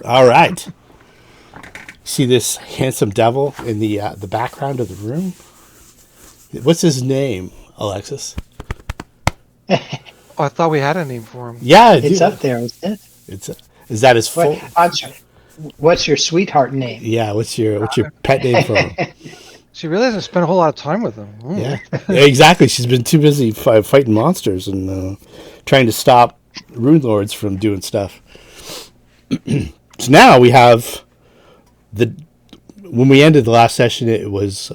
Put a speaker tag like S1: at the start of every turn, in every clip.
S1: All right. See this handsome devil in the background of the room? What's his name, Alexis?
S2: Oh, I thought we had a name for him.
S1: Yeah,
S3: It's up there, isn't it?
S1: It's is that his
S3: What?
S1: full?
S3: What's your sweetheart name?
S1: Yeah, what's your pet name for him?
S2: She really hasn't spent a whole lot of time with him.
S1: Yeah, exactly. She's been too busy fighting monsters and trying to stop Runelords from doing stuff. So now we have the. When we ended the last session, it was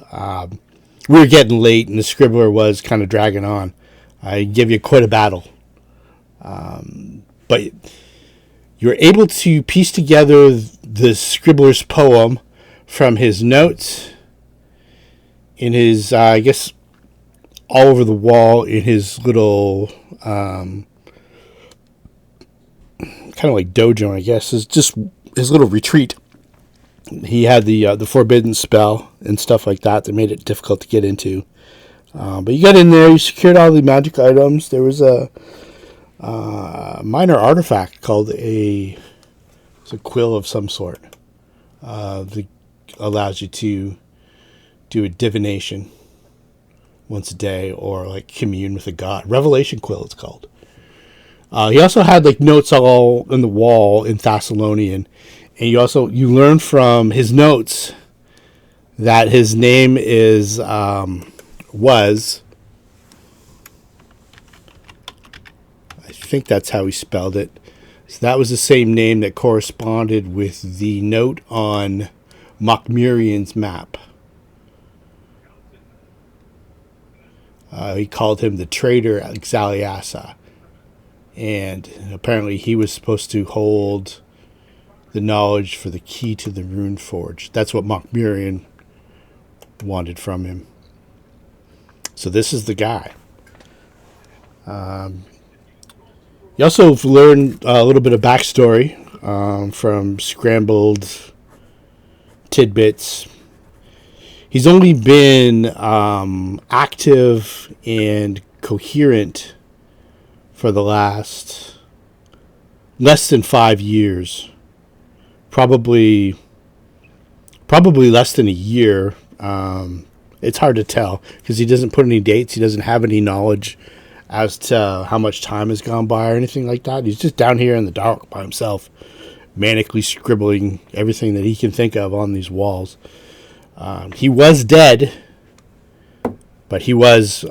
S1: we were getting late, and the scribbler was kind of dragging on. I give you quite a battle, but you're able to piece together the scribbler's poem from his notes in his, I guess, all over the wall in his little, kind of like dojo, I guess. It's just his little retreat. He had the forbidden spell and stuff like that made it difficult to get into. But you got in there, you secured all the magic items. There was a minor artifact called a quill of some sort that allows you to do a divination once a day or like commune with a god. Revelation quill, it's called. He also had like notes all in the wall in Thessalonian, and you learn from his notes that his name is was. I think that's how he spelled it. So that was the same name that corresponded with the note on Mokmurian's map. He called him the traitor Xaliasa. And apparently he was supposed to hold the knowledge for the key to the Runeforge. That's what Mokmurian wanted from him. So this is the guy. You also learn a little bit of backstory from scrambled tidbits. He's only been active and coherent for the last less than 5 years. Probably less than a year. It's hard to tell because he doesn't put any dates. He doesn't have any knowledge as to how much time has gone by or anything like that. He's just down here in the dark by himself, manically scribbling everything that he can think of on these walls. He was dead, but he was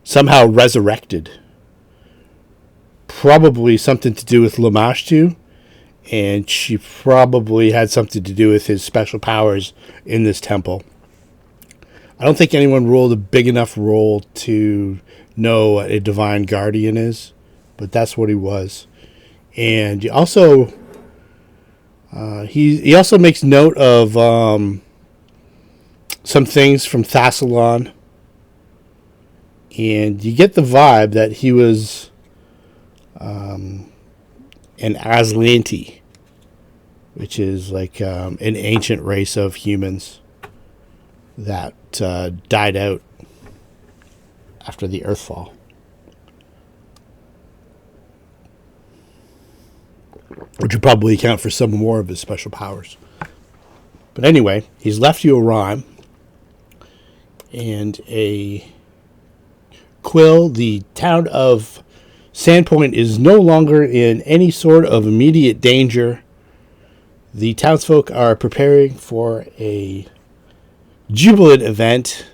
S1: somehow resurrected. Probably something to do with Lamashtu, and she probably had something to do with his special powers in this temple. I don't think anyone rolled a big enough roll to know what a divine guardian is, but that's what he was. And he also he also makes note of some things from Thassalon, and you get the vibe that he was an Aslanti, which is like an ancient race of humans that died out after the Earthfall. Which would probably account for some more of his special powers. But anyway, he's left you a rhyme and a quill. The town of Sandpoint is no longer in any sort of immediate danger. The townsfolk are preparing for a jubilant event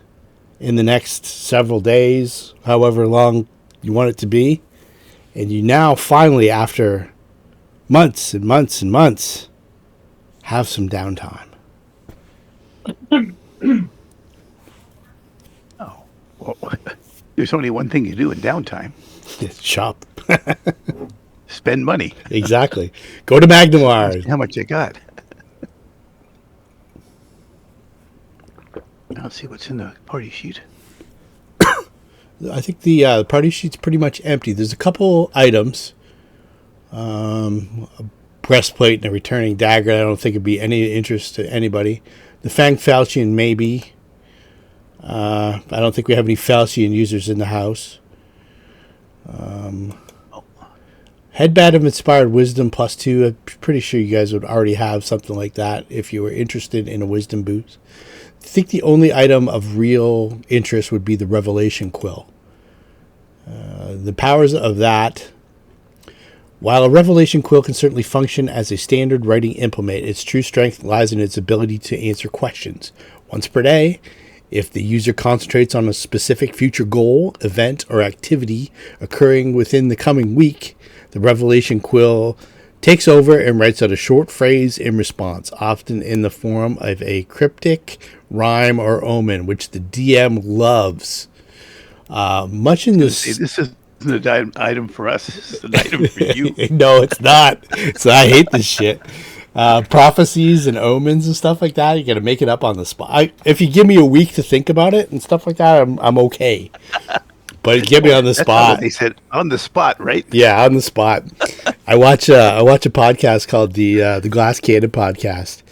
S1: in the next several days, however long you want it to be. And you now finally, after months and months and months, have some downtime.
S4: Oh, well, there's only one thing you do in downtime.
S1: Shop.
S4: Spend money.
S1: Exactly. Go to Magnamar.
S4: How much you got? I'll see what's in the party sheet.
S1: I think the party sheet's pretty much empty. There's a couple items. A breastplate and a returning dagger. I don't think it'd be any interest to anybody. The Fang Falchion, maybe. I don't think we have any Falchion users in the house. Headband of Inspired Wisdom +2. I'm pretty sure you guys would already have something like that if you were interested in a wisdom boost. I think the only item of real interest would be the Revelation Quill. The powers of that. While a Revelation Quill can certainly function as a standard writing implement, its true strength lies in its ability to answer questions once per day. If the user concentrates on a specific future goal, event, or activity occurring within the coming week, the Revelation Quill takes over and writes out a short phrase in response, often in the form of a cryptic, rhyme, or omen, which the DM loves. Much in this...
S4: This isn't an item for us. This is an item for you.
S1: No, it's not. So I hate this shit. Prophecies and omens and stuff like that, you got to make it up on the spot. If you give me a week to think about it and stuff like that, I'm okay. But get me on the
S4: That's
S1: spot.
S4: what they said on the spot, right?
S1: Yeah, on the spot. I watch a podcast called the Glass Cannon podcast,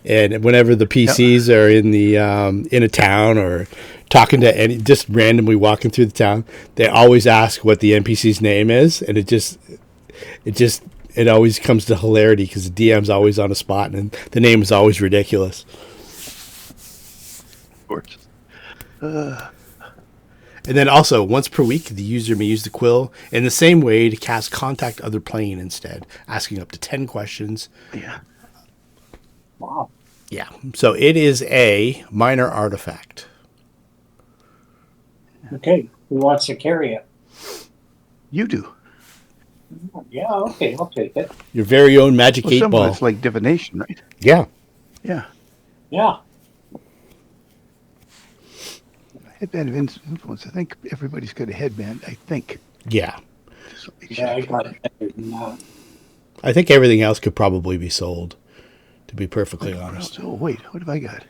S1: and whenever the PCs are in the in a town or talking to any, just randomly walking through the town, they always ask what the NPC's name is, and it always comes to hilarity because the DM's always on the spot and the name is always ridiculous.
S4: Of course.
S1: And then also, once per week, the user may use the quill in the same way to cast Contact Other Plane instead, asking up to 10 questions.
S4: Yeah.
S3: Wow.
S1: Yeah. So it is a minor artifact.
S5: Okay, who wants to carry it?
S4: You do.
S5: Yeah, okay, I'll take it.
S1: Your very own magic
S4: Well,
S1: 8
S4: some of
S1: ball.
S4: it's like divination, right?
S1: Yeah.
S4: Yeah.
S5: Yeah.
S4: Headband of influence. I think everybody's got a headband. I think.
S1: Yeah.
S4: Just let me
S5: Yeah, I
S4: check.
S5: got it better than that.
S1: I think everything else could probably be sold, to be perfectly honest.
S4: So wait, what have I got?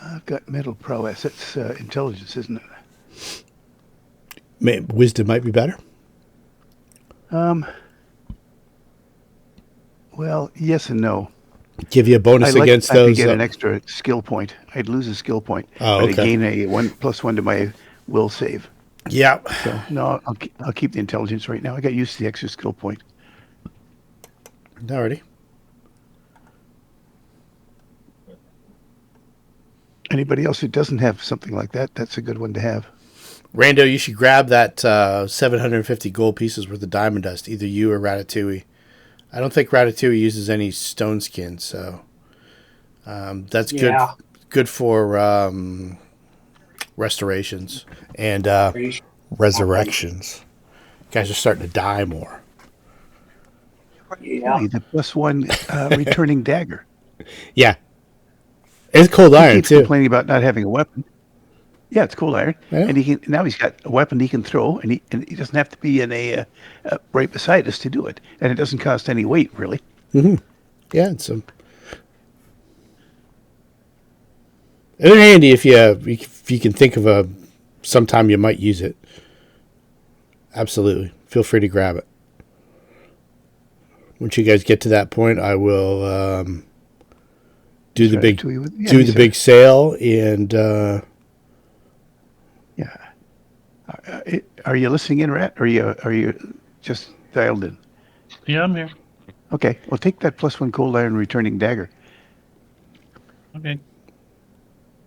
S4: I've got mental prowess. That's intelligence, isn't it?
S1: Wisdom might be better.
S4: Well, yes and no.
S1: Give you a bonus
S4: I like
S1: against
S4: the fact I
S1: those.
S4: get an extra skill point. I'd lose a skill point.
S1: Oh,
S4: but
S1: okay.
S4: I gain a +1 to my will save.
S1: Yeah.
S4: So no, I'll keep the intelligence right now. I got used to the extra skill point.
S1: Alrighty.
S4: Anybody else who doesn't have something like that, that's a good one to have.
S1: Rando, you should grab that 750 gold pieces worth of diamond dust, either you or Ratatouille. I don't think Ratatouille uses any stone skin, so that's good.
S5: Yeah.
S1: Good for restorations and resurrections. Guys are starting to die more.
S5: Yeah.
S4: Hey, the +1 returning dagger.
S1: Yeah, it's cold
S4: He
S1: iron
S4: keeps
S1: too.
S4: complaining about not having a weapon. Yeah, it's cold iron,
S1: Yeah.
S4: and he's got a weapon he can throw, and he doesn't have to be in a right beside us to do it, and it doesn't cost any weight really.
S1: Yeah, it's they're handy if you can think of sometime you might use it. Absolutely, feel free to grab it. Once you guys get to that point, I will do the big big sale and.
S4: Yeah. Are you listening in, Rat? Or are you just dialed in?
S6: Yeah, I'm here.
S4: Okay. Well, take that +1 cold iron returning dagger.
S6: Okay.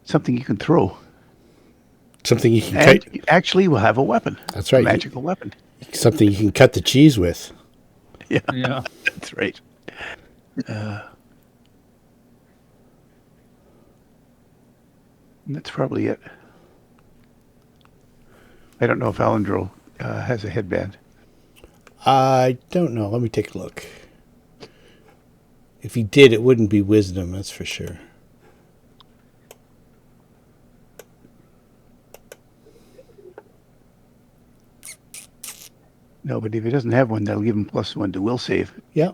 S4: Something you can throw.
S1: Something you can
S4: And
S1: cut.
S4: you actually will have a weapon.
S1: That's right.
S4: A magical weapon.
S1: Something you can cut the cheese with.
S4: Yeah.
S6: Yeah.
S4: That's right. That's probably it. I don't know if Alendril has a headband.
S1: I don't know. Let me take a look. If he did, it wouldn't be wisdom, that's for sure.
S4: No, but if he doesn't have one, that'll give him +1 to will save.
S1: Yeah.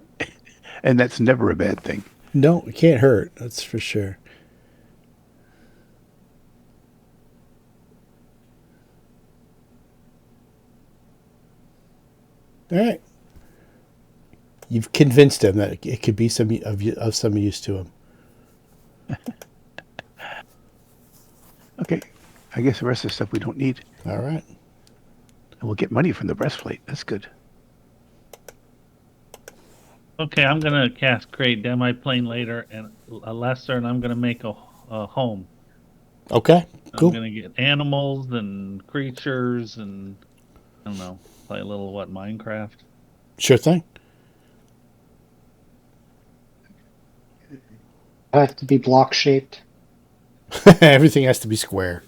S4: And that's never a bad thing.
S1: No, it can't hurt. That's for sure. All right. You've convinced him that it could be of some use to him.
S4: Okay. I guess the rest of the stuff we don't need.
S1: All right.
S4: And we'll get money from the breastplate. That's good.
S6: Okay, I'm gonna cast create demi plane later and a lesser, and I'm gonna make a home.
S1: Okay,
S6: I'm
S1: cool.
S6: gonna get animals and creatures and I don't know, play a little Minecraft.
S1: Sure thing.
S3: I have to be block shaped.
S1: Everything has to be square.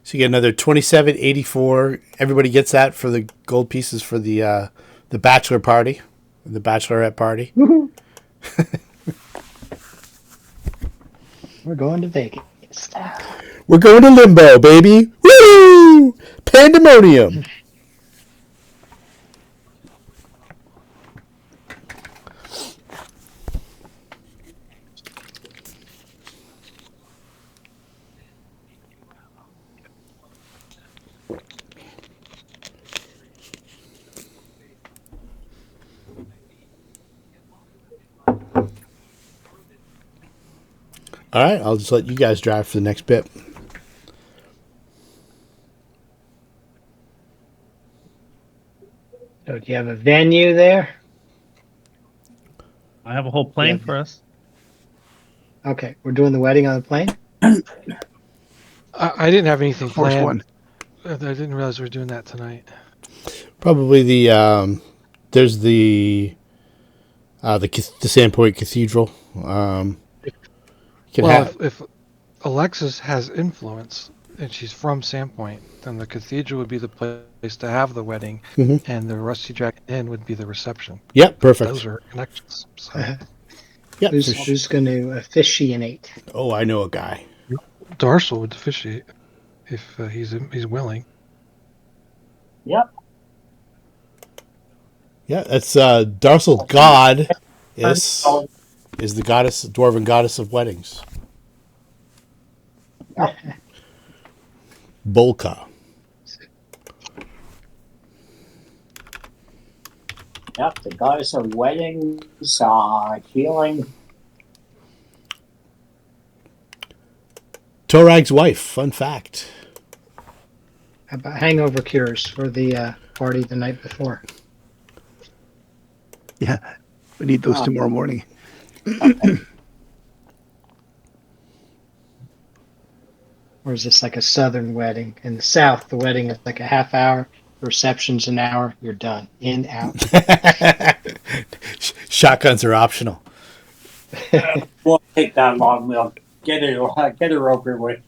S1: So you get another 27.84. Everybody gets that for the gold pieces for the bachelor party, the bachelorette party.
S3: We're going to Vegas.
S1: We're going to limbo, baby. Woo! Pandemonium. All right, I'll just let you guys drive for the next bit.
S3: So do you have a venue there?
S6: I have a whole plane
S3: Yeah.
S6: for us.
S3: Okay, we're doing the wedding on the plane.
S2: I didn't have anything
S4: Force
S2: planned.
S4: one.
S2: I didn't realize we were doing that tonight.
S1: Probably there's the Sandpoint Cathedral. Can
S2: Well,
S1: have
S2: if Alexis has influence and she's from Sandpoint, then the cathedral would be the place to have the wedding,
S1: Mhm.
S2: and the Rusty Dragon Inn would be the reception.
S1: Yep, perfect.
S2: Those are connections. So
S1: Yep.
S3: Who's going to officiate?
S1: Oh, I know a guy.
S2: Darcel would officiate if he's willing.
S5: Yep.
S1: Yeah, that's Darcel God is the goddess, dwarven goddess of weddings. Bolka.
S5: Yep, the goddess of weddings, healing.
S1: Torag's wife. Fun fact.
S3: How about hangover cures for the party the night before?
S4: Yeah, we need those tomorrow morning.
S3: Or is this like a southern wedding? In the south, the wedding is like a half hour, the reception's an hour, you're done. In, out.
S1: Shotguns are optional.
S5: Won't take that long. We'll get her over with.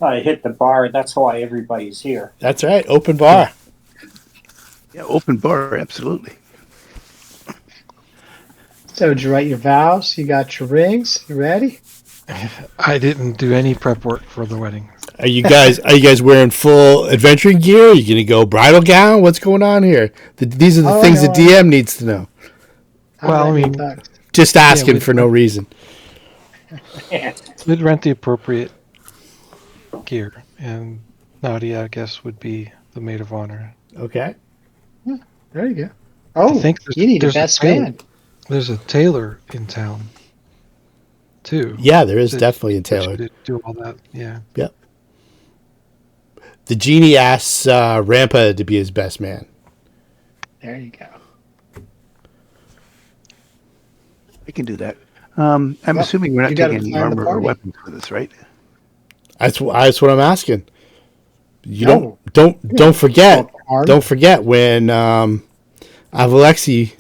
S5: I hit the bar. That's why everybody's here.
S1: That's right. Open bar.
S4: Yeah, open bar, absolutely.
S3: So did you write your vows? You got your rings? You ready?
S2: I didn't do any prep work for the wedding.
S1: Are you guys wearing full adventuring gear? Are you gonna go bridal gown? What's going on here? These are the things the DM needs to know.
S2: Well, I mean,
S1: Just asking for no reason.
S2: we'd rent the appropriate gear, and Nadia, I guess, would be the maid of honor.
S1: Okay.
S3: There you go. Oh,
S2: I think
S3: you need a
S2: there's
S3: best
S2: tailor.
S3: man.
S2: There's a tailor in town, too.
S1: Yeah, there is
S2: that-
S1: definitely a
S2: that
S1: tailor.
S2: should do all that. Yeah.
S1: Yep. The genie asks Rampa to be his best man.
S3: There you go.
S4: I can do that. I'm assuming we're not
S3: you gotta
S4: taking any
S3: plan the
S4: armor or
S3: party.
S4: weapons with us, right?
S1: That's what I'm asking. You
S3: No.
S1: don't forget.
S3: Arm.
S1: Don't forget when Alexi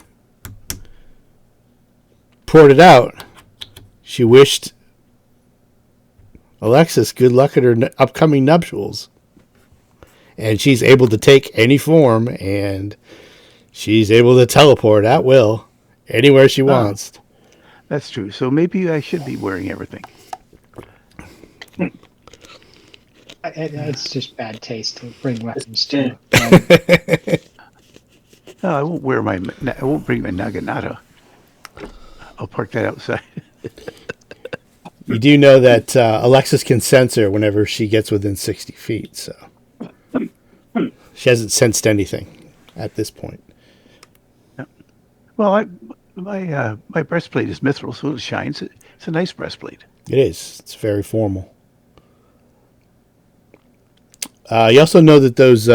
S1: poured it out. She wished Alexis good luck at her upcoming nuptials, and she's able to take any form, and she's able to teleport at will anywhere she wants.
S4: That's true. So maybe I should be wearing everything.
S3: It's just bad taste to bring weapons
S5: Yeah.
S3: to.
S4: No, I won't wear my. I won't bring my naginata. I'll park that outside.
S1: You do know that Alexis can sense her whenever she gets within 60 feet, so she hasn't sensed anything at this point.
S4: Well, My breastplate is mithril, so it shines. It's a nice breastplate.
S1: It is. It's very formal. You also know that those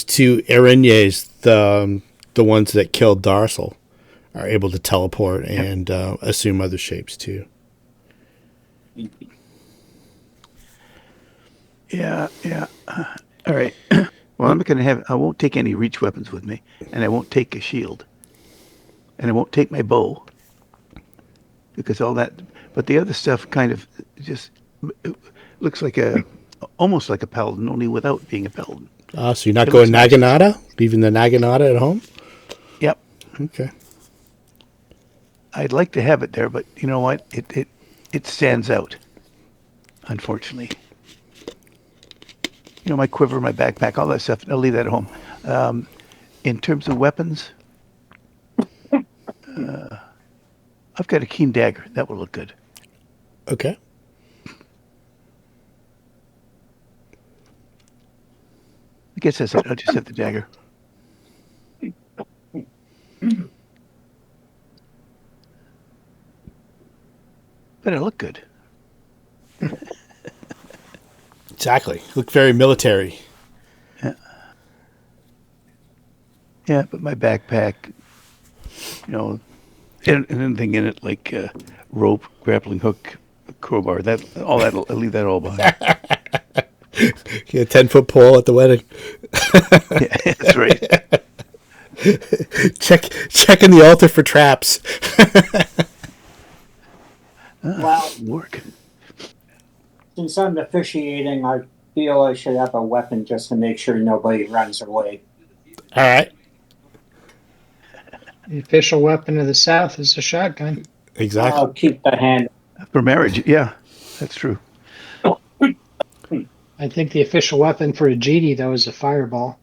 S1: two Erinyes, the ones that killed Darcel, are able to teleport and assume other shapes too.
S4: Yeah. All right. Well, I'm not gonna have. I won't take any reach weapons with me, and I won't take a shield, and I won't take my bow, because all that. But the other stuff kind of just looks like almost like a paladin, only without being a paladin.
S1: So you're not
S4: It
S1: going
S4: looks nice.
S1: Naginata? Leaving the Naginata at home?
S4: Yep.
S1: Okay.
S4: I'd like to have it there, but you know what? It stands out. Unfortunately. You know, my quiver, my backpack, all that stuff. I'll leave that at home. In terms of weapons, I've got a keen dagger. That will look good.
S1: Okay.
S4: I guess that's it. I'll just have the dagger. But it look good.
S1: Exactly. Look very military.
S4: Yeah, but my backpack, you know, and anything in it like rope, grappling hook, crowbar, I'll leave that all behind.
S1: Yeah, 10-foot pole at the wedding.
S4: Yeah, that's right.
S1: Checking the altar for traps.
S5: Well,
S4: Work.
S5: since I'm officiating, I feel I should have a weapon just to make sure nobody runs away.
S1: All right.
S3: The official weapon of the South is a shotgun.
S1: Exactly.
S5: I'll keep the hand.
S4: For marriage, yeah, that's true.
S3: I think the official weapon for a Djinni, though, is a fireball.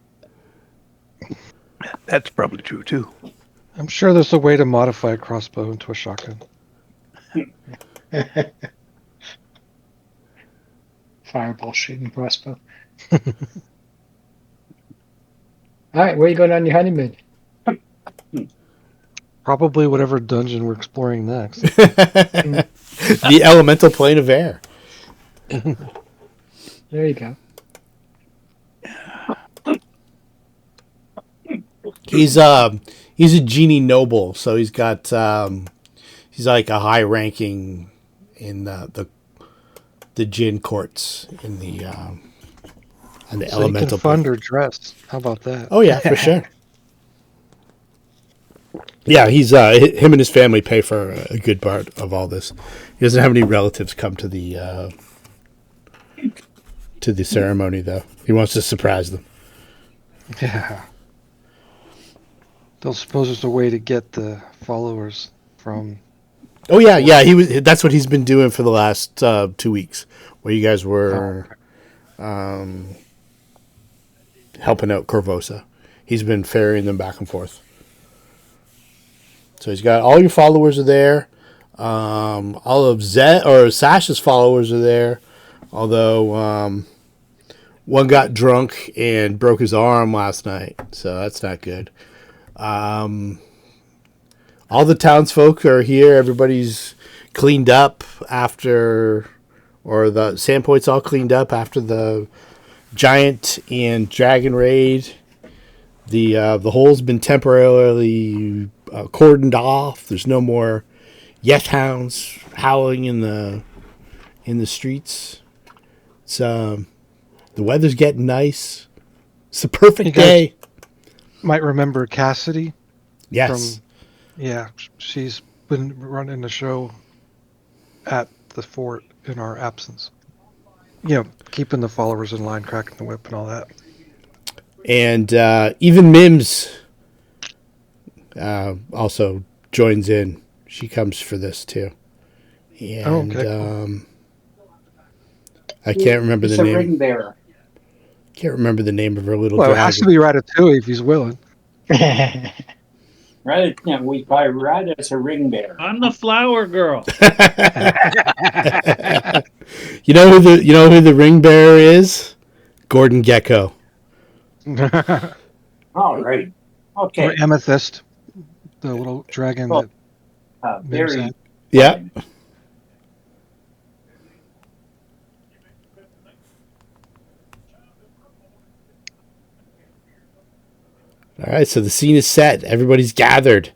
S4: That's probably true too.
S2: I'm sure there's a way to modify a crossbow into a shotgun.
S3: Fireball shooting crossbow. All right, where are you going on your honeymoon?
S2: Probably whatever dungeon we're exploring next.
S1: The elemental plane of air.
S3: There you go.
S1: He's a Djinni noble, so he's got he's like a high ranking in the Djinn courts in the
S2: So you
S1: elemental
S2: can fund
S1: plane.
S2: or dress. How about that?
S1: Oh yeah, for sure. Yeah, he's him and his family pay for a good part of all this. He doesn't have any relatives come to the ceremony though. He wants to surprise them.
S2: Yeah. Don't suppose there's a way to get the followers from.
S1: Oh yeah. That's what he's been doing for the last 2 weeks, where you guys were helping out Corvosa. He's been ferrying them back and forth. So he's got all your followers are there. All of Sash's followers are there. Although one got drunk and broke his arm last night, so that's not good. All the townsfolk are here. Everybody's cleaned up after, or the Sandpoint's all cleaned up after the giant and dragon raid. The hole's been temporarily cordoned off. There's no more yet hounds howling in the streets. It's the weather's getting nice. It's the perfect
S2: You guys-
S1: day.
S2: Might remember Cassidy.
S1: Yes.
S2: Yeah, she's been running the show at the fort in our absence. You know, keeping the followers in line, cracking the whip, and all that.
S1: And even Mims also joins in. She comes for this too. And
S2: okay, cool.
S1: I can't remember
S5: It's
S1: the
S5: a
S1: name.
S5: ring bearer.
S1: Can't remember the name of her little
S2: Well, it has to
S1: dragon.
S2: be Ratatouille if he's willing.
S5: Right? Yeah, we buy Rat as a ring bearer.
S6: I'm the flower girl.
S1: You know who the ring bearer is? Gordon Gecko.
S5: All right. Okay.
S2: Or Amethyst. The little dragon
S5: Well,
S2: that
S5: very
S2: moves in.
S1: Yeah.
S5: fun.
S1: All right, so the scene is set. Everybody's gathered.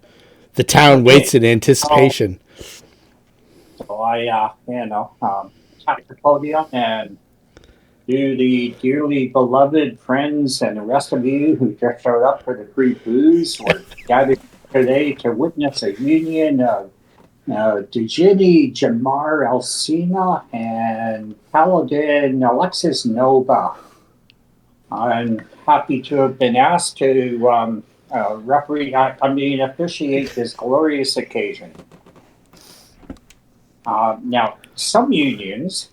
S1: The town
S5: Okay.
S1: waits in anticipation.
S5: So I, tap the podium and to the dearly beloved friends and the rest of you who just showed up for the free booze, we're gathered today to witness a union of Djinni Jamir Al-Sama and Paladin Alexis Nova. I'm happy to have been asked to officiate this glorious occasion. Now, some unions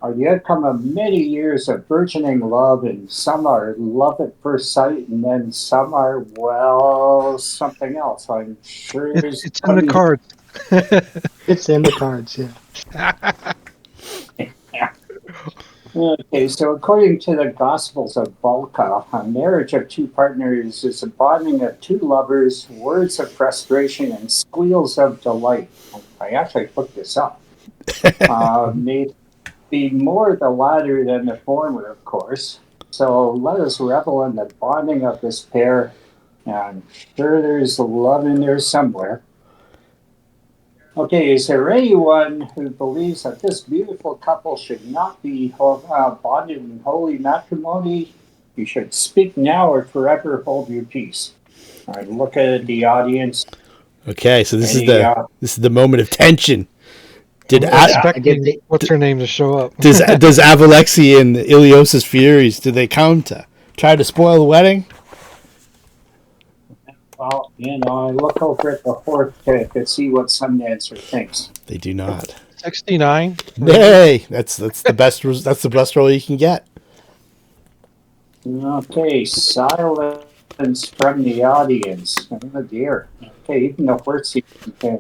S5: are the outcome of many years of burgeoning love, and some are love at first sight, and then some are, well, something else. I'm sure there's
S2: It's in the cards.
S3: It's in the cards, yeah.
S5: Okay, so according to the Gospels of Balka, a marriage of two partners is a bonding of two lovers, words of frustration and squeals of delight. I actually looked this up. May be more the latter than the former, of course. So let us revel in the bonding of this pair. I'm sure there's love in there somewhere. Okay, is there anyone who believes that this beautiful couple should not be bonded in holy matrimony? You should speak now or forever hold your peace. All right, look at the audience.
S1: Okay, so this
S5: Any,
S1: is the moment of tension.
S2: I'm
S3: I
S2: expecting
S3: get
S2: what's her name to show up.
S1: Does Avalexi and Ileosa's Furies, do they come to try to spoil the wedding?
S5: Well, I look over at the horse to see what Sundancer thinks.
S1: They do not.
S2: 69.
S1: Nay, that's the best. That's the best roll you can get.
S5: Okay, silence from the audience. Oh dear. Okay, even the horse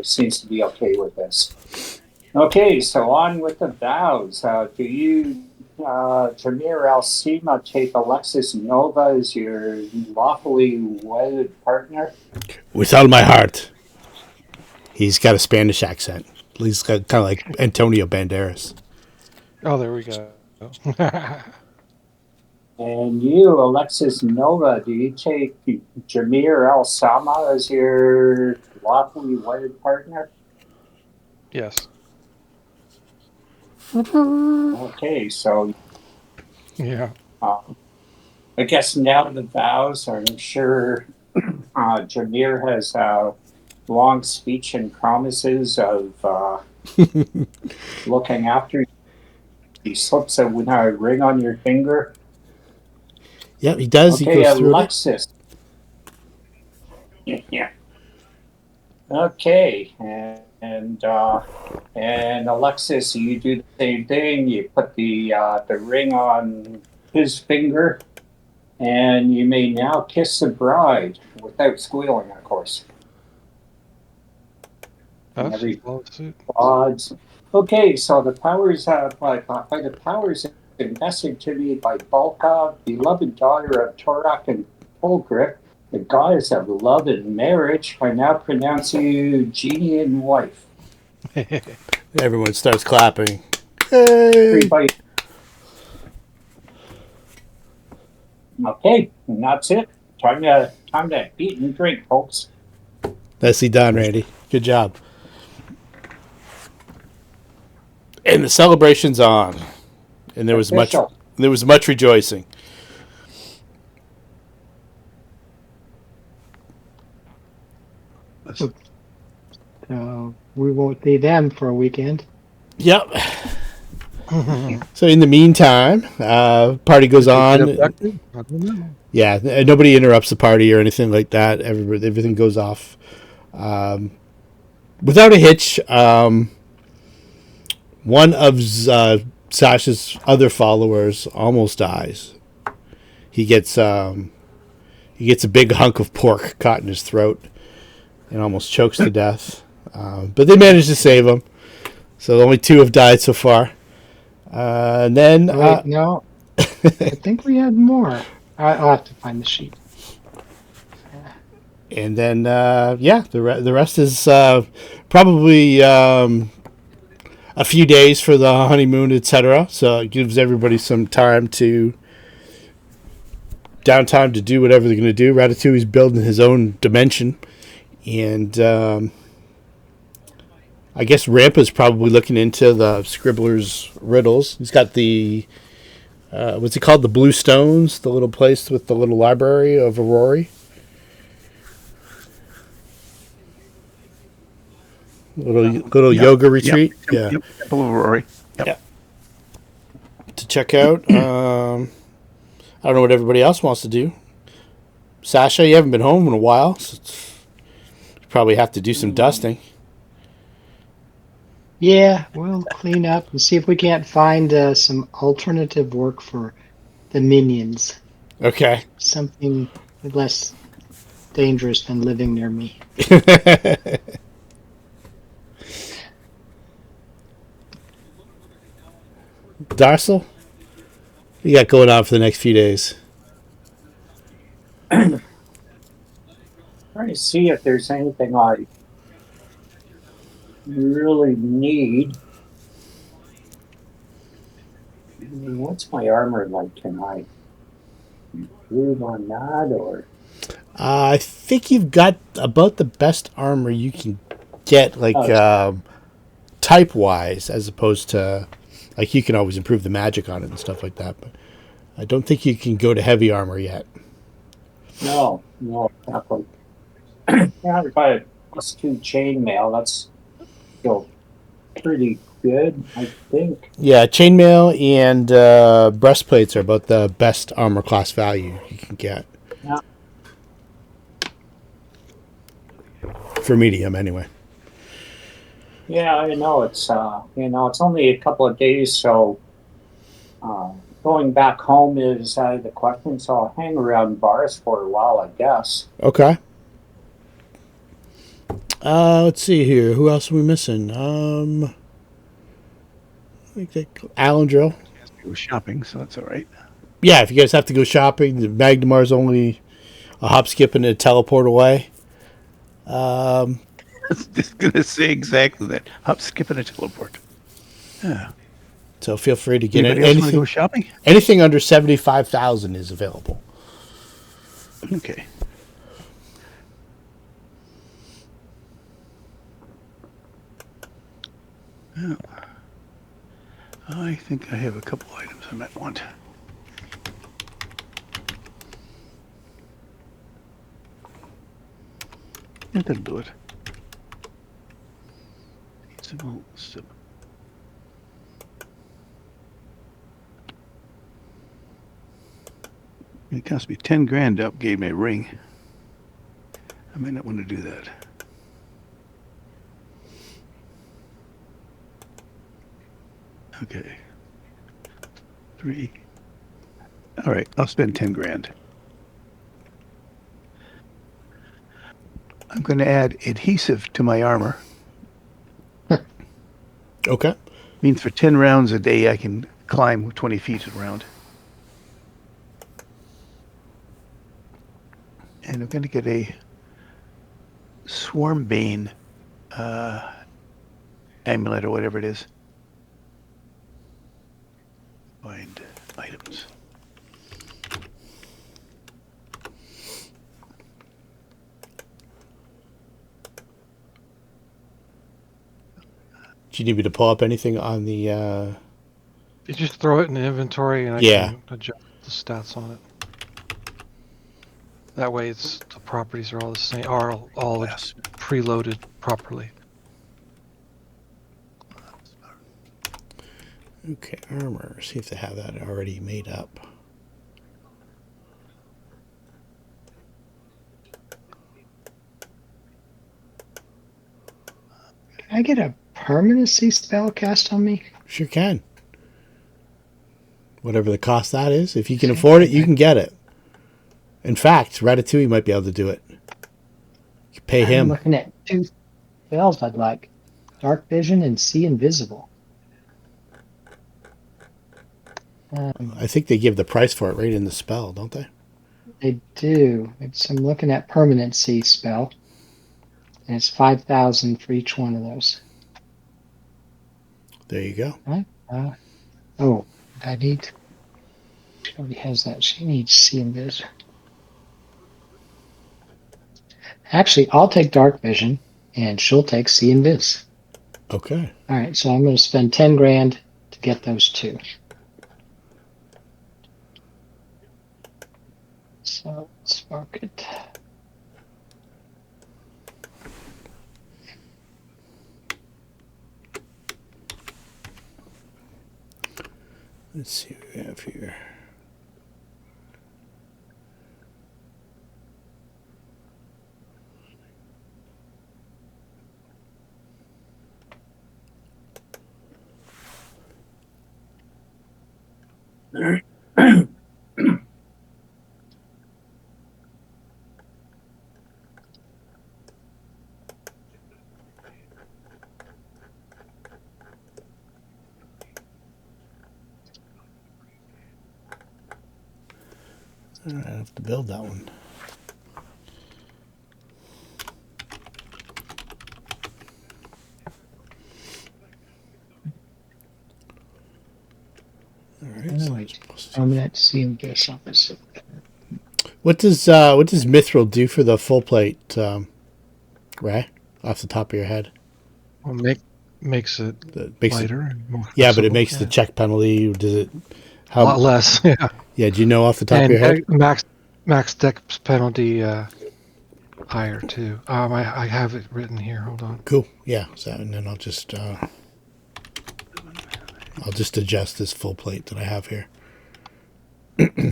S5: seems to be okay with this. Okay, so on with the vows. Do you, Jamir Al-Sama, take Alexis Nova as your lawfully wedded partner?
S1: With all my heart. He's got a Spanish accent. He's got kind of like Antonio Banderas.
S2: Oh, there we go.
S5: And you, Alexis Nova, do you take Jamir Al-Sama as your lawfully wedded partner?
S2: Yes.
S5: Okay, so
S2: Yeah.
S5: I guess now the vows, I'm sure Jamir has a long speech and promises of looking after you. He slips a ring on your finger.
S1: Yeah, he does.
S5: Okay,
S1: He goes through it.
S5: Alexis. Yeah. Okay, and Alexis, you do the same thing. You put the ring on his finger, and you may now kiss the bride without squealing, of course.
S2: Oh,
S5: Every
S2: she follows suit.
S5: odds. Okay, so the powers by the powers invested to me by Balka, beloved daughter of Torak and Polgrip, the goddess of love and marriage, I now pronounce you genie and wife.
S1: Everyone starts clapping. Hey!
S5: Everybody. Okay, and that's it. Time to eat and drink, folks.
S1: Nicely done, Randy. Good job. And the celebration's on, and there was
S5: Official.
S1: much rejoicing.
S3: We won't see them for a weekend.
S1: Yep. So in the meantime, party goes on.
S2: I don't know.
S1: Yeah, nobody interrupts the party or anything like that. Everything goes off without a hitch. One of Sasha's other followers almost dies. He gets a big hunk of pork caught in his throat and almost chokes to death. But they managed to save him. So only 2 have died so far. And then
S3: Wait, no. I think we had more. I'll have to find the sheet.
S1: And then, the rest is probably a few days for the honeymoon, etc. So it gives everybody some time to downtime to do whatever they're going to do. Ratatouille's building his own dimension, and I guess Rampa's probably looking into the Scribbler's riddles. He's got the what's it called? The Blue Stones, the little place with the little library of Aurori. Little yoga retreat.
S4: Yep. Temple of Rory. Yep.
S1: Yeah. To check out. I don't know what everybody else wants to do. Sasha, you haven't been home in a while, so you probably have to do some dusting.
S3: Yeah, we'll clean up and see if we can't find some alternative work for the minions.
S1: Okay.
S3: Something less dangerous than living near me.
S1: Darcel, what you got going on for the next few days?
S5: Trying to see if there's anything I really need. What's my armor like? Can I improve on that, or?
S1: I think you've got about the best armor you can get, like type-wise, as opposed to, like, you can always improve the magic on it and stuff like that. But I don't think you can go to heavy armor yet.
S5: No, exactly. Yeah, if I +2 chainmail, that's still pretty good, I think.
S1: Yeah, chainmail and breastplates are about the best armor class value you can get.
S5: Yeah.
S1: For medium, anyway.
S5: Yeah, I know it's it's only a couple of days, so going back home is out of the question. So I'll hang around bars for a while, I guess.
S1: Okay. Let's see here. Who else are we missing? I think Alan Drill.
S4: Go shopping, so that's all right.
S1: Yeah, if you guys have to go shopping, the Magnemar's only a hop, skip, and a teleport away.
S4: I was just going to say exactly that. Hop, skip, and a teleport. Yeah.
S1: So feel free to get
S4: Anybody else want to go shopping?
S1: Anything under 75,000 is available.
S4: Okay. Well, I think I have a couple items I might want. That'll do it. Simple. It cost me 10 grand to upgrade my ring. I may not want to do that. Okay. 3. All right, I'll spend 10 grand. I'm going to add adhesive to my armor.
S1: Okay.
S4: Means for 10 rounds a day, I can climb 20 feet around. And I'm going to get a Swarmbane amulet or whatever it is. Find items.
S1: Do you need me to pull up anything on the...
S2: You just throw it in the inventory and I can adjust the stats on it. That way the properties are all the same, are all
S4: Yes.
S2: preloaded properly.
S1: Okay, armor. See if they have that already made up.
S3: Can I get a permanency spell cast on me?
S1: Sure can. Whatever the cost that is. If you can afford it, you can get it. In fact, Ratatouille might be able to do it. You pay
S3: I'm
S1: him.
S3: looking at 2 spells I'd like. Dark Vision and See Invisible.
S1: I think they give the price for it right in the spell, don't they?
S3: They do. I'm looking at permanency spell, and it's 5,000 for each one of those.
S1: There you go.
S3: Right? I need. She already has that. She needs see invis. Actually, I'll take dark vision, and she'll take see invis.
S1: Okay.
S3: All right, so I'm going to spend 10 grand to get those two. So let's mark it.
S1: Let's see what we have here. All right, I have to build that one. All right. So
S3: Permanent see invis opposite.
S1: what does Mithril do for the full plate, Ray? Off the top of your head,
S2: Well, makes it
S1: that makes it,
S2: lighter and more
S1: yeah, but it
S2: flexible,
S1: makes the
S2: yeah.
S1: check penalty. Does it?
S2: A lot less. Yeah.
S1: Yeah, do you know off the top of your head?
S2: Max dex penalty higher too. I have it written here. Hold on.
S1: Cool. Yeah. So and then I'll just adjust this full plate that I have here.
S5: Okay.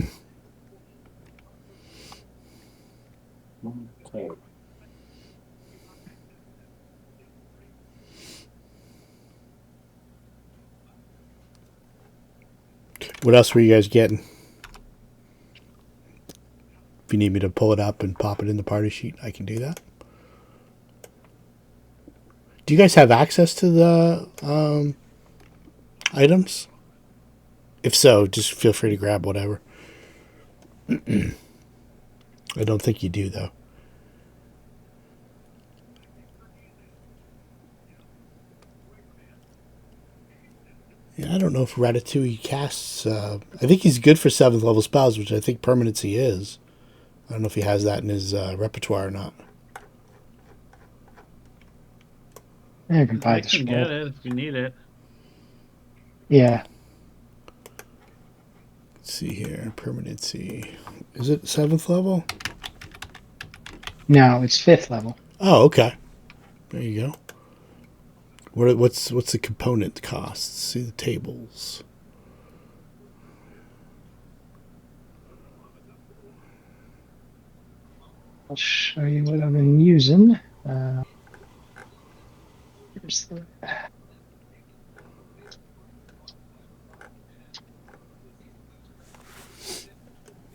S1: What else were you guys getting? If you need me to pull it up and pop it in the party sheet, I can do that. Do you guys have access to the items? If so, just feel free to grab whatever. I don't think you do, though. Yeah, I don't know if Ratatouille casts. I think he's good for 7th level spells, which I think permanency is. I don't know if he has that in his repertoire or not.
S3: I can buy
S6: I
S3: the
S6: can
S3: scroll.
S6: get it if you need it.
S3: Yeah.
S1: Let's see here. Permanency. Is it 7th level?
S3: No, it's 5th level.
S1: Oh, okay. There you go. What's the component costs? See the tables.
S3: I'll show you what I've been using. Here's the.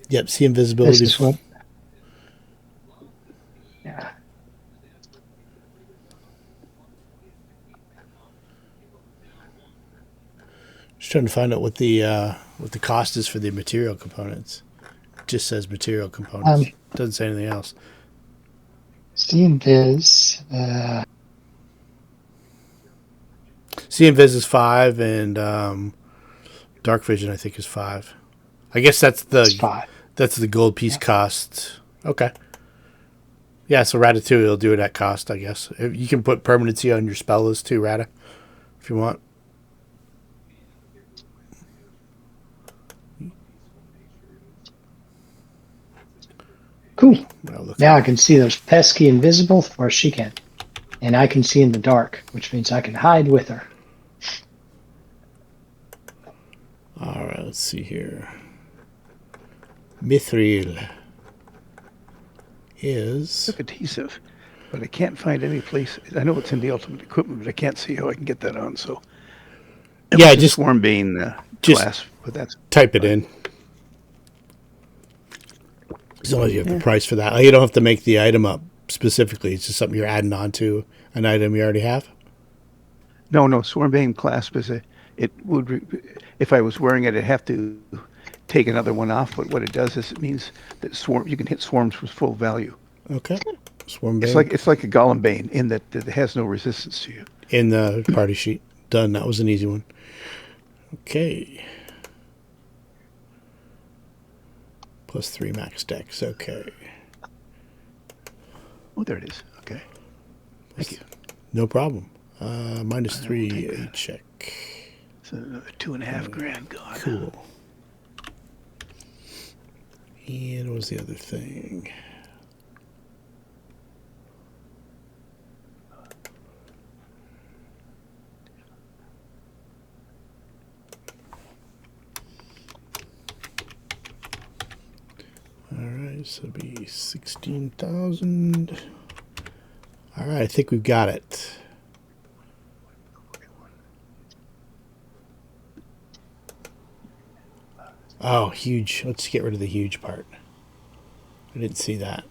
S1: Yep, see invisibility.
S3: This is what. Yeah.
S1: Just trying to find out what the cost is for the material components. It just says material components. Doesn't say anything else.
S3: See invis.
S1: See invis is 5, and dark vision I think is 5. I guess that's
S3: It's 5.
S1: that's the gold piece cost. Okay. Yeah, so Ratatouille will do it at cost, I guess. You can put permanency on your spell list too, Rata, if you want.
S3: Cool.
S1: Well,
S3: Now I can see those pesky invisible before she can. And I can see in the dark, which means I can hide with her.
S1: all right, let's see here. Mithril is
S4: Look adhesive, but I can't find any place. I know it's in the ultimate equipment, but I can't see how I can get that on. So
S1: yeah,
S4: it's a
S1: just
S4: Swarmbane
S1: just
S4: class, but that's
S1: type it in. As long as you have the price for that. You don't have to make the item up specifically. It's just something you're adding on to an item you already have.
S4: no Swarmbane clasp is it would if I was wearing it, I'd have to take another one off, but what it does is it means that you can hit swarms with full value.
S1: Okay. Swarm Bane.
S4: It's like a Golem Bane in that it has no resistance to you.
S1: In the party sheet. Done. That was an easy one. Okay. +3 max dex. Okay.
S4: Oh, there it is. Okay. Thank you.
S1: No problem. -3
S4: take
S1: a
S4: that.
S1: check.
S4: So another 2.5 grand gone.
S1: Cool. And what was the other thing? All right, so it'll be 16,000. All right, I think we've got it. Oh, huge. Let's get rid of the huge part. I didn't see that.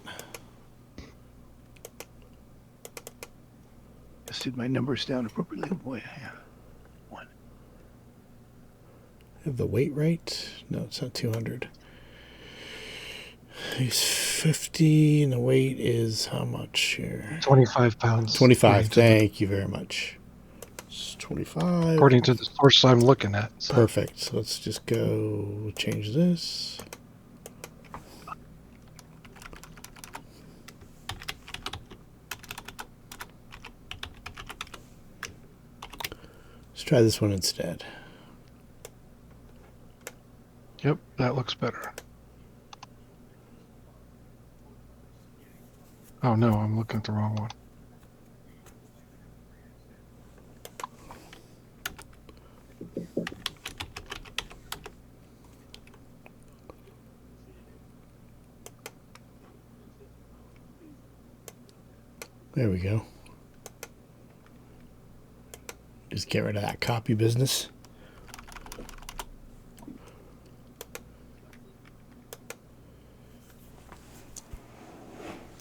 S4: Just did my numbers down appropriately. Oh boy, yeah. 1.
S1: Have the weight right? No, it's not 200. He's 50, and the weight is how much here?
S2: 25 pounds.
S1: 25.
S2: according to the-
S1: Thank you very much. It's 25.
S2: According to the source I'm looking at. So.
S1: Perfect. So let's just go change this. Let's try this one instead.
S2: Yep, that looks better. Oh no, I'm looking at the wrong one.
S1: There we go. Just get rid of that copy business.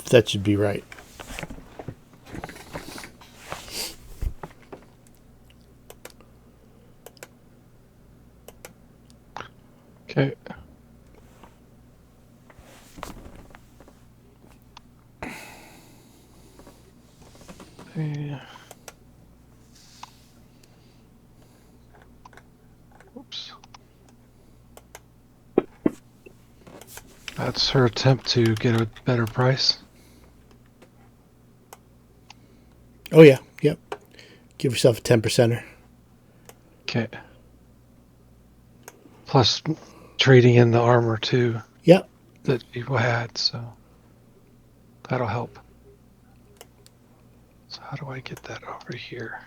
S1: That should be right.
S2: Okay. Yeah. Oops. That's her attempt to get a better price.
S1: Oh, yeah. Yep. Give yourself a 10%er.
S2: Okay. Plus trading in the armor too
S1: Yep.
S2: that people had, so that'll help. So how do I get that over here?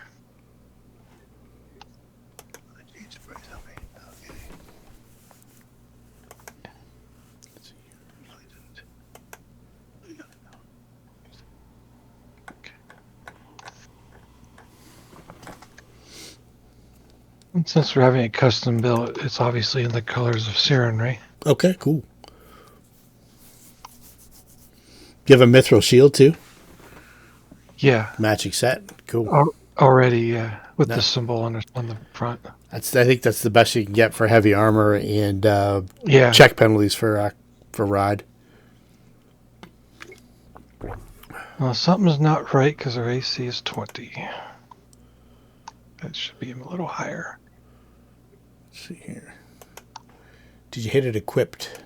S2: And since we're having a custom build, it's obviously in the colors of Siren, right?
S1: Okay, cool. Do you have a mithril shield too?
S2: Yeah.
S1: Matching set. Cool.
S2: Already, yeah, with
S1: No.
S2: the symbol on the front.
S1: I think that's the best you can get for heavy armor and
S2: Yeah.
S1: check penalties for ride.
S2: Well, something's not right because our AC is 20. That should be a little higher.
S1: Let's see here. Did you hit it equipped?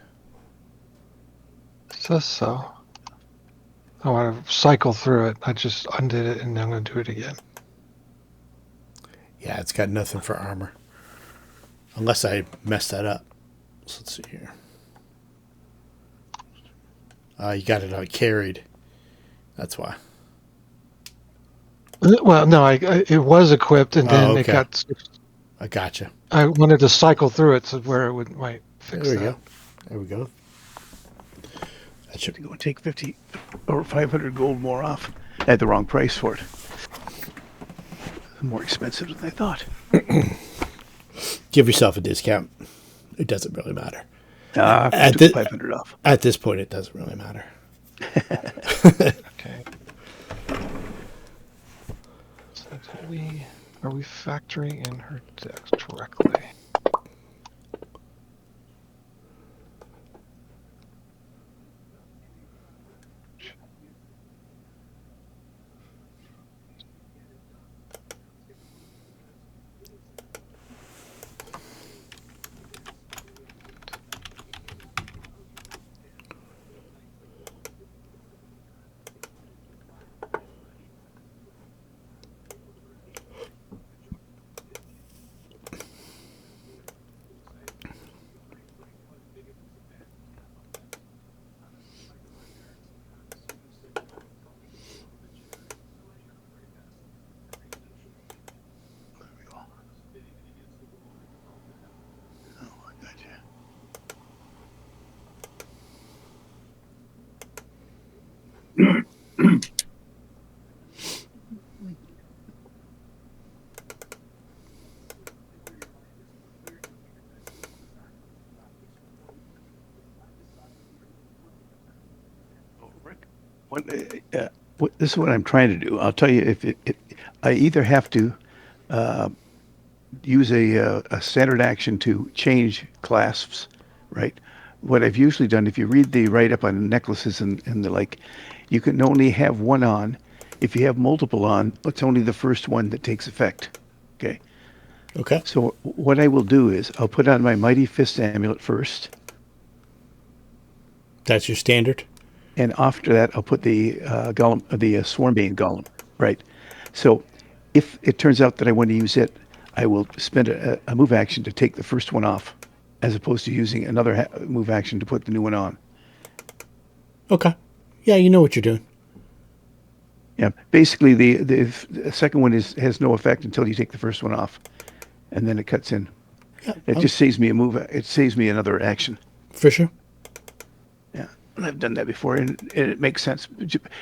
S2: Says so. I want to cycle through it. I just undid it and I'm going to do it again.
S1: Yeah, it's got nothing for armor. Unless I messed that up. So let's see here. You got it carried. That's why.
S2: Well, no, it was equipped and then
S1: okay.
S2: it got.
S1: I gotcha.
S2: I wanted to cycle through it to where it might fix
S1: There we
S2: that.
S1: go. There we go.
S4: I should go and take 50 or 500 gold more off. I had the wrong price for it. More expensive than I thought.
S1: Give yourself a discount. It doesn't really matter.
S4: I took 500 off.
S1: At this point, it doesn't really matter.
S2: Okay. So are we factoring in her dex correctly?
S4: This is what I'm trying to do. I'll tell you if I either have to use a standard action to change clasps, right? What I've usually done, if you read the write-up on necklaces and the like, you can only have one on. If you have multiple on, it's only the first one that takes effect. Okay.
S1: Okay.
S4: So what I will do is I'll put on my Mighty Fist amulet first,
S1: That's your standard.
S4: and after that I'll put the golem, the Swarmbane golem. Right. So if it turns out that I want to use it, I will spend a move action to take the first one off, as opposed to using another move action to put the new one on.
S1: Okay. Yeah, you know what you're doing.
S4: Yeah. Basically, the second one has no effect until you take the first one off, and then it cuts in.
S1: Yeah,
S4: It just saves me a move. It saves me another action.
S1: for sure.
S4: Yeah, I've done that before, and it makes sense,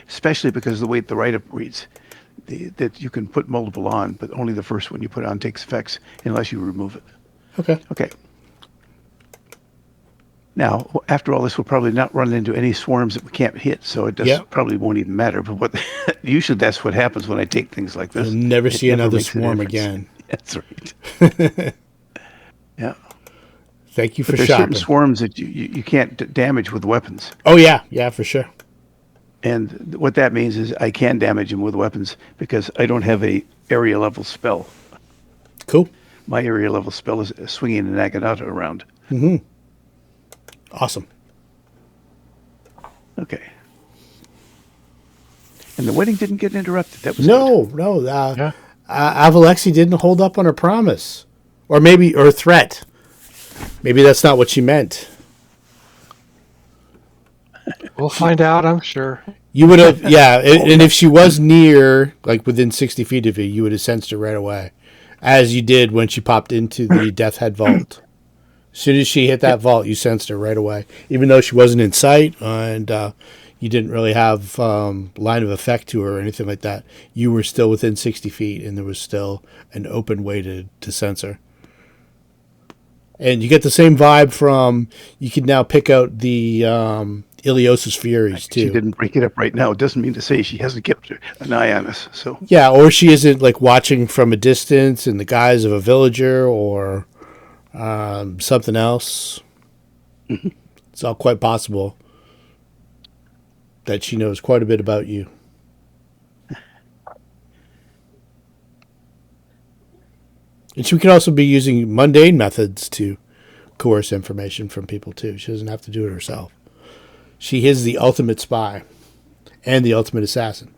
S4: especially because of the way the write-up reads. That you can put multiple on, but only the first one you put on takes effects unless you remove it.
S1: Okay.
S4: Okay. Now, after all this, we'll probably not run into any swarms that we can't hit, so it probably won't even matter. But usually that's what happens when I take things like this.
S1: You'll never
S4: It
S1: see
S4: never
S1: another
S4: makes a
S1: swarm
S4: difference.
S1: again.
S4: That's right. Yeah.
S1: Thank you for
S4: But there's
S1: shopping.
S4: certain swarms that you can't damage with weapons.
S1: Oh, yeah. Yeah, for sure.
S4: And what that means is I can damage them with weapons because I don't have a area level spell.
S1: Cool.
S4: My area level spell is swinging an Aganata around.
S1: Awesome.
S4: Okay. And the wedding didn't get interrupted. That was
S1: No.
S2: Yeah.
S1: Avalexi didn't hold up on her promise. Or threat. Maybe that's not what she meant.
S2: We'll find out, I'm sure.
S1: You would have, yeah. And if she was near, like within 60 feet of you, you would have sensed her right away. As you did when she popped into the Death Head vault. As soon as she hit that vault, you sensed her right away. Even though she wasn't in sight and you didn't really have line of effect to her or anything like that, you were still within 60 feet and there was still an open way to sense her. And you get the same vibe from, you can now pick out the Ileosa's Furies too.
S4: She didn't break it up right now. It doesn't mean to say she hasn't kept an eye on us. So
S1: Yeah, or she isn't like watching from a distance in the guise of a villager or something else. It's all quite possible that she knows quite a bit about you. And she could also be using mundane methods to coerce information from people too. She doesn't have to do it herself. She is the ultimate spy and the ultimate assassin.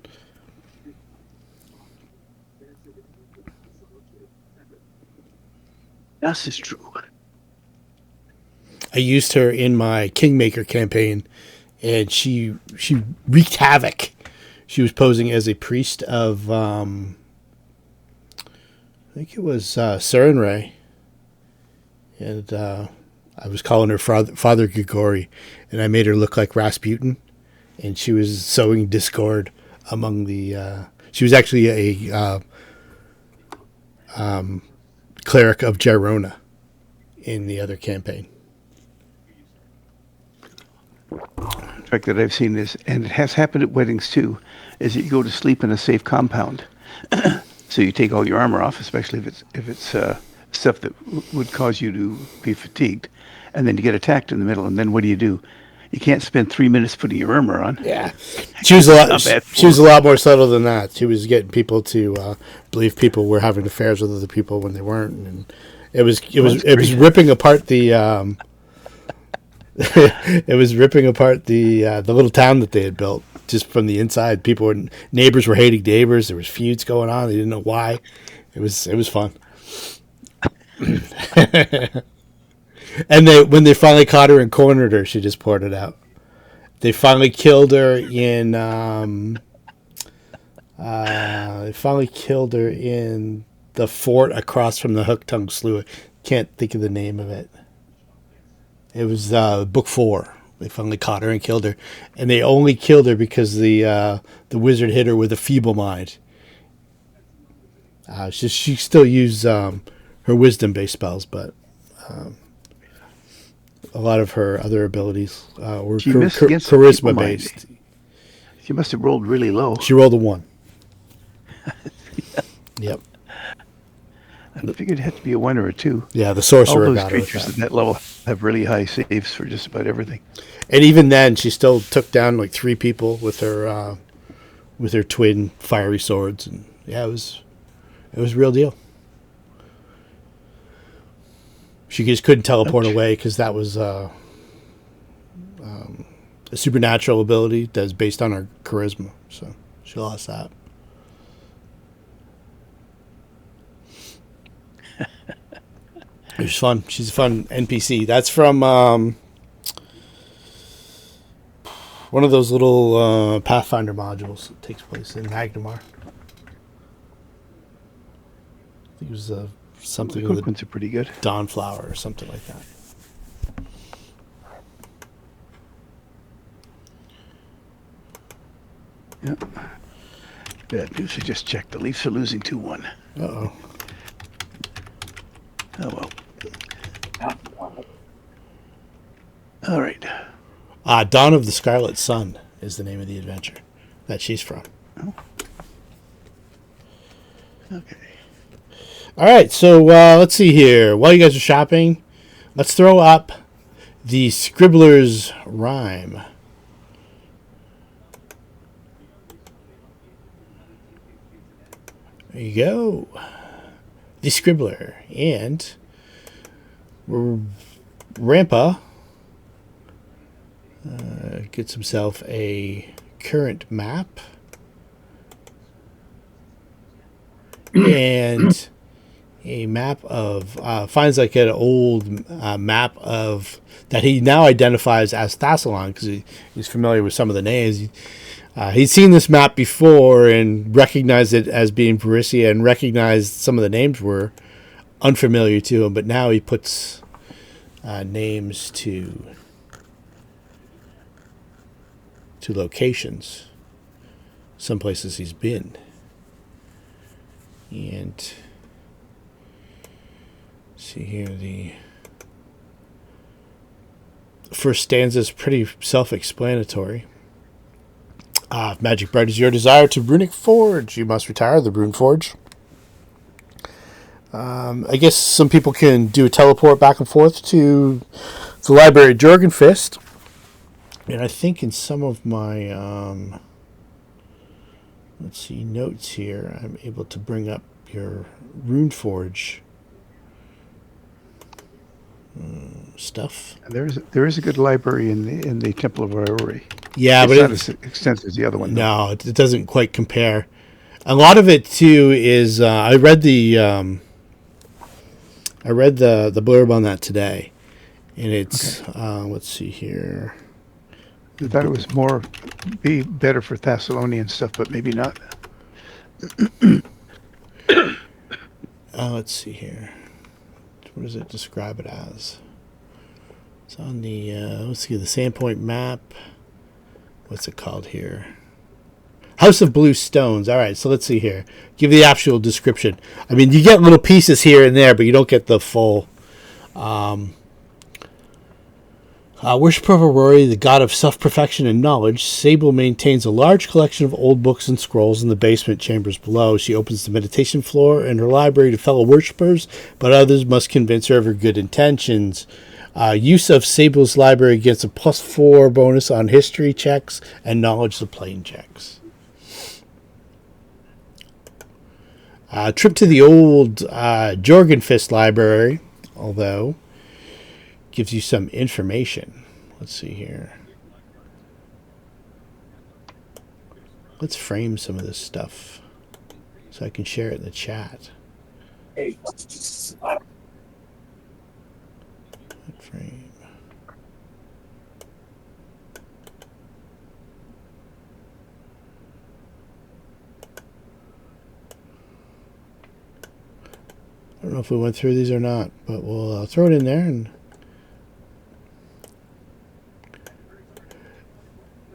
S4: this is true.
S1: I used her in my Kingmaker campaign, and she wreaked havoc. She was posing as a priest of, I think it was Serenray, and I was calling her Father Grigori, and I made her look like Rasputin, and she was sowing discord among the. She was actually a cleric of Girona in the other campaign.
S4: Trick that I've seen is, and it has happened at weddings too, is that you go to sleep in a safe compound. So you take all your armor off, especially if it's stuff that would cause you to be fatigued, and then you get attacked in the middle. And then what do? You can't spend 3 minutes putting your armor on.
S1: Yeah, she was a lot.
S4: Not bad
S1: She was a lot more subtle than that. She was getting people to believe people were having affairs with other people when they weren't, and it was ripping apart the. It was ripping apart the little town that they had built just from the inside. Neighbors were hating neighbors. There was feuds going on. They didn't know why. It was fun. And when they finally caught her and cornered her, she just poured it out. They finally killed her in. They finally killed her in the fort across from the Hook-Tongue Slough. Can't think of the name of it. It was book 4 They finally caught her and killed her, and they only killed her because the wizard hit her with a feeble mind. She still used her wisdom-based spells, but a lot of her other abilities were
S4: She missed against the
S1: charisma-based.
S4: She must have rolled really low.
S1: She rolled a 1. Yep.
S4: I figured it had to be a 1 or a 2.
S1: Yeah, the
S4: All
S1: sorcerer
S4: those
S1: got her with
S4: creatures
S1: that.
S4: at that level have really high saves for just about everything.
S1: And even then, she still took down like 3 people with her twin fiery swords, and yeah, it was real deal. She just couldn't teleport away because that was a supernatural ability that's based on her charisma. So she lost that. It was fun. She's a fun NPC. That's from one of those little Pathfinder modules that takes place in Magnamar. I think it was something
S4: The
S1: with
S4: quick ones are pretty good.
S1: a Dawnflower or something like that.
S4: Yep. Bad news. I just checked. The Leafs are losing 2-1.
S1: Uh-oh.
S4: Oh, well. All right.
S1: Dawn of the Scarlet Sun is the name of the adventure that she's from.
S4: Oh. Okay.
S1: All right, so let's see here. While you guys are shopping, let's throw up the Scribbler's Rhyme. There you go. The Scribbler. And Rampa gets himself a current map. And a map of finds like an old map of that he now identifies as Thassalon because he's familiar with some of the names. He'd seen this map before and recognized it as being Parisia and recognized some of the names were unfamiliar to him, but now he puts names to locations, some places he's been. And see here, the first stanza is pretty self-explanatory. If magic bread is your desire to runic forge, you must retire the Runeforge. I guess some people can do a teleport back and forth to the library of Jorgenfist. And I think in some of my let's see, notes here, I'm able to bring up your Runeforge stuff.
S4: There is a good library in the Temple of Aurori.
S1: Yeah,
S4: It's
S1: but
S4: not as extensive as the other one.
S1: No, it doesn't quite compare. A lot of it too is I read the blurb on that today, and it's let's see here.
S4: I thought it was be better for Thessalonian stuff, but maybe not.
S1: Let's see here. What does it describe it as? It's on the let's see, the Sandpoint map. What's it called here? House of Blue Stones. All right, so let's see here. Give the actual description. I mean, you get little pieces here and there, but you don't get the full. Worshipper of Aurori, the god of self-perfection and knowledge, Sable maintains a large collection of old books and scrolls in the basement chambers below. She opens the meditation floor in her library to fellow worshippers, but others must convince her of her good intentions. Use of Sable's library gets a +4 bonus on history checks and knowledge of plane checks. Trip to the old Jorgenfist library, although gives you some information. Let's see here. Let's frame some of this stuff so I can share it in the chat. Frame. I don't know if we went through these or not, but we'll throw it in there. And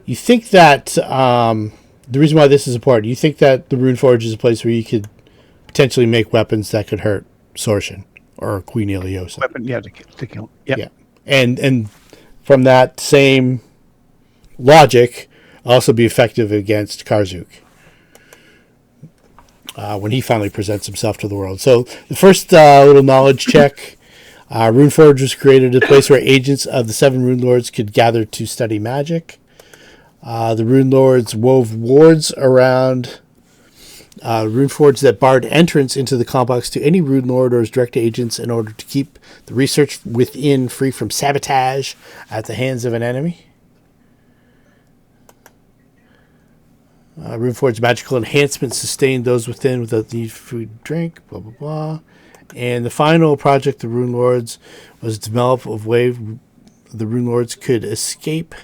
S1: You think that the reason why this is important, you think that the Runeforge is a place where you could potentially make weapons that could hurt Sorshen or Queen Ileosa.
S4: Weapon, yeah, to kill. Yep.
S1: Yeah. And from that same logic, also be effective against Karzoug when he finally presents himself to the world. So the first little knowledge check, Runeforge was created a place where agents of the 7 Runelords could gather to study magic. The Runelords wove wards around Runeforge that barred entrance into the complex to any Runelord or his direct agents in order to keep the research within free from sabotage at the hands of an enemy. Runeforge's magical enhancements sustained those within without the need for food and drink, blah, blah, blah. And the final project of Runelords was to develop a way the Runelords could escape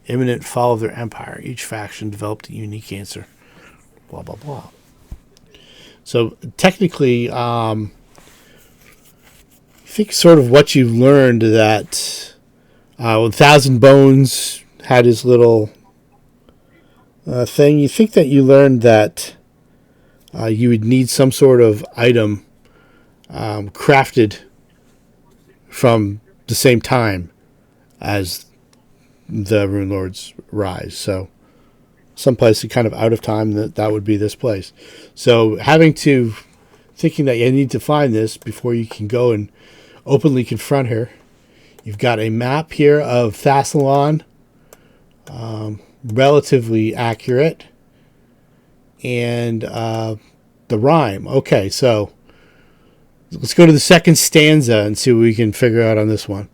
S1: imminent fall of their empire. Each faction developed a unique answer, blah, blah, blah. So technically, I think sort of what you learned that when Thousand Bones had his little thing, you think that you learned that you would need some sort of item crafted from the same time as the Runelords rise. So someplace kind of out of time, that would be this place. So thinking that you need to find this before you can go and openly confront her. You've got a map here of Thassalon, relatively accurate, and the rhyme. Okay, so let's go to the second stanza and see what we can figure out on this one.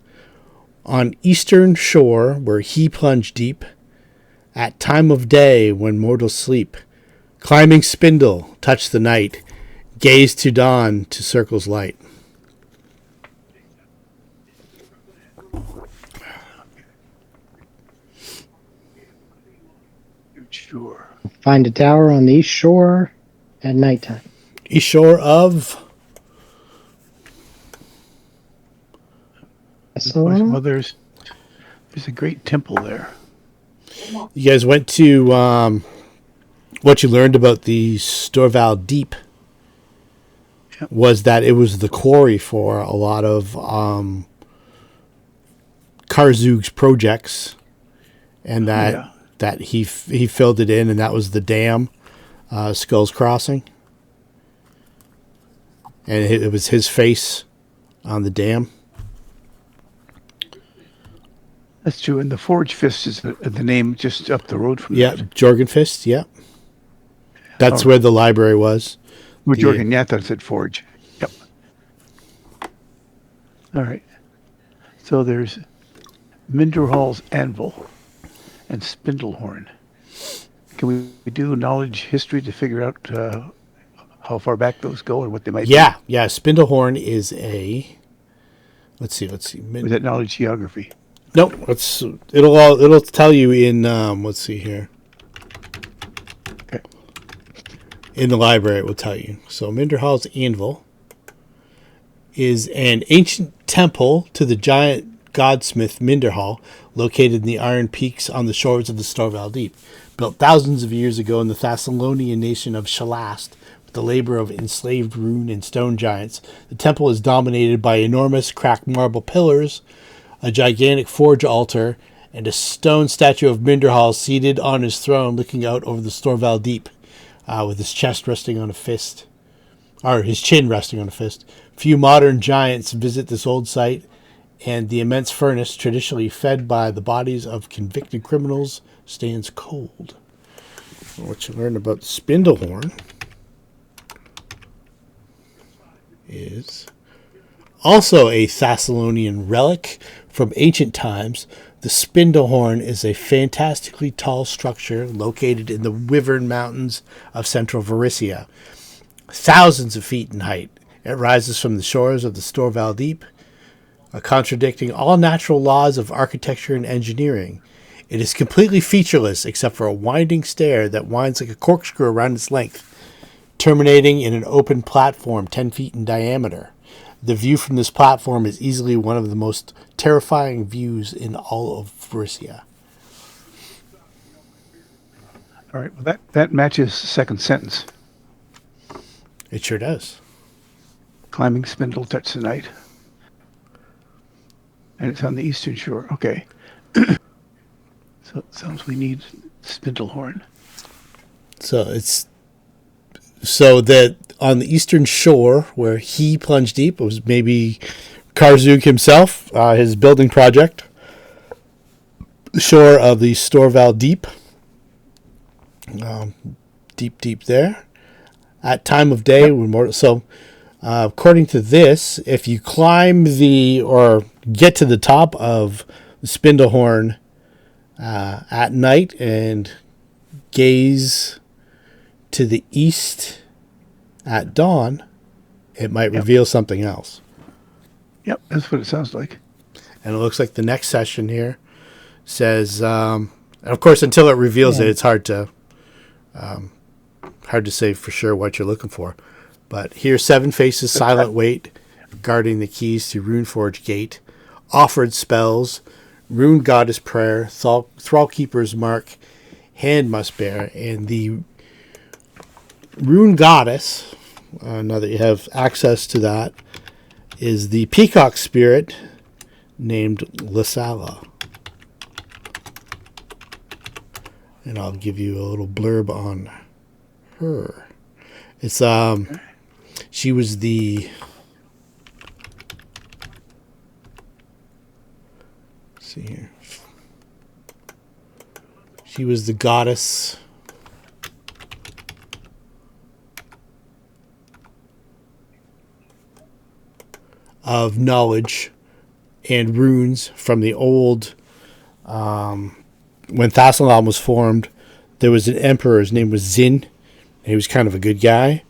S1: On eastern shore where he plunged deep, at time of day when mortals sleep, climbing spindle, touch the night, gaze to dawn to circle's light.
S4: Sure.
S3: Find a tower on the east shore at nighttime.
S1: East shore of...
S3: So,
S4: There's a great temple there.
S1: You guys went to what you learned about the Storval Deep was that it was the quarry for a lot of Karzoug's projects, and that he filled it in, and that was the dam, Skull's Crossing, and it was his face on the dam.
S4: That's true, and the Forge Fist is the name just up the road from
S1: Yeah,
S4: that.
S1: Jorgenfist, yeah. That's where the library was.
S4: Well, Jorgen, yeah, that's at Forge. Yep. All right. So there's Minderhall's Anvil and Spindlehorn. Can we do knowledge history to figure out how far back those go and what they might be?
S1: Yeah. Spindlehorn is a... Let's see.
S4: Is that knowledge geography?
S1: Nope. It'll tell you in let's see here.
S4: Okay.
S1: In the library it will tell you. So Minderhall's Anvil is an ancient temple to the giant godsmith Minderhall, located in the Iron Peaks on the shores of the Storval Deep. Built thousands of years ago in the Thessalonian nation of Shalast with the labor of enslaved rune and stone giants, the temple is dominated by enormous cracked marble pillars, a gigantic forge altar, and a stone statue of Minderhall seated on his throne looking out over the Storval Deep, with his chest resting on a fist, or his chin resting on a fist. Few modern giants visit this old site, and the immense furnace, traditionally fed by the bodies of convicted criminals, stands cold. What you learn about Spindlehorn is also a Thessalonian relic from ancient times. The Spindlehorn is a fantastically tall structure located in the Wyvern Mountains of central Varissia, thousands of feet in height. It rises from the shores of the Storval Deep, contradicting all natural laws of architecture and engineering. It is completely featureless except for a winding stair that winds like a corkscrew around its length, terminating in an open platform 10 feet in diameter. The view from this platform is easily one of the most terrifying views in all of Varissia.
S4: All right. Well, that matches the second sentence.
S1: It sure does.
S4: Climbing Spindle touch the night. And it's on the eastern shore. Okay. So it sounds we need Spindlehorn.
S1: So that on the eastern shore where he plunged deep, it was maybe Karzoug himself, his building project. The shore of the Storval Deep. Deep there. At time of day, according to this, if you climb or get to the top of the Spindlehorn at night and gaze to the east at dawn, it might reveal something else.
S4: Yep, that's what it sounds like.
S1: And it looks like the next session here says, of course, until it reveals it, it's hard to say for sure what you're looking for. But here, 7 faces, silent wait, guarding the keys to Runeforge gate, offered spells, rune goddess prayer, thrall keeper's mark, hand must bear, and the rune goddess, now that you have access to that, is the peacock spirit named Xaliasa. And I'll give you a little blurb on her. It's she was the let's see here. She was the goddess of knowledge and runes from the old. When Thassalam was formed, there was an emperor. His name was Zin. He was kind of a good guy.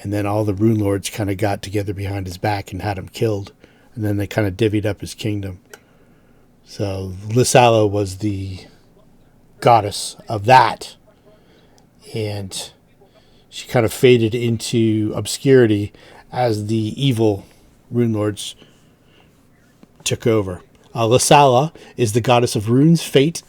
S1: And then all the Runelords kind of got together behind his back and had him killed. And then they kind of divvied up his kingdom. So Xaliasa was the goddess of that. And she kind of faded into obscurity as the evil Runelords took over. Xaliasa is the goddess of runes, fate,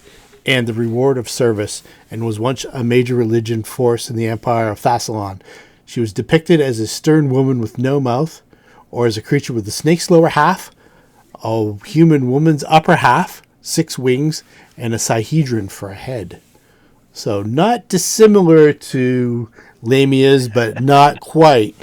S1: and the reward of service, and was once a major religion force in the empire of Thassalan. She was depicted as a stern woman with no mouth, or as a creature with a snake's lower half, a human woman's upper half, 6 wings, and a sihedron for a head. So not dissimilar to Lamia's, but not quite.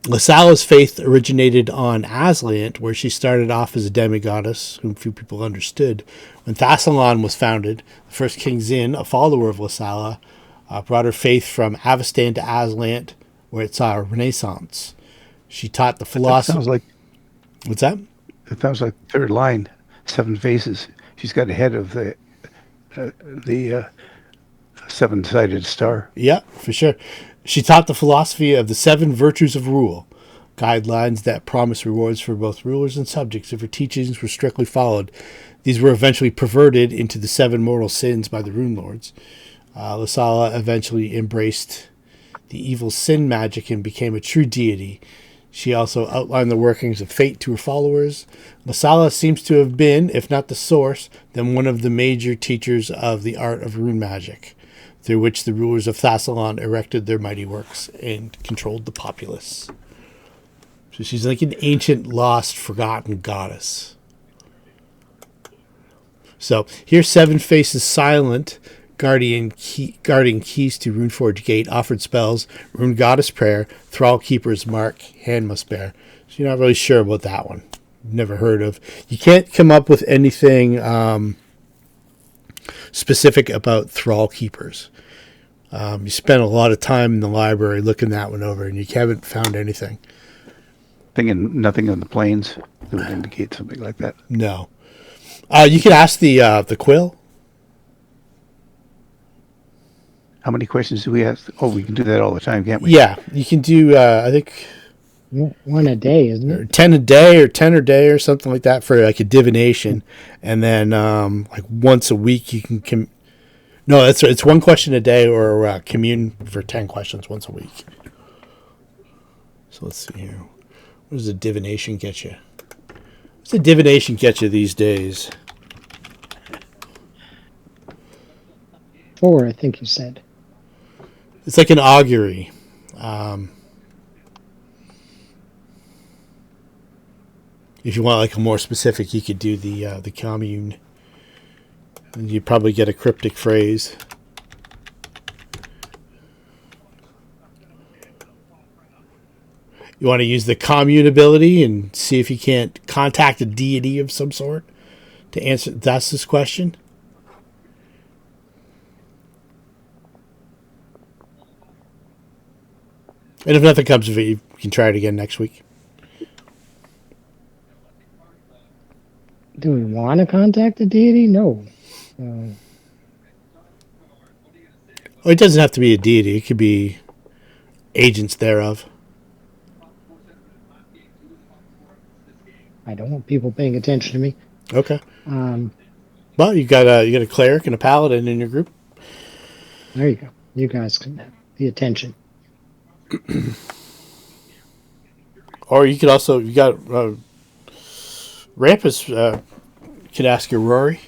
S1: Xaliasa's faith originated on Aslant, where she started off as a demigoddess, whom few people understood. When Thassalan was founded, the first King Zin, a follower of Xaliasa, brought her faith from Avestan to Aslant, where it saw a renaissance. She taught the philosophy.
S4: Sounds like.
S1: What's that?
S4: It sounds like third line, 7 faces. She's got a head of the 7-sided star.
S1: Yeah, for sure. She taught the philosophy of the 7 virtues of rule, guidelines that promise rewards for both rulers and subjects if her teachings were strictly followed. These were eventually perverted into the 7 mortal sins by the Runelords. Xaliasa eventually embraced the evil sin magic and became a true deity. She also outlined the workings of fate to her followers. Xaliasa seems to have been, if not the source, then one of the major teachers of the art of rune magic, through which the rulers of Thassalan erected their mighty works and controlled the populace. So she's like an ancient, lost, forgotten goddess. So here's 7 faces silent, guarding keys to Runeforge gate, offered spells, rune goddess prayer, thrall keeper's mark, hand must bear. So you're not really sure about that one. Never heard of. You can't come up with anything specific about thrall keepers. You spent a lot of time in the library looking that one over, and you haven't found anything.
S4: Thinking nothing on the plains that would indicate something like that.
S1: No. You could ask the quill.
S4: How many questions do we ask? Oh, we can do that all the time, can't we?
S1: Yeah, you can do, I think,
S3: 1 a day, isn't it?
S1: 10 a day or 10 a day or something like that for like a divination. And then like once a week you can... No, it's 1 question a day or commune for 10 questions once a week. So let's see here. What does a divination get you? What's a divination get you these days?
S3: 4, I think you said.
S1: It's like an augury. If you want like a more specific, you could do the commune. And you'd probably get a cryptic phrase. You want to use the commune ability and see if you can't contact a deity of some sort to answer this question. And if nothing comes of it, you can try it again next week.
S3: Do we want to contact the deity? No.
S1: Well, it doesn't have to be a deity. It could be agents thereof.
S3: I don't want people paying attention to me.
S1: Okay. Well, you got a cleric and a paladin in your group.
S3: There you go. You guys can have the attention.
S1: Or you could also, you got Rampus could ask your Rory.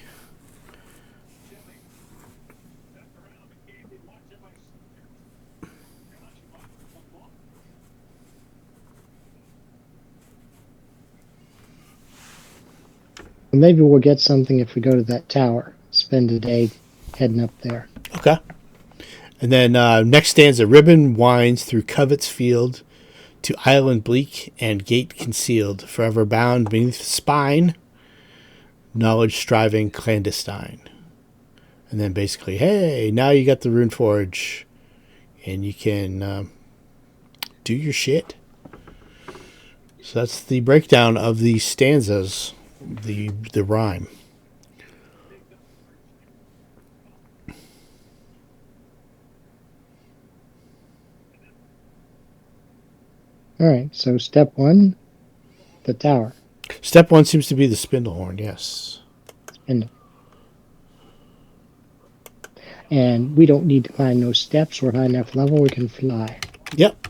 S3: Maybe we'll get something if we go to that tower. Spend a day heading up there.
S1: Okay. And then next stanza, ribbon winds through covet's field to island bleak and gate concealed, forever bound beneath spine, knowledge striving clandestine. And then basically, hey, now you got the Runeforge, and you can do your shit. So that's the breakdown of the stanzas, the rhyme.
S3: All right, so step 1, the tower.
S1: Step 1 seems to be the Spindlehorn, yes.
S3: And we don't need to climb those steps. We're high enough level, we can fly.
S1: Yep.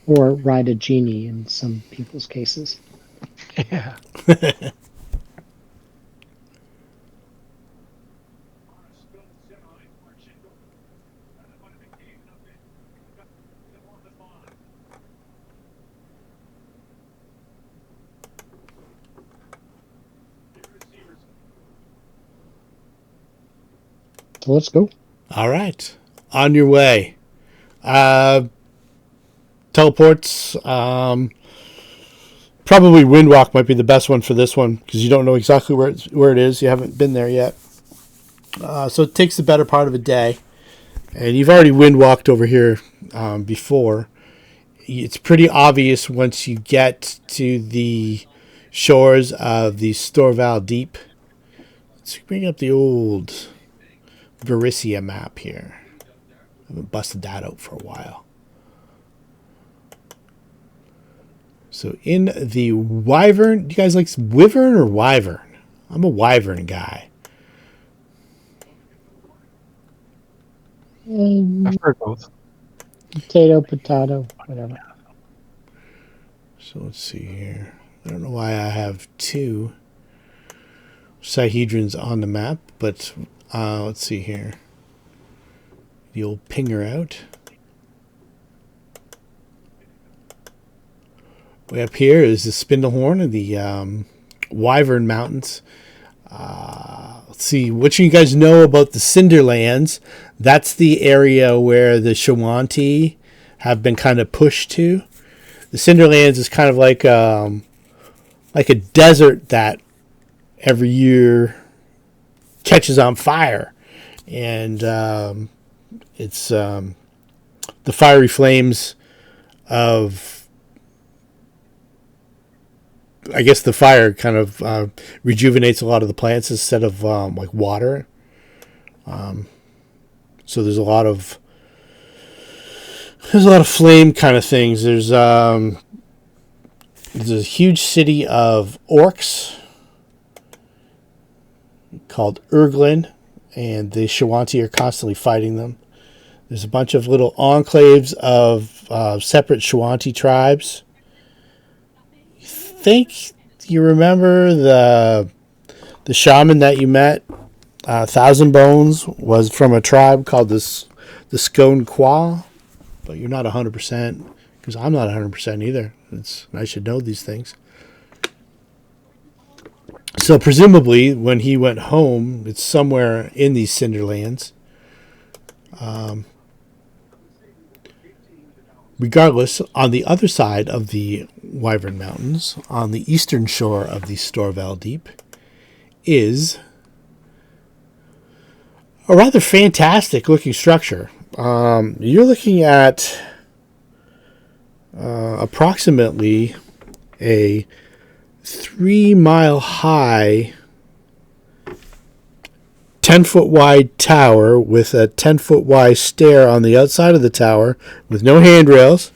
S3: Or ride a genie in some people's cases.
S2: Yeah.
S3: So let's go.
S1: All right. On your way. Teleports. Probably Windwalk might be the best one for this one because you don't know exactly where it is. You haven't been there yet. So it takes the better part of a day. And you've already Windwalked over here before. It's pretty obvious once you get to the shores of the Storval Deep. Let's bring up the old Varicia map here. I haven't busted that out for a while. So in the Wyvern, do you guys like Wyvern or Wyvern? I'm a Wyvern guy.
S2: I've heard both.
S3: Potato, whatever.
S1: So let's see here. I don't know why I have 2 Sihedrons on the map, but let's see here. The old pinger out. Way up here is the Spindlehorn of the Wyvern Mountains. Let's see, what you guys know about the Cinderlands. That's the area where the Shawanti have been kind of pushed to. The Cinderlands is kind of like a desert that every year catches on fire. And it's the fiery flames of, I guess the fire kind of rejuvenates a lot of the plants instead of like water. So there's a lot of flame kind of things. There's a huge city of orcs called Urglin, and the Shawanti are constantly fighting them. There's a bunch of little enclaves of separate Shawanti tribes. Think you remember the shaman that you met Thousand Bones was from a tribe called the Scone Qua, but you're not 100% because I'm not 100% either. I should know these things. So presumably, when he went home, it's somewhere in these Cinderlands. Regardless, on the other side of the Wyvern Mountains, on the eastern shore of the Storval Deep, is a rather fantastic looking structure. You're looking at approximately a 3-mile high, 10-foot wide tower with a 10-foot wide stair on the outside of the tower with no handrails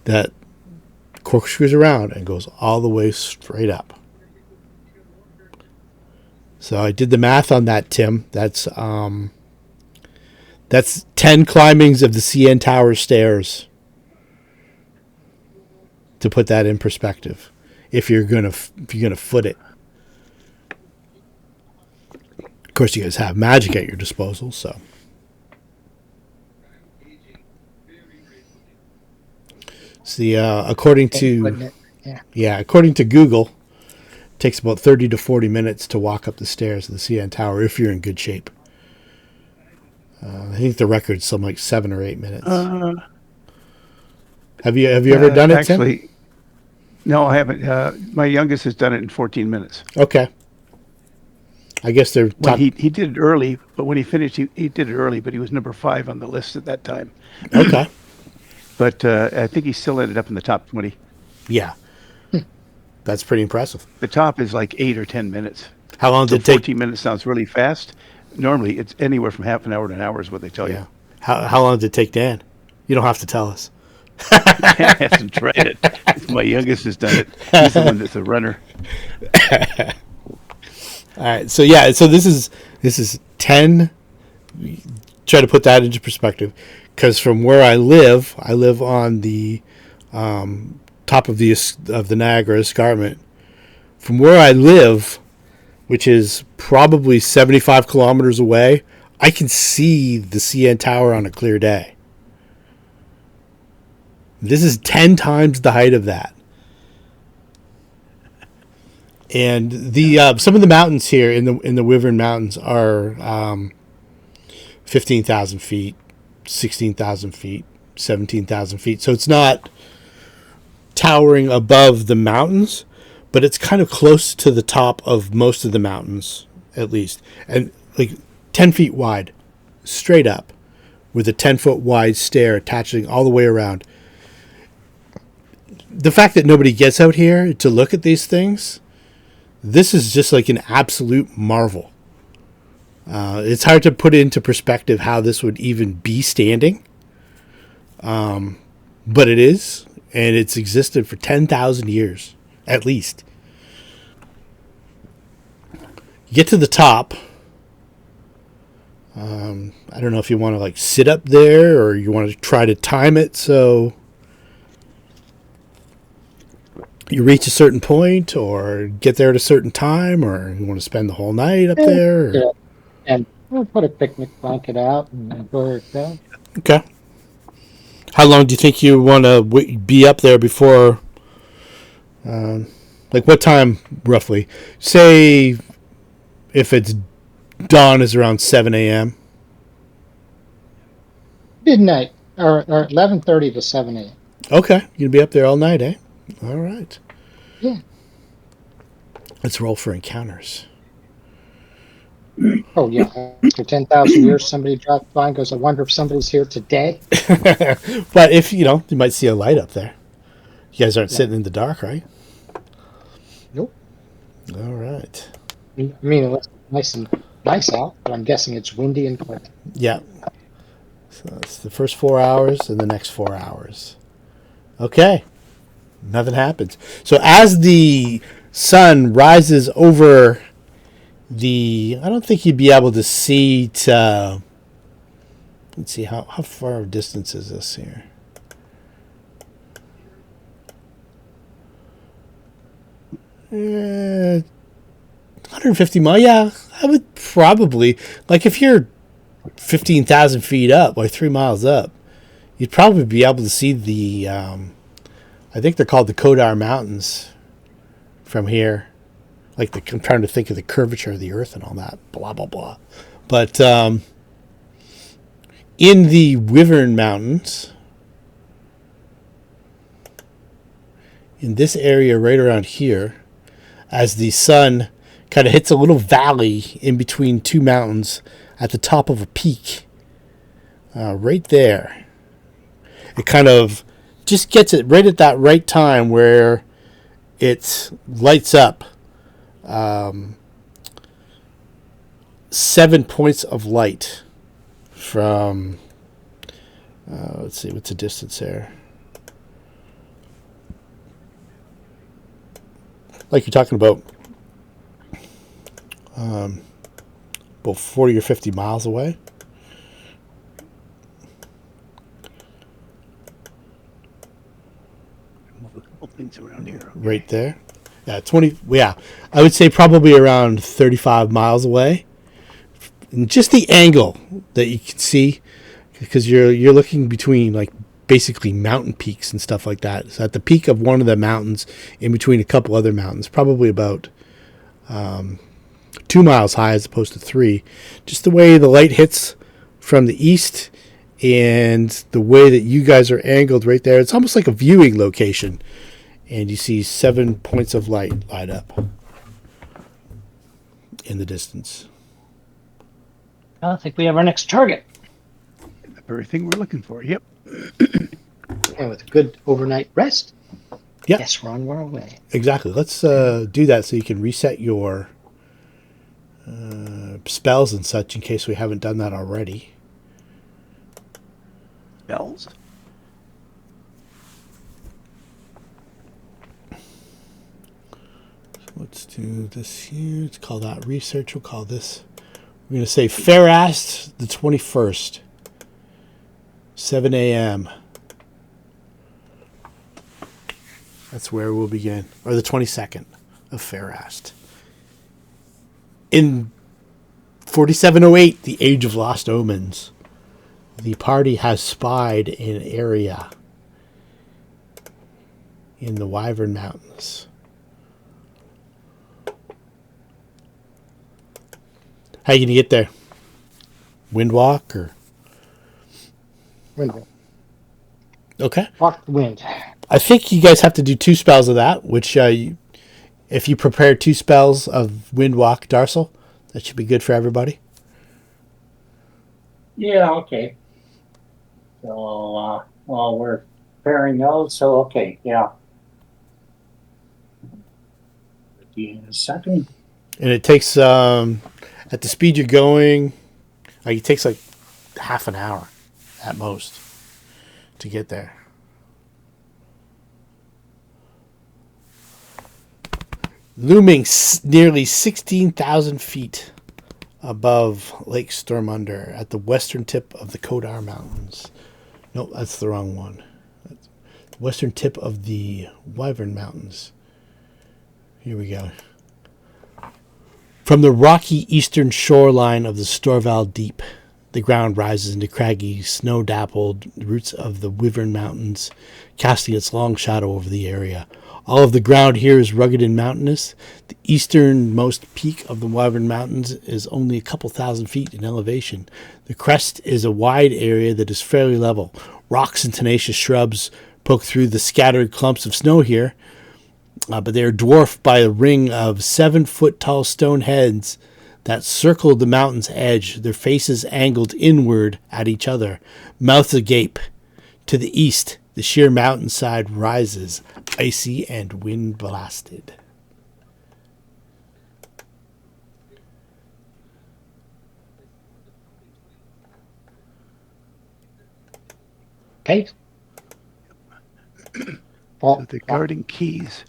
S1: that corkscrews around and goes all the way straight up. So I did the math on that, Tim. That's 10 climbings of the CN Tower stairs. To put that in perspective, if you're gonna foot it. Of course, you guys have magic at your disposal, so. See, according to Google, it takes about 30 to 40 minutes to walk up the stairs of the CN Tower if you're in good shape. I think the record's something like 7 or 8 minutes. Have you ever done it,
S4: actually,
S1: Tim?
S4: No, I haven't. My youngest has done it in 14 minutes.
S1: Okay. I guess they're...
S4: He did it early, but when he finished, he did it early, but he was number 5 on the list at that time.
S1: Okay.
S4: But I think he still ended up in the top 20.
S1: Yeah. That's pretty impressive.
S4: The top is like 8 or 10 minutes.
S1: How long did it take?
S4: 14 minutes sounds really fast. Normally, it's anywhere from half an hour to an hour is what they tell you.
S1: How long did it take Dan? You don't have to tell us.
S4: I haven't tried it. My youngest has done it. He's the one that's a runner.
S1: All right. So this is 10. Try to put that into perspective, because from where I live on the top of the Niagara Escarpment. From where I live, which is probably 75 kilometers away, I can see the CN Tower on a clear day. This is 10 times the height of that. And the some of the mountains here in the Wyvern Mountains are 15,000 feet, 16,000 feet, 17,000 feet. So it's not towering above the mountains, but it's kind of close to the top of most of the mountains, at least. And like 10 feet wide, straight up, with a 10-foot wide stair attaching all the way around. The fact that nobody gets out here to look at these things, this is just like an absolute marvel. It's hard to put into perspective how this would even be standing. But it is, and it's existed for 10,000 years, at least. You get to the top. I don't know if you want to like sit up there or you want to try to time it so you reach a certain point, or get there at a certain time, or you want to spend the whole night up there. Or...
S3: Yeah. And we'll put a picnic blanket out and go down.
S1: Okay. How long do you think you want to be up there before? Like what time roughly? Say if it's dawn is around 7 a.m.
S3: Midnight or 11:30 to 7 a.m.
S1: Okay, you'll be up there all night, eh? All right.
S3: Yeah.
S1: Let's roll for encounters.
S3: Oh yeah. After 10,000 years, somebody drops by and goes, "I wonder if somebody's here today."
S1: But if you might see a light up there. You guys aren't sitting in the dark, right?
S3: Nope.
S1: All right.
S3: I mean, it looks nice out, but I'm guessing it's windy and cloudy.
S1: Yeah. So that's the first 4 hours and the next 4 hours. Okay. Nothing happens. So as the sun rises over I don't think you'd be able to see to... Let's see, how far of distance is this here? Uh, 150 miles. Yeah, I would probably, like if you're 15,000 feet up, like 3 miles up, you'd probably be able to see the, I think they're called the Kodar Mountains from here. Like I'm trying to think of the curvature of the earth and all that, blah, blah, blah. But in the Wyvern Mountains, in this area right around here, as the sun kind of hits a little valley in between two mountains at the top of a peak, right there, it kind of just gets it right at that right time where it lights up 7 points of light from, let's see, what's the distance there? Like you're talking about 40 or 50 miles away.
S4: Move a couple things around here. Okay.
S1: Right there. Yeah, 20. Yeah, I would say probably around 35 miles away. And just the angle that you can see, because you're looking between like basically mountain peaks and stuff like that. So at the peak of one of the mountains, in between a couple other mountains, probably about 2 miles high as opposed to 3. Just the way the light hits from the east and the way that you guys are angled right there, it's almost like a viewing location. And you see 7 points of light light up in the distance.
S3: I think we have our next target.
S4: The very thing we're looking for. Yep.
S3: And with a good overnight rest,
S1: Yep.
S3: yes, we're on our way.
S1: Exactly. Let's do that so you can reset your spells and such in case we haven't done that already.
S4: Bells.
S1: Let's do this here. Let's call that research. We'll call this, we're going to say Farast the 21st, 7 a.m. That's where we'll begin. Or the 22nd of Farast. In 4708, the Age of Lost Omens, the party has spied an area in the Wyvern Mountains. How are you going to get there? Windwalk or?
S3: Wind.
S1: Okay.
S3: Walk the wind.
S1: I think you guys have to do 2 spells of that, which if you prepare 2 spells of Windwalk Darcel, that should be good for everybody.
S5: Yeah, okay. So, while we're preparing those, so okay, yeah. In a second.
S1: And it takes, at the speed you're going, like it takes like half an hour at most to get there. Looming nearly 16,000 feet above Lake Stormunder at the western tip of the Kodar Mountains. Nope, that's the wrong one. That's the western tip of the Wyvern Mountains. Here we go. From the rocky eastern shoreline of the Storval Deep, the ground rises into craggy, snow-dappled roots of the Wyvern Mountains, casting its long shadow over the area. All of the ground here is rugged and mountainous. The easternmost peak of the Wyvern Mountains is only a couple thousand feet in elevation. The crest is a wide area that is fairly level. Rocks and tenacious shrubs poke through the scattered clumps of snow here, but they are dwarfed by a ring of 7-foot-tall stone heads that circle the mountain's edge, their faces angled inward at each other, mouths agape. To the east, the sheer mountainside rises, icy and wind-blasted.
S3: Okay.
S4: So the guarding keys.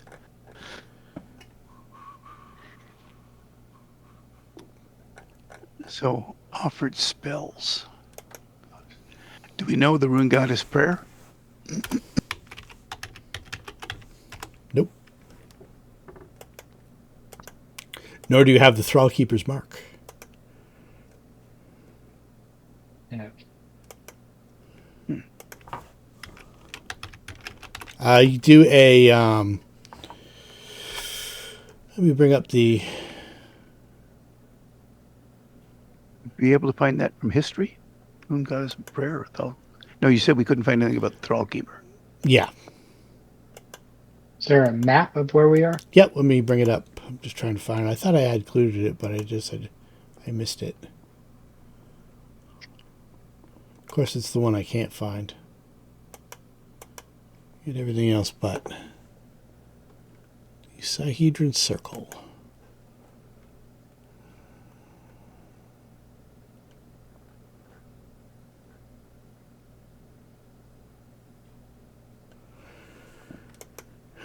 S4: So offered spells. Do we know the Rune Goddess prayer?
S1: Nope. Nor do you have the Thrall Keeper's mark. You do a. Let me bring up the.
S4: Be able to find that from history? Moon Goddess Prayer or Thal? No, you said we couldn't find anything about the Thrallkeeper.
S1: Yeah.
S3: Is there a map of where we are?
S1: Yep. Let me bring it up. I'm just trying to find it. I thought I had included it, but I missed it. Of course, it's the one I can't find. Get everything else but the Sihedron Circle.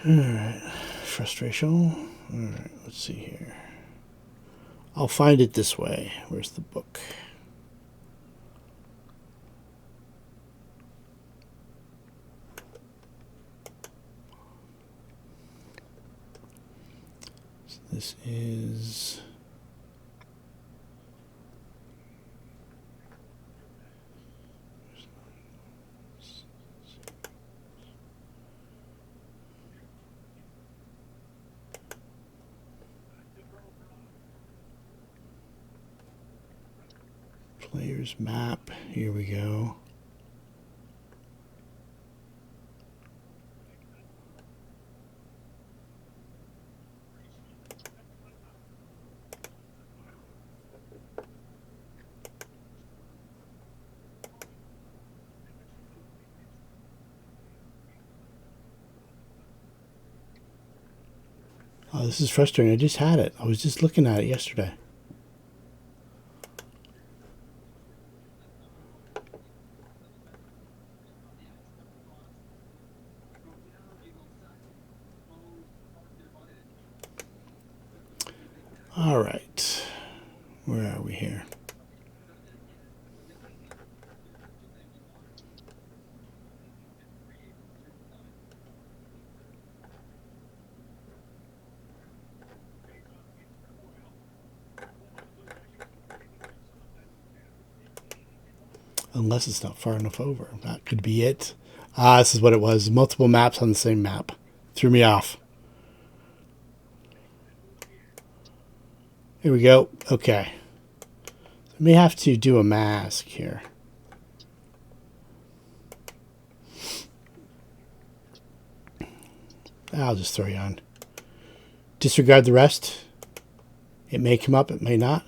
S1: Alright, frustration. Alright, let's see here. I'll find it this way. Where's the book? So this is... Player's map. Here we go. Oh, this is frustrating. I just had it. I was just looking at it yesterday. All right. Where are we here? Unless it's not far enough over. That could be it. Ah, this is what it was. Multiple maps on the same map. Threw me off. Here we go. Okay. I may have to do a mask here. I'll just throw you on. Disregard the rest. It may come up, it may not.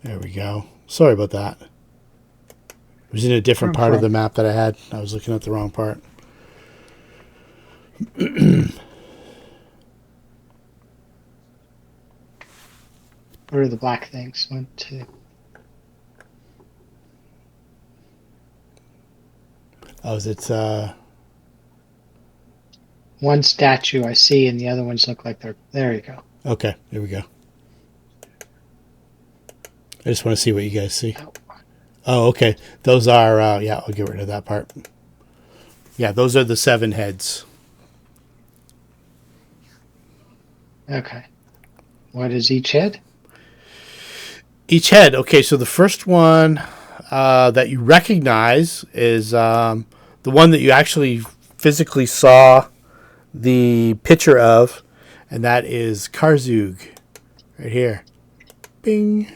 S1: There we go. Sorry about that. It was in a different part of the map that I had. I was looking at the wrong part.
S3: What are the black things? 1, 2.
S1: Oh, is it
S3: One statue I see, and the other ones look like they're. There you go.
S1: okay, there we go. I just want to see what you guys see. Oh, okay. Those are, yeah, I'll get rid of that part. Yeah, those are the 7 heads.
S3: Okay. What is each head?
S1: Each head, okay, so the first one that you recognize is the one that you actually physically saw the picture of, and that is Karzoug, right here. Bing.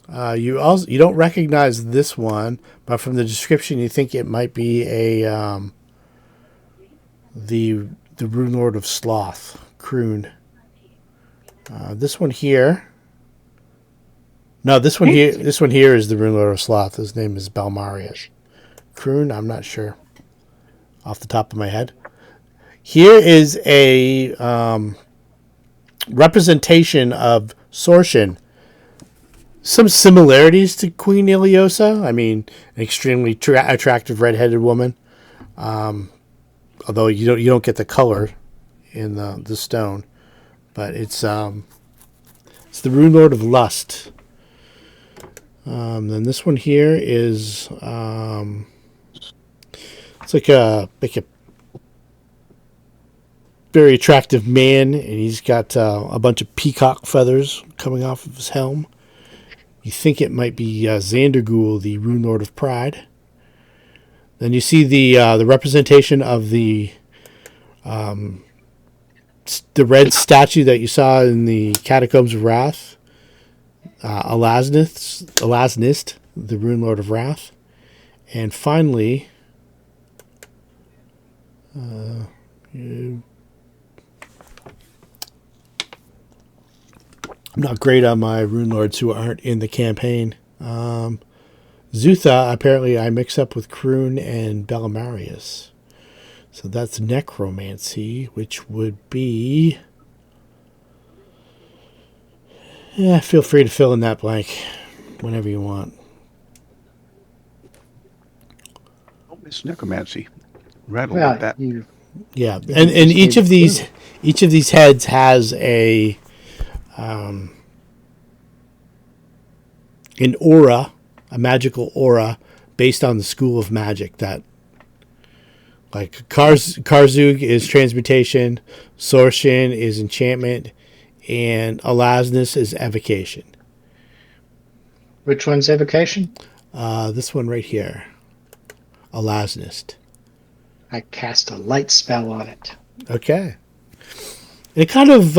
S1: You don't recognize this one, but from the description, you think it might be a the Runelord of Sloth, Kroon. This one here. No, this one here. This one here is the Runelord of Sloth. His name is Balmarius. Kroon, I'm not sure, off the top of my head. Here is a representation of Sorshen. Some similarities to Queen Ileosa. I mean, an extremely attractive red-headed woman. Although you don't get the color in the stone, but it's the Runelord of Lust. Then this one here is it's like a very attractive man, and he's got a bunch of peacock feathers coming off of his helm. You think it might be Xandergul, the Runelord of Pride. Then you see the representation of the red statue that you saw in the Catacombs of Wrath. Alasnist, the Rune Lord of Wrath. And finally, I'm not great on my Rune Lords who aren't in the campaign. Zutha, apparently I mix up with Kroon and Bellamarius. So that's necromancy, which would be... Yeah, feel free to fill in that blank whenever you want.
S4: Oh, it's necromancy. Rattle
S3: Well,
S4: with that.
S1: Yeah, and each of these heads has an aura, a magical aura based on the school of magic. That, like, Karzoug is transmutation, Sorshen is enchantment, and Alasnus is evocation.
S3: Which one's evocation?
S1: This one right here, Alasnus.
S3: I cast a light spell on it.
S1: Okay. It kind of,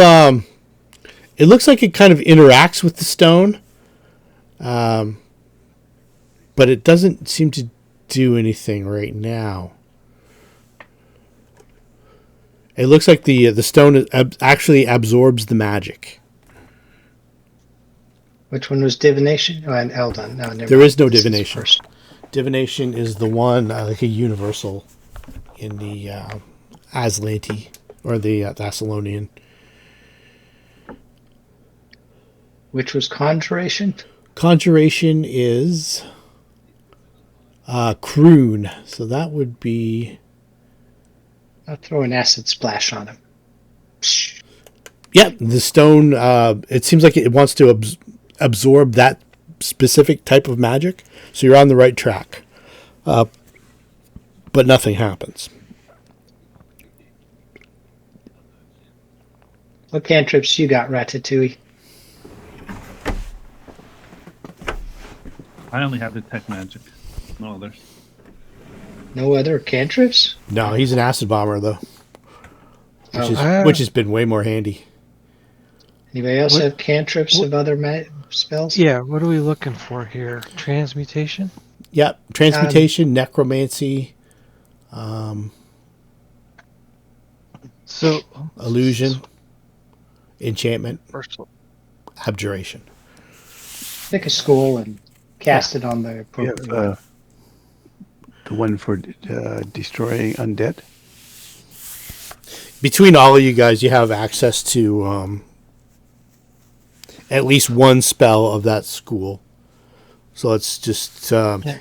S1: it looks like it kind of interacts with the stone, but it doesn't seem to do anything right now. It looks like the stone actually absorbs the magic.
S3: Which one was divination? Oh, and Eldon. No, never
S1: There
S3: mind.
S1: is no
S3: This
S1: divination.
S3: first.
S1: Divination is the one, like a universal in the Aslanti, or the Thessalonian.
S3: Which was conjuration?
S1: Conjuration is Kroon, so that would be...
S3: I'll throw an acid splash on him. Psh.
S1: Yep, the stone, it seems like it wants to absorb that specific type of magic, so you're on the right track. But nothing happens.
S3: What cantrips you got, Ratatouille?
S6: I only have detect magic. No others.
S3: No other cantrips?
S1: No, he's an acid bomber, though,
S3: Oh.
S1: which has been way more handy.
S3: Anybody else
S2: What-
S3: have cantrips of other spells?
S2: Yeah, what are we looking for here? Transmutation?
S1: Yep, transmutation, necromancy,
S2: So,
S1: illusion, enchantment,
S2: first,
S1: abjuration.
S3: Pick a school and cast it on the
S4: You
S3: appropriate
S4: have
S3: one.
S4: the one for destroying undead.
S1: Between all of you guys, you have access to at least one spell of that school. So it's just,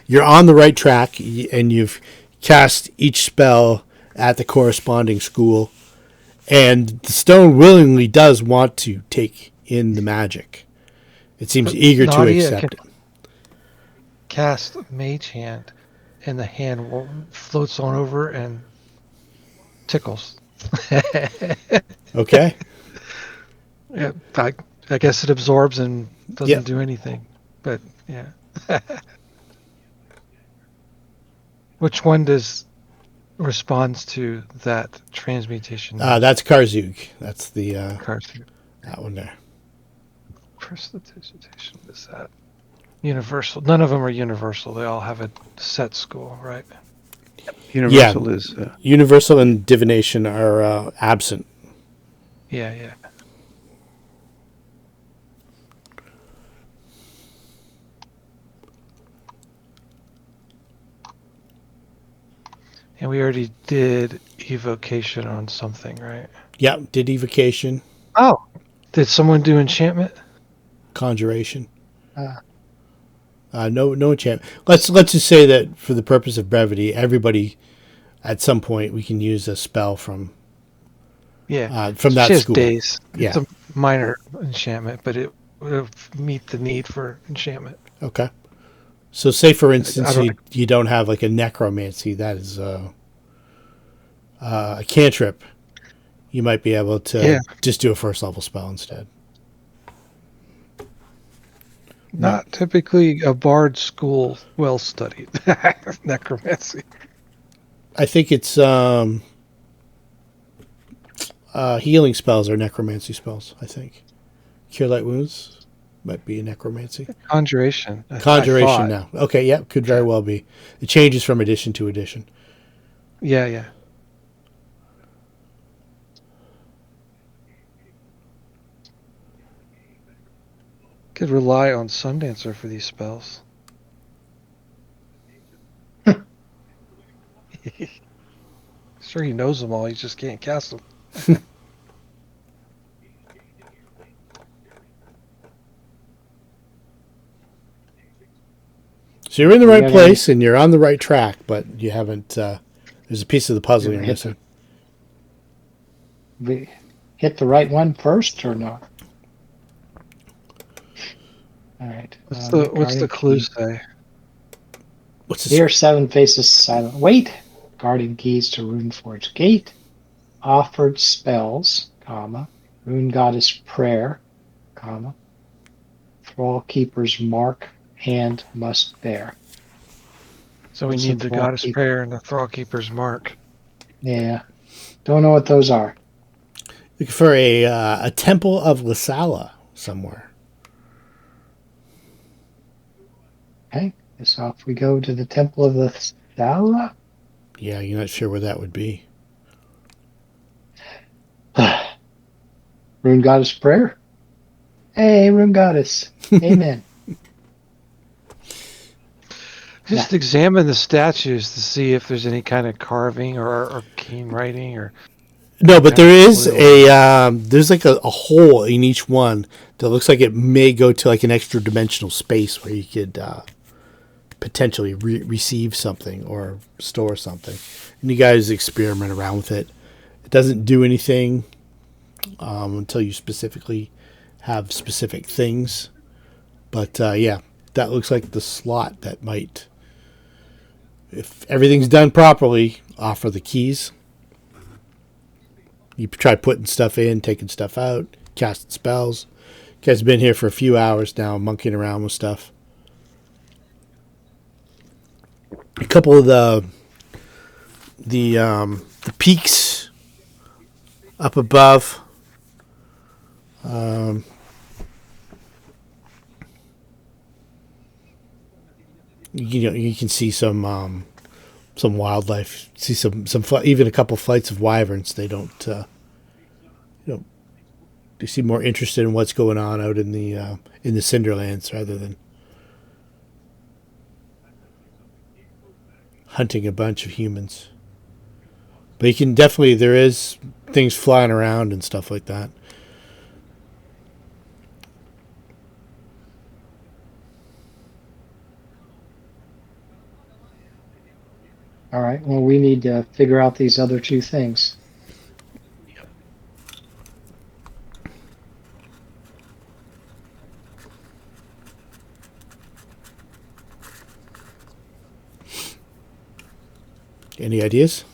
S1: you're on the right track, and you've cast each spell at the corresponding school. And the stone willingly does want to take in the magic. It seems
S2: But
S1: eager to
S2: Nadia
S1: accept it.
S2: cast Mage Hand, and the hand floats on over and tickles.
S1: Okay.
S2: Yeah, I guess it absorbs and doesn't
S1: Yeah.
S2: do anything. But yeah. Which one responds to that transmutation?
S1: That's Karzoug. That's the
S2: Card.
S1: that one there.
S2: Prestidigitation is that universal? None of them are universal. They all have a set school, right?
S4: Universal is
S1: Universal and divination are absent.
S2: Yeah, yeah. And we already did evocation on something, right?
S1: Yep, did evocation,
S2: Oh, did someone do enchantment?
S1: conjuration.
S3: Ah.
S1: No enchantment. Let's just say that for the purpose of brevity, everybody at some point we can use a spell from
S2: Yeah.
S1: from that
S2: she has
S1: school.
S2: days.
S1: Yeah.
S2: It's a minor enchantment, but it would meet the need for enchantment.
S1: Okay. So say for instance
S2: don't-
S1: you don't have like a necromancy, that is a cantrip. You might be able to
S2: Yeah.
S1: just do a first level spell instead.
S2: Not typically a bard school well studied. Necromancy.
S1: I think it's healing spells or necromancy spells, I think. Cure light wounds might be a necromancy.
S2: Conjuration.
S1: Conjuration
S2: I thought.
S1: now. Okay, yeah, could very well be. It changes from edition to edition.
S2: Yeah. Could rely on Sundancer for these spells. Sure, he knows them all. He just can't cast them.
S1: So you're in the right
S3: Yeah,
S1: place and you're on the right track, but you haven't. There's a piece of the puzzle you're missing.
S3: We hit the right one first or not? All right.
S2: What's the clue say?
S1: What's this?
S3: Here, 7 faces silent. Wait. Guarding keys to Runeforge Gate. Offered spells, comma. Rune Goddess Prayer, comma. Thrall Keeper's Mark hand must bear.
S2: So we
S3: What's
S2: need
S3: the
S2: the
S3: Thrall
S2: Goddess
S3: Keeper?
S2: Prayer and the Thrallkeeper's Mark.
S3: Yeah. Don't know what those are.
S1: Looking for a temple of Lasala somewhere.
S3: Okay. So off we go to the Temple of the Thala.
S1: Yeah, you're not sure where that would be.
S3: Rune Goddess Prayer. Hey, Rune Goddess. Amen.
S2: Just examine the statues to see if there's any kind of carving or arcane writing or.
S1: No, but there is
S2: Clue.
S1: there's like a hole in each one that looks like it may go to like an extra dimensional space where you could potentially receive something or store something. And you guys experiment around with it. It doesn't do anything until you specifically have specific things. But yeah, that looks like the slot that might, if everything's done properly, offer the keys. You try putting stuff in, taking stuff out, casting spells. You guys have been here for a few hours now, monkeying around with stuff. A couple of the peaks up above. You can see some wildlife. See some even a couple flights of wyverns. They don't. They seem more interested in what's going on out in the Cinderlands rather than hunting a bunch of humans. But you can definitely, there is things flying around and stuff like that.
S3: All right. Well, we need to figure out these other two things.
S1: Any ideas?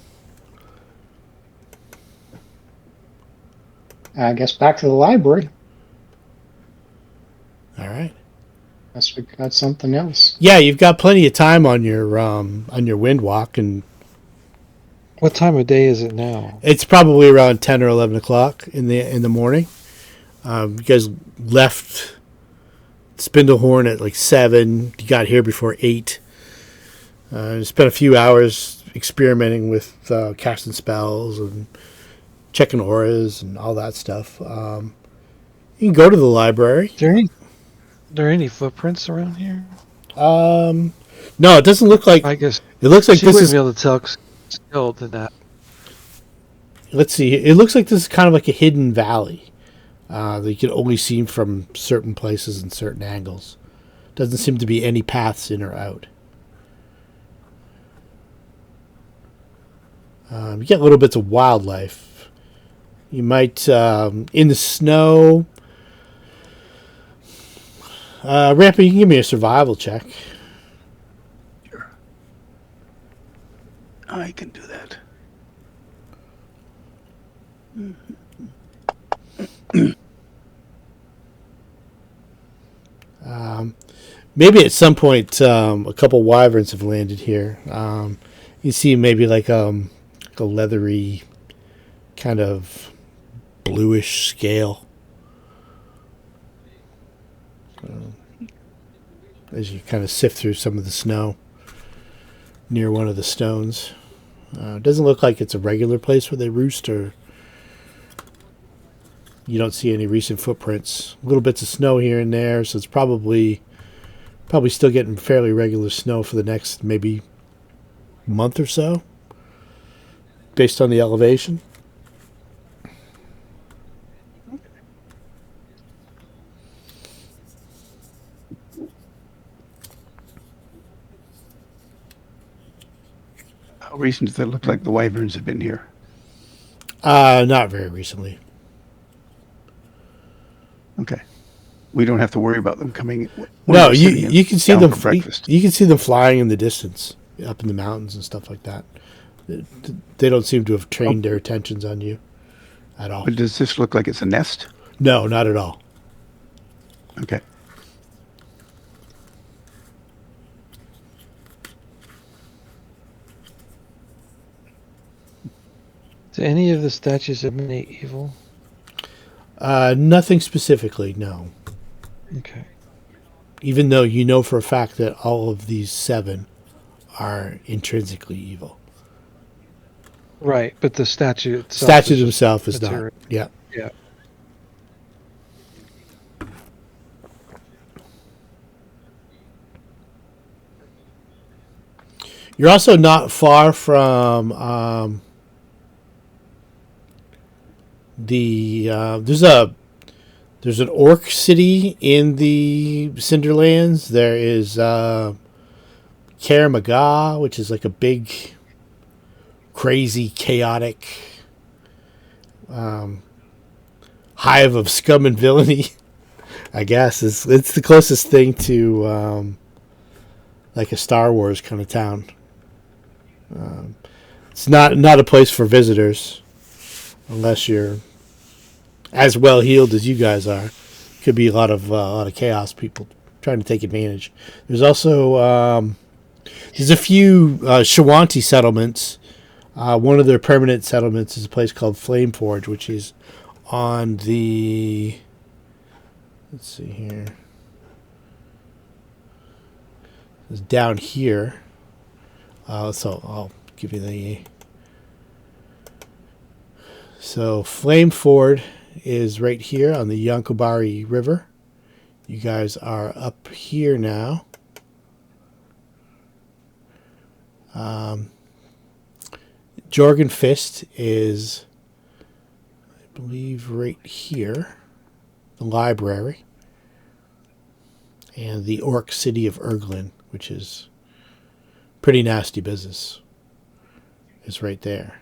S3: I guess back to the library.
S1: All right.
S3: Unless we got something else.
S1: Yeah, you've got plenty of time on your wind walk, and
S2: What time of day is it now?
S1: it's probably around 10 or 11 o'clock in the morning. You guys left Spindlehorn at like 7. You got here before 8. Spent a few hours experimenting with casting spells and checking auras and all that stuff. You can go to the library.
S2: There any footprints around here?
S1: No, it doesn't look like.
S2: I guess
S1: It looks like
S2: she
S1: this
S2: wouldn't
S1: is.
S2: be able to tell still to that.
S1: Let's see. It looks like this is kind of like a hidden valley that you can only see from certain places and certain angles. Doesn't seem to be any paths in or out. You get little bits of wildlife. You might in the snow. Rampa, you can give me a survival check.
S4: Sure. I can do that.
S1: maybe at some point a couple wyverns have landed here. You see maybe like a leathery kind of bluish scale as you kind of sift through some of the snow near one of the stones. It doesn't look like it's a regular place where they roost, or you don't see any recent footprints. Little bits of snow here and there, so it's probably still getting fairly regular snow for the next maybe month or so, based on the elevation.
S4: How recent does it look like the wyverns have been here?
S1: Not very recently.
S4: Okay. We don't have to worry about them coming.
S1: No, you can see
S4: down
S1: them.
S4: for breakfast.
S1: You can see them flying in the distance, up in the mountains and stuff like that. They don't seem to have trained their attentions on you at all.
S4: But does this look like it's a nest?
S1: No, not at all.
S4: Okay.
S2: Do any of the statues emanate evil?
S1: Nothing specifically, no.
S2: Okay.
S1: Even though you know for a fact that all of these 7 are intrinsically evil.
S2: Right, but the statue itself.
S1: Statue himself is not.
S2: material.
S1: Yeah.
S2: Yeah.
S1: You're also not far from there's an orc city in the Cinderlands. There is Karamaga, which is like a big, crazy, chaotic hive of scum and villainy. I guess it's the closest thing to like a Star Wars kind of town. It's not a place for visitors unless you're as well healed as you guys are. Could be a lot of chaos people trying to take advantage. There's also there's a few Shawanti settlements. One of their permanent settlements is a place called Flameforge, which is on the, let's see here, it's down here. So I'll give you the. So Flameford is right here on the Yankobari River. You guys are up here now. Jorgenfist is, I believe, right here. The library. And the Orc City of Erglin, which is pretty nasty business, is right there.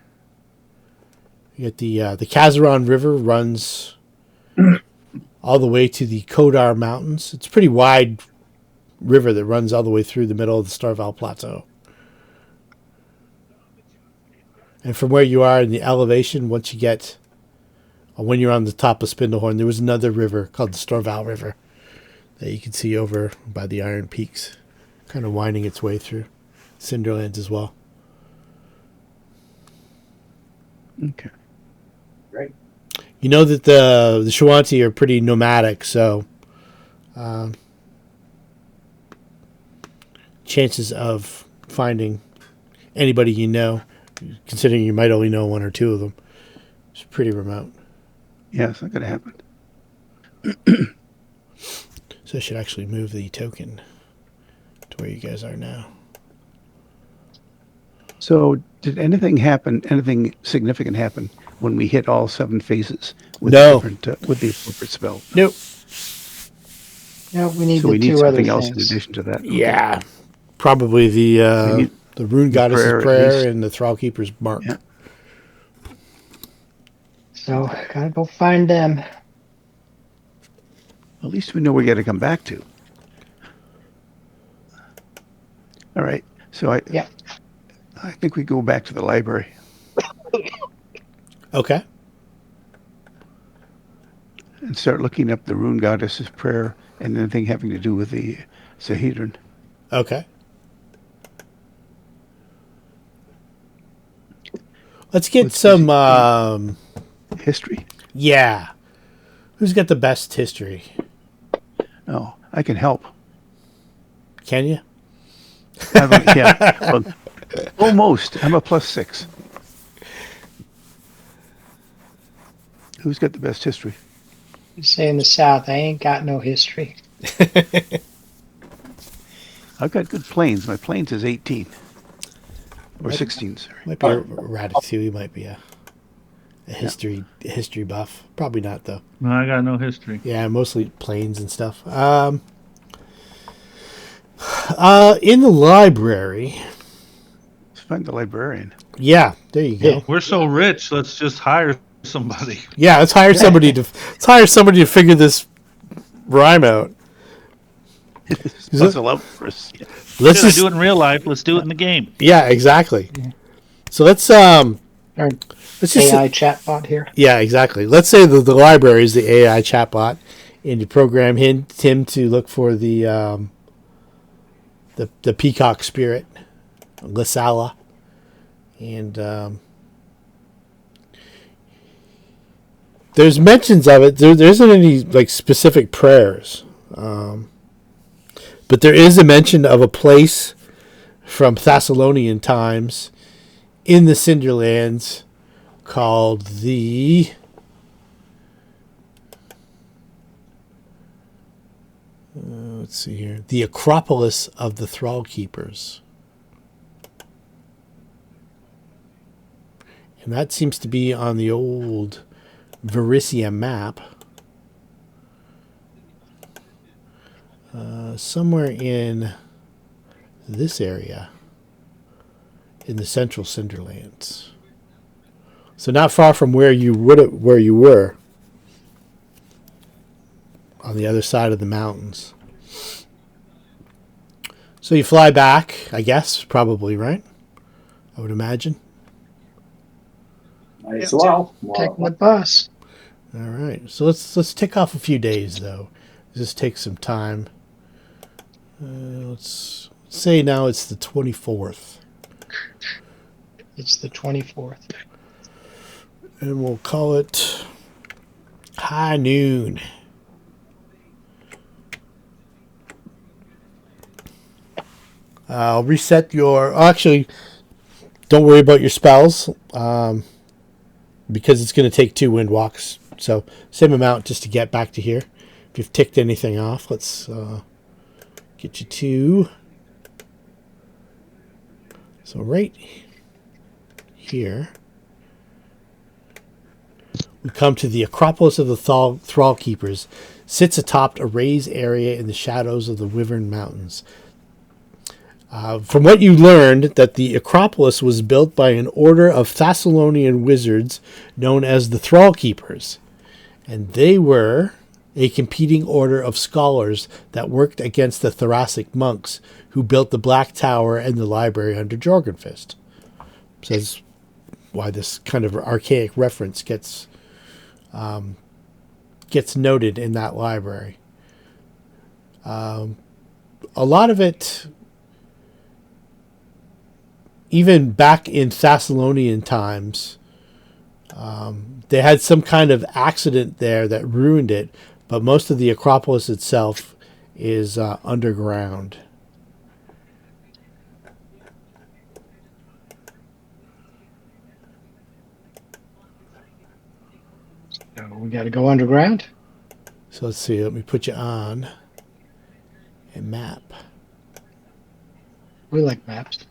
S1: You get the Kazaron River runs all the way to the Kodar Mountains. It's a pretty wide river that runs all the way through the middle of the Starval Plateau. And from where you are in the elevation, once you get, when you're on the top of Spindlehorn, there was another river called the Storval River that you can see over by the Iron Peaks, kind of winding its way through Cinderlands as well.
S4: Okay.
S5: Great.
S1: You know that the Shawanti are pretty nomadic, so chances of finding anybody you know, considering you might only know 1 or 2 of them, is pretty remote.
S4: Yeah, it's not going to happen.
S1: So I should actually move the token to where you guys are now.
S4: So did anything significant happen when we hit all 7 phases with
S1: No.
S4: the different, with the appropriate spell?
S1: Nope.
S3: No, we need
S4: So
S3: the
S4: we need
S3: 2 other
S4: something else in
S3: things.
S4: addition to that. Okay.
S1: Yeah. Probably the Rune Goddess's
S4: prayer, at
S1: Prayer
S4: least.
S1: and the Thrallkeeper's Mark.
S4: Yeah.
S3: So gotta go find them.
S4: At least we know we got to come back to. All right. So I think we go back to the library.
S1: Okay.
S4: And start looking up the Rune Goddess's Prayer and anything having to do with the Sahedron.
S1: Okay. Let's get
S4: Let's
S1: some.
S4: see. History.
S1: Yeah. Who's got the best history?
S4: Oh, I can help.
S1: Can you?
S4: Yeah. Well, almost. I'm a +6. Who's got the best history?
S3: You say in the South, I ain't got no history.
S4: I've got good planes. My planes is 18. Or 16, sorry.
S1: Might be a Ratatouille. Might be a history buff. Probably not though.
S6: No, I got no history.
S1: Yeah, mostly planes and stuff. In the library.
S4: Let's find the librarian.
S1: Yeah, there you go.
S6: We're so rich. Let's just hire somebody.
S1: Yeah, let's hire somebody to figure this rhyme out.
S4: Puzzle out for us. Yeah.
S1: Let's
S6: Instead of do it in real life, let's do it in the game.
S1: Yeah, exactly. So let's
S3: Our
S1: just
S3: AI chatbot here.
S1: yeah, exactly. Let's say the library is the AI chatbot, and you program him to look for the peacock spirit, Xaliasa, and there's mentions of it. There isn't any like specific prayers, but there is a mention of a place from Thessalonian times in the Cinderlands called the let's see here, the Acropolis of the Thrall Keepers, and that seems to be on the old Varisia map, somewhere in this area in the central Cinderlands. So not far from where you were on the other side of the mountains. So you fly back, I guess, probably, right? I would imagine.
S5: Might as well.
S3: Taking the bus.
S1: All right. So let's tick off a few days though. This takes some time. Let's say now it's the 24th.
S3: It's the 24th.
S1: And we'll call it high noon. I'll reset your... actually, don't worry about your spells, because it's going to take 2 wind walks. So, same amount just to get back to here. If you've ticked anything off, let's get you 2. So, right here, we come to the Acropolis of the Thrall Keepers. Sits atop a raised area in the shadows of the Wyvern Mountains. From what you learned, that the Acropolis was built by an order of Thessalonian wizards known as the Thrall Keepers, and they were a competing order of scholars that worked against the Thoracic monks who built the Black Tower and the library under Jorgenfist. Says why this kind of archaic reference gets noted in that library. A lot of it, even back in Thessalonian times, they had some kind of accident there that ruined it, but most of the Acropolis itself is underground.
S3: So we got to go underground.
S1: So let's see, let me put you on a map.
S3: We like maps.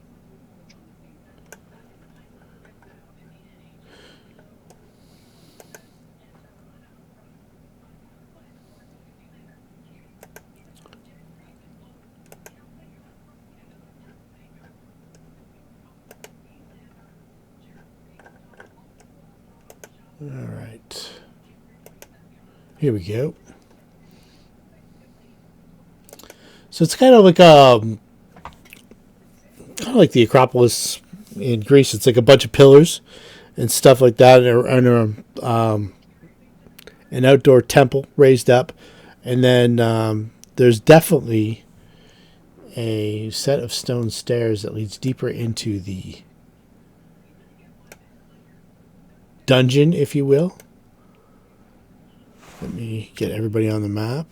S1: All right. Here we go. So it's kind of like the Acropolis in Greece. It's like a bunch of pillars and stuff like that, and an outdoor temple raised up, and then there's definitely a set of stone stairs that leads deeper into the dungeon, if you will. Let me get everybody on the map.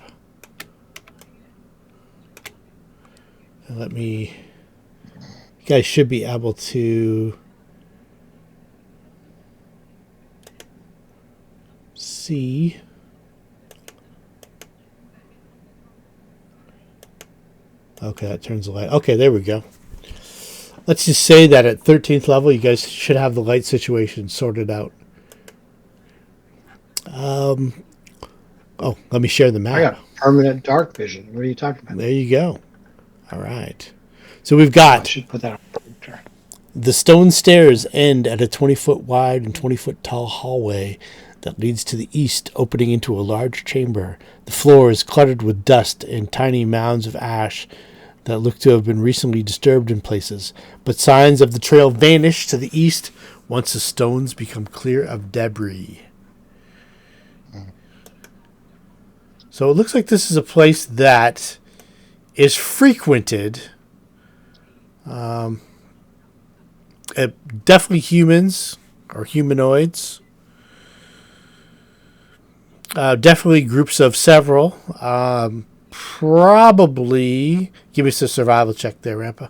S1: And you guys should be able to see. Okay, that turns the light. Okay, there we go. Let's just say that at 13th level, you guys should have the light situation sorted out. Oh, let me share the map.
S3: I got permanent dark vision. What are you talking about?
S1: There you go. All right. So we've
S3: I
S1: got
S3: should put that on picture.
S1: the stone stairs end at a 20-foot wide and 20-foot tall hallway that leads to the east, opening into a large chamber. The floor is cluttered with dust and tiny mounds of ash that look to have been recently disturbed in places, but signs of the trail vanish to the east once the stones become clear of debris. So it looks like this is a place that is frequented. Definitely humans or humanoids. Definitely groups of several. Probably. Give me some survival check there, Rampa.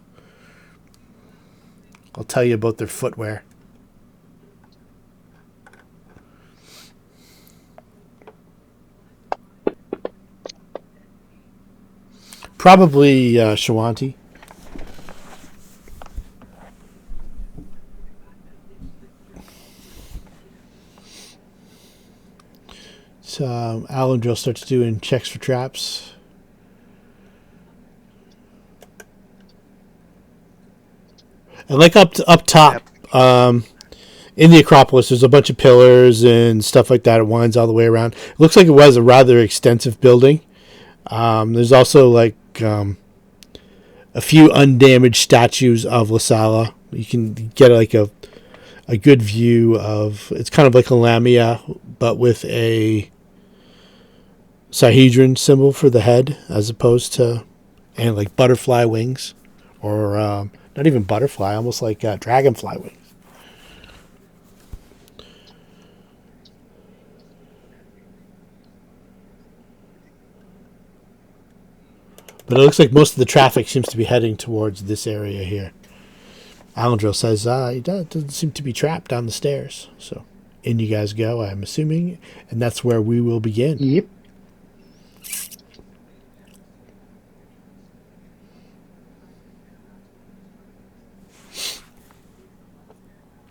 S1: I'll tell you about their footwear. Probably Shawanti. So Alendril starts doing checks for traps. And like up top, in the Acropolis, there's a bunch of pillars and stuff like that. It winds all the way around. It looks like it was a rather extensive building. There's also like a few undamaged statues of Lasala. You can get like a good view of. It's kind of like a Lamia, but with a Sahedron symbol for the head, as opposed to and like butterfly wings, or not even butterfly, almost like dragonfly wings. But it looks like most of the traffic seems to be heading towards this area here. Alendril says he doesn't seem to be trapped down the stairs. So in you guys go, I'm assuming, and that's where we will begin.
S3: Yep.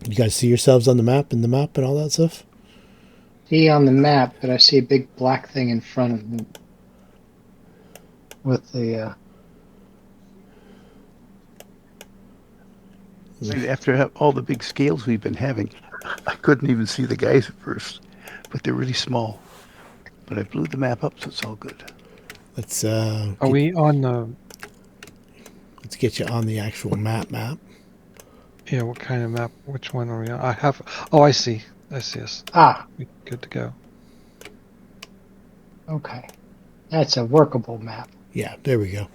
S1: You guys see yourselves on the map and all that stuff?
S3: See on the map, but I see a big black thing in front of me. With the
S4: After all the big scales we've been having, I couldn't even see the guys at first, but they're really small. But I blew the map up, so it's all good.
S1: Let's
S2: Are we on the?
S1: let's get you on the actual map.
S2: Yeah, what kind of map? Which one are we on? I have. Oh, I see. I see us. We good to go.
S3: Okay. That's a workable map.
S1: Yeah, there we go.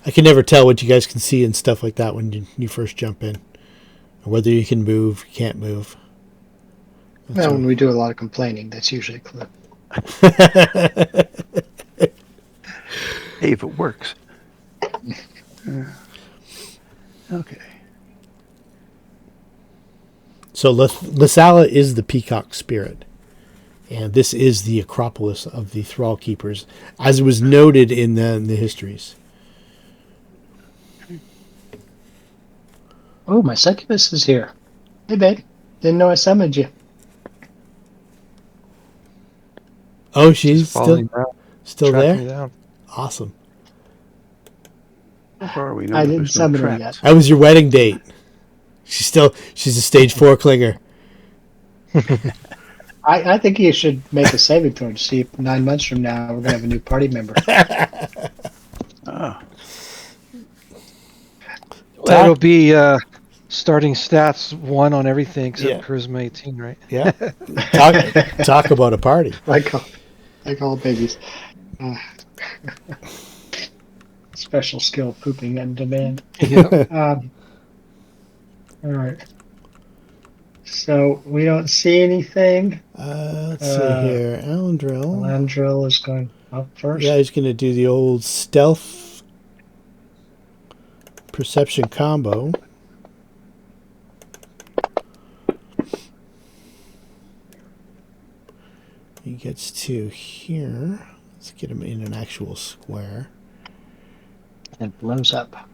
S1: I can never tell what you guys can see and stuff like that when you first jump in. Or whether you can move, can't move.
S3: Well, when we do a lot of complaining, that's usually a clue.
S4: Hey, if it works. Okay.
S1: So Lasala is the peacock spirit. And this is the Acropolis of the Thrall Keepers, as was noted in the histories.
S3: Oh, my succubus is here. Hey, babe. Didn't know I summoned you.
S1: Oh, she's
S2: Following around,
S1: still
S2: tracking me
S1: there?
S2: down.
S1: Awesome.
S4: So far we know
S3: I
S4: that
S3: didn't
S4: there's no
S3: summon her
S4: traps.
S3: yet.
S1: That was your wedding date. She's a stage 4 clinger.
S3: I think you should make a saving throw to see if 9 months from now we're going to have a new party member.
S4: Ah,
S2: That'll be starting stats 1 on everything except
S1: Yeah.
S2: charisma 18, right?
S1: Yeah. Talk about a party.
S3: like all babies. special skill pooping and demand.
S2: Yep.
S3: All right. So we don't see anything.
S1: Let's see here. Alendril.
S3: Landrill is going up first.
S1: Yeah, he's going to do the old stealth perception combo. He gets to here. Let's get him in an actual square.
S3: And blows up.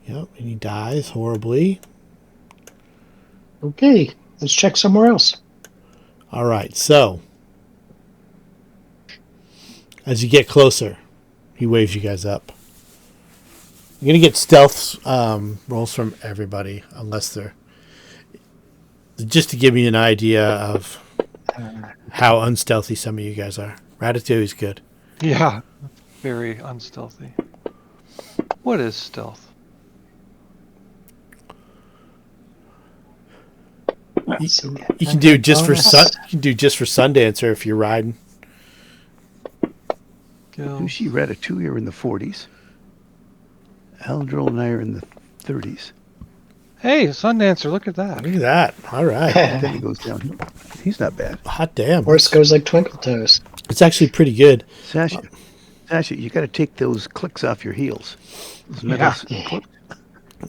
S1: Yep, and he dies horribly.
S3: Okay, let's check somewhere else.
S1: All right, so as you get closer, he waves you guys up. You're going to get stealth rolls from everybody, unless they're... Just to give you an idea of how unstealthy some of you guys are. Ratatouille's good.
S2: Yeah. Very unstealthy. What is stealth?
S1: You can do just for Sundancer if you're riding.
S4: Sushi Ratatouille are in the 40s. Aldril and I are in the 30s.
S2: Hey, Sundancer, look at that.
S1: Look at that. All right.
S4: Then he goes downhill. He's not bad.
S1: Hot damn.
S3: Horse goes like Twinkle Toes.
S1: It's actually pretty good.
S4: Sasha, you got to take those clicks off your heels. Those metal clips.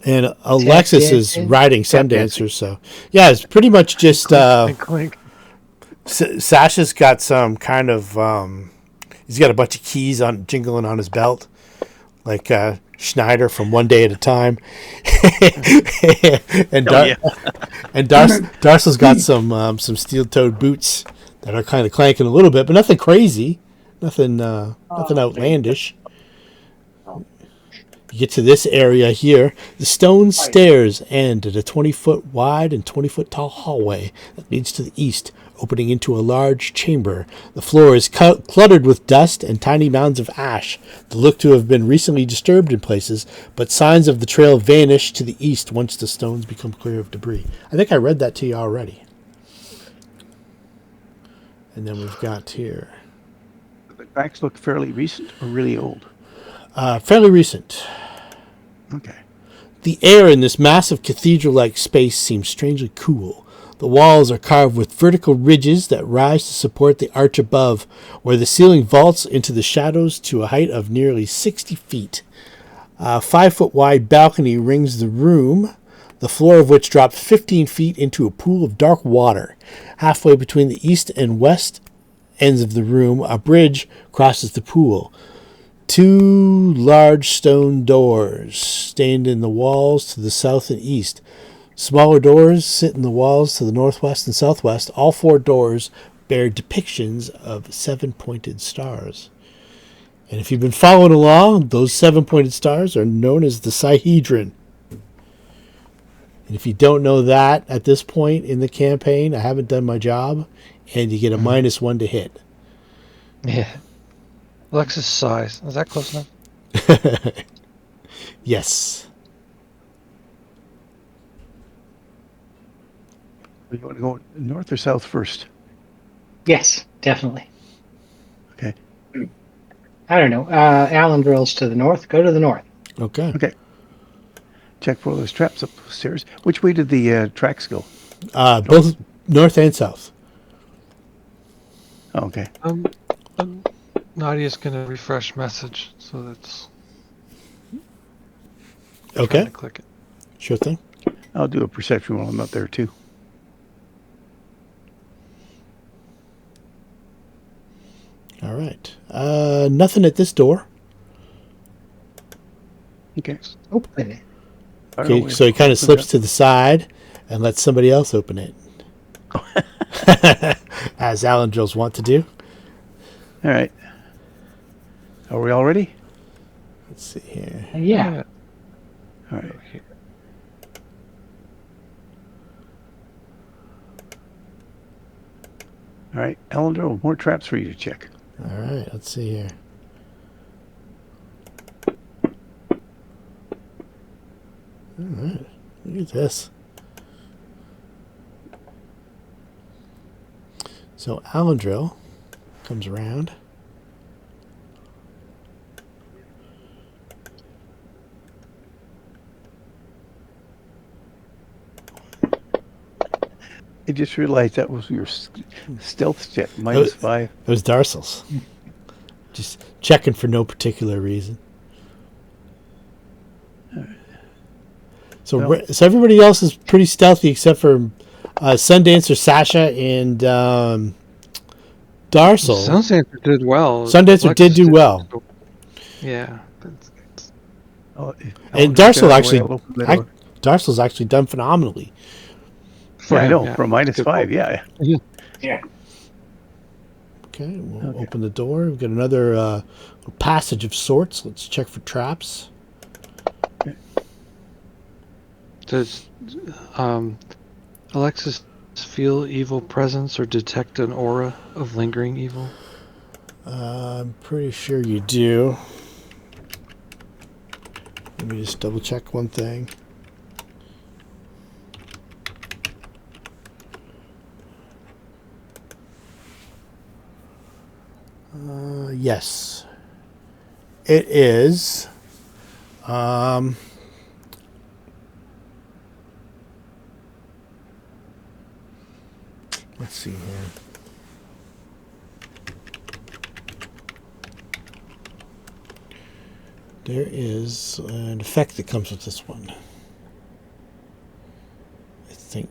S1: And Alexis is riding Sundancer, so yeah, it's pretty much just
S2: Clink, clink.
S1: Sasha's got some kind of he's got a bunch of keys on jingling on his belt, like Schneider from One Day at a Time. And Darcel's got some steel-toed boots that are kind of clanking a little bit, but nothing crazy, nothing outlandish. You get to this area here. The stone stairs end at a 20-foot wide and 20-foot tall hallway that leads to the east, opening into a large chamber. The floor is cluttered with dust and tiny mounds of ash that look to have been recently disturbed in places, but signs of the trail vanish to the east once the stones become clear of debris. I think I read that to you already. And then we've got here.
S4: The tracks look fairly recent or really old?
S1: Fairly recent.
S4: Okay.
S1: The air in this massive cathedral-like space seems strangely cool. The walls are carved with vertical ridges that rise to support the arch above, where the ceiling vaults into the shadows to a height of nearly 60 feet. A 5-foot-wide balcony rings the room, the floor of which drops 15 feet into a pool of dark water. Halfway between the east and west ends of the room, a bridge crosses the pool. 2 large stone doors stand in the walls to the south and east. Smaller doors sit in the walls to the northwest and southwest. All 4 doors bear depictions of 7-pointed stars. And if you've been following along, those 7-pointed stars are known as the Sihedron. And if you don't know that at this point in the campaign, I haven't done my job, and you get a -1 to hit.
S2: Yeah. Alexis size. Is that close enough?
S1: Yes.
S4: You want to go north or south first?
S3: Yes, definitely.
S4: Okay.
S3: I don't know. Alendrill's to the north. Go to the north.
S1: Okay.
S4: Okay. Check for all those traps up the stairs. Which way did the tracks go?
S1: Both north and south.
S4: Oh, okay.
S2: Nadia's gonna refresh message, so that's
S1: Okay.
S2: trying to click it.
S1: Sure thing.
S4: I'll do a perception while I'm up there too.
S1: All right. Nothing at this door.
S4: Okay.
S3: Open it.
S4: I don't know
S1: Okay,
S4: where
S1: so he
S4: it
S1: kind of
S4: opens
S1: slips
S4: up.
S1: to the side and lets somebody else open it. As Alendrils want to do.
S4: All right. Are we all ready?
S1: Let's see here.
S3: Yeah.
S4: All right. All right, Elendor, more traps for you to check.
S1: All right, let's see here. All right, look at this. So Alendril comes around.
S4: I just realized that was your stealth check, -5.
S1: It was Darcel's. Just checking for no particular reason. So,
S4: Well-
S1: so everybody else is pretty stealthy except for Sundancer, Sasha, and Darcel.
S2: Sundancer did well.
S1: Sundancer did do well.
S2: Yeah.
S4: Oh,
S1: And
S4: I'll
S1: Darcel
S4: get
S1: actually,
S4: away, I'll open the door.
S1: Darcel's actually done phenomenally.
S4: I know,
S2: Yeah.
S4: from -5, yeah.
S5: Yeah.
S1: Okay, we'll open the door. We've got another passage of sorts. Let's check for traps.
S2: Does Alexis feel evil presence or detect an aura of lingering evil?
S1: I'm pretty sure you do. Let me just double check one thing. Yes. It is. Let's see here. There is an effect that comes with this one. I think.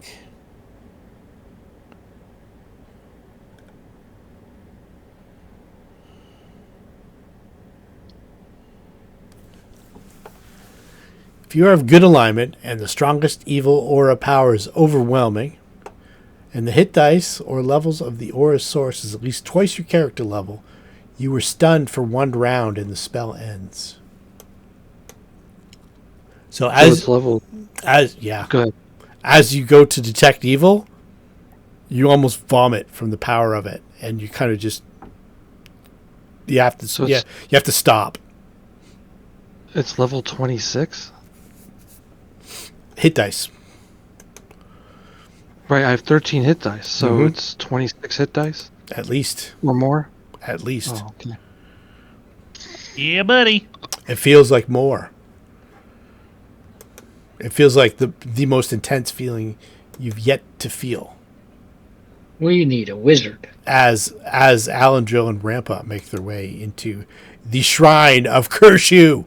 S1: If you are of good alignment and the strongest evil aura power is overwhelming, and the hit dice or levels of the aura's source is at least twice your character level, you were stunned for 1 round and the spell ends. So
S2: So it's level.
S1: Go as you go to detect evil, you almost vomit from the power of it, and you kind of just you have to
S2: So
S1: you have to stop.
S2: It's level 26.
S1: Hit dice.
S2: Right, I have 13 hit dice, so
S1: Mhm.
S2: it's 26 hit dice
S1: At least.
S2: or more.
S1: At least.
S2: Oh, okay.
S6: Yeah, buddy.
S1: It feels like more. It feels like the most intense feeling you've yet to feel.
S3: We need a wizard.
S1: As Alendril and Rampa make their way into the shrine of Kershu.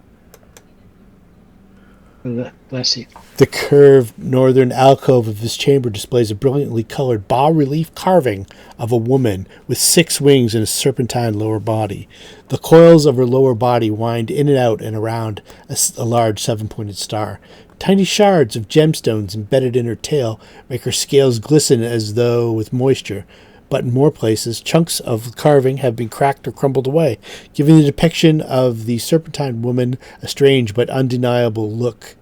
S3: Bless you.
S1: The curved northern alcove of this chamber displays a brilliantly colored bas-relief carving of a woman with 6 wings and a serpentine lower body. The coils of her lower body wind in and out and around a large 7-pointed star. Tiny shards of gemstones embedded in her tail make her scales glisten as though with moisture, but in more places, chunks of carving have been cracked or crumbled away, giving the depiction of the serpentine woman a strange but undeniable look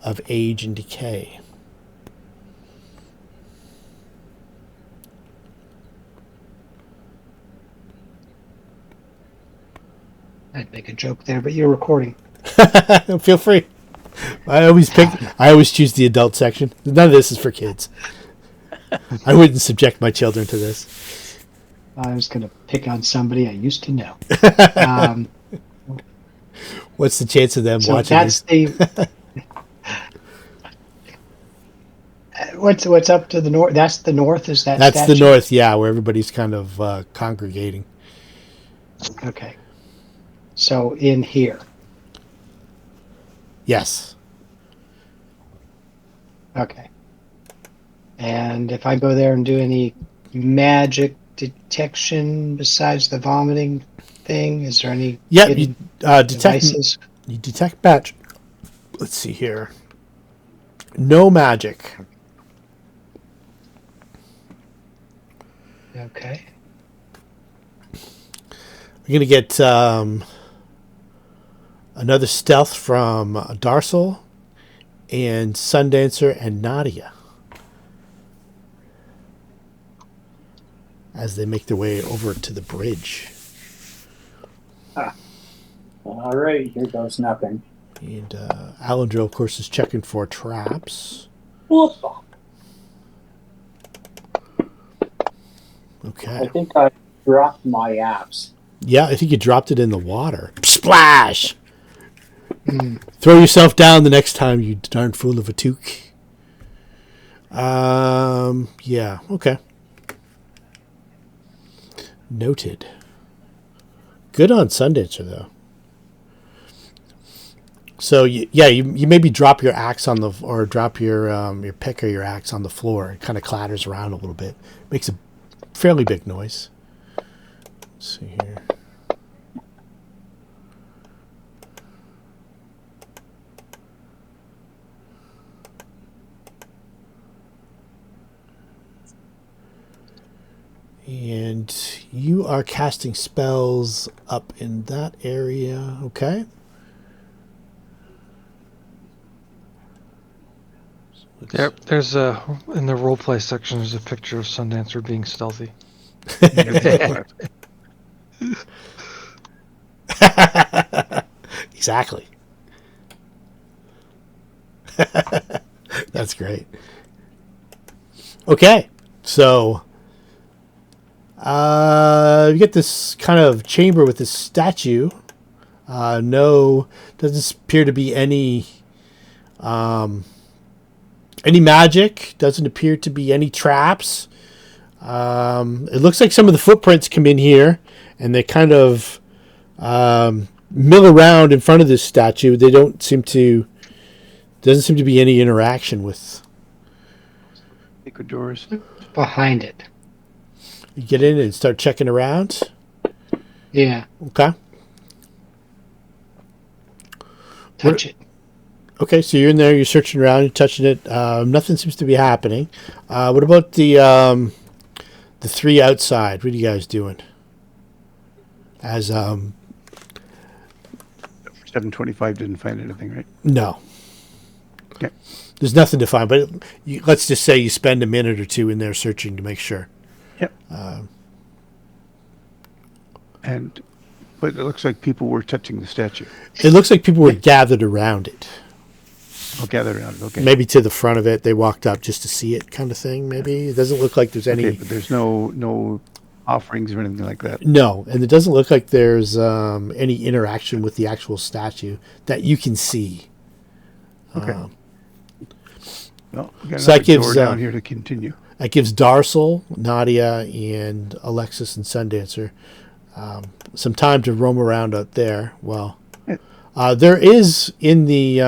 S1: of age and decay.
S3: I'd make a joke there, but you're recording.
S1: Feel free. I always choose the adult section. None of this is for kids. I wouldn't subject my children to this.
S3: I was going to pick on somebody I used to know.
S1: What's the chance of them
S3: So
S1: watching
S3: that's
S1: this?
S3: the. What's up to the north? That's the north. Is that?
S1: That's the
S3: statue?
S1: north, yeah, where everybody's kind of congregating.
S3: Okay. So in here.
S1: Yes.
S3: Okay. And if I go there and do any magic detection besides the vomiting thing, is there any
S1: Yeah,
S3: hidden
S1: you detect.
S3: devices?
S1: You detect magic. Let's see here. No magic.
S3: Okay.
S1: We're gonna get another stealth from Darcel and Sundancer and Nadia as they make their way over to the bridge.
S5: All right, here goes nothing.
S1: And Alendril, of course, is checking for traps.
S5: Whoop. I
S1: Okay.
S5: think I dropped my apps.
S1: Yeah, I think you dropped it in the water. Splash!
S3: Mm.
S1: Throw yourself down the next time, you darn fool of a toque. Yeah. Okay. Noted. Good on Sundancer though. So you maybe drop your axe on the or drop your pick or your axe on the floor. It kind of clatters around a little bit. Makes a fairly big noise. Let's see here. And you are casting spells up in that area, okay?
S2: Yep. There's in the roleplay section. There's a picture of Sundancer being stealthy.
S1: Exactly. That's great. Okay, so you get this kind of chamber with this statue. No, doesn't appear to be any magic. Doesn't appear to be any traps. It looks like some of the footprints come in here, and they kind of mill around in front of this statue. They don't seem to. Doesn't seem to be any interaction with.
S4: Secret doors.
S3: Behind it.
S1: You get in and start checking around.
S3: Yeah.
S1: Okay.
S3: Touch it.
S1: Okay, so you're in there. You're searching around. You're touching it. Nothing seems to be happening. What about the three outside? What are you guys doing? As
S4: 725 didn't find anything, right?
S1: no,
S4: Okay.
S1: there's nothing to find. But let's just say you spend a minute or two in there searching to make sure.
S4: Yep. But it looks like people were touching the statue.
S1: It looks like people were gathered around it.
S4: I'll gather around it. Okay.
S1: Maybe to the front of it. They walked up just to see it, kind of thing. Maybe it doesn't look like there's any.
S4: Okay, but there's no offerings or anything like that.
S1: No, and it doesn't look like there's any interaction with the actual statue that you can see.
S4: Okay. Well, we got
S1: So that
S4: another
S1: gives,
S4: door down here to continue.
S1: That gives Darcel, Nadia, and Alexis and Sundancer some time to roam around out there. Well, there is in the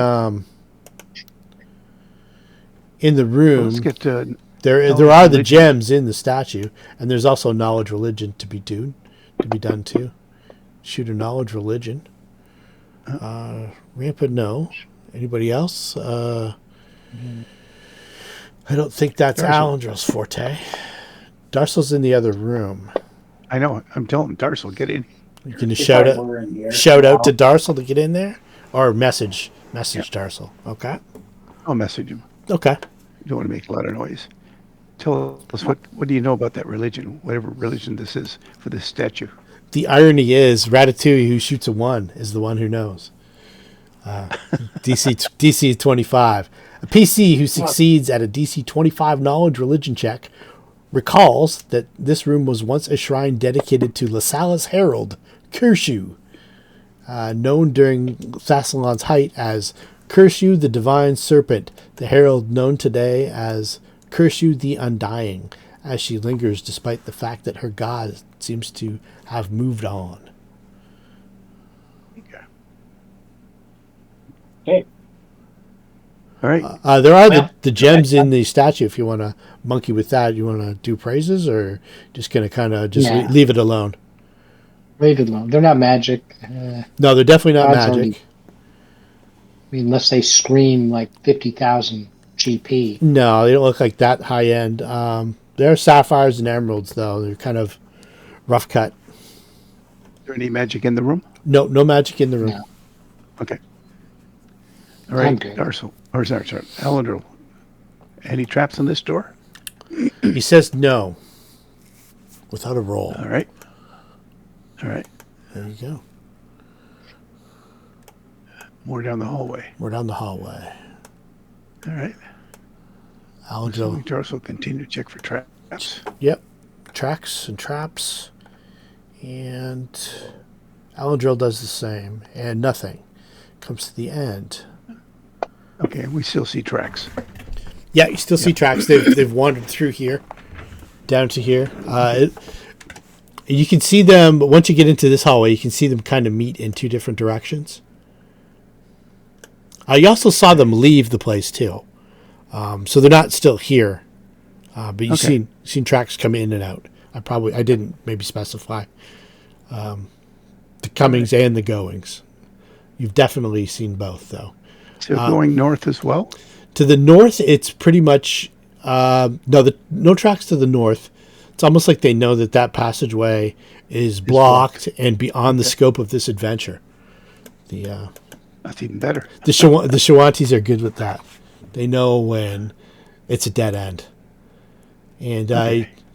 S1: room.
S4: Let's get
S1: there are the
S4: religion.
S1: gems in the statue, and there's also knowledge religion to be done too. Shoot a knowledge religion. Rampa, no. Anybody else? I don't think that's Alendril's forte. Darcel's in the other room.
S4: I know. I'm telling Darcel, get in.
S1: You can just shout out to Darcel to get in there, or message Darcel. Okay.
S4: I'll message him.
S1: Okay.
S4: You don't want to make a lot of noise. Tell us what do you know about that religion, whatever religion this is for this statue.
S1: The irony is, Ratatouille, who shoots a 1, is the one who knows. DC 25. A PC who succeeds at a DC 25 knowledge religion check recalls that this room was once a shrine dedicated to Lasala's herald, Kershu, known during Thassalon's height as Kershu the Divine Serpent, the herald known today as Kershu the Undying, as she lingers despite the fact that her god seems to have moved on.
S5: Okay.
S4: All right.
S1: There are the gems in the statue. If you want to monkey with that, you want to do praises, or just going to kind of just leave it alone?
S3: Leave it alone. They're not magic.
S1: No, they're definitely not
S3: God's
S1: magic.
S3: Unless they scream like 50,000 GP.
S1: No, they don't look like that high end. They're sapphires and emeralds, though. They're kind of rough cut.
S4: Is there any magic in the room?
S1: No magic in the room.
S3: No.
S4: Okay. All right,
S3: good.
S4: Darcel. Or sorry, Alendril. Any traps on this door?
S1: He says no. Without a roll.
S4: All right. All right.
S1: There you go.
S4: More down the hallway.
S1: We're down the hallway.
S4: All right.
S1: Alendril.
S4: Darcel continue to check for traps.
S1: Yep. Tracks and traps. And Alendril does the same. And nothing. Comes to the end.
S4: Okay, we still see tracks.
S1: Yeah, you still see tracks. They've wandered through here, down to here. You can see them, but once you get into this hallway, you can see them kind of meet in two different directions. You also saw them leave the place too, so they're not still here. But you've seen tracks come in and out. I didn't maybe specify the comings and the goings. You've definitely seen both, though.
S4: So going north as well?
S1: To the north, it's pretty much no tracks to the north. It's almost like they know that passageway is blocked and beyond the scope of this adventure.
S4: That's even better.
S1: The Shawantis are good with that. They know when it's a dead end. And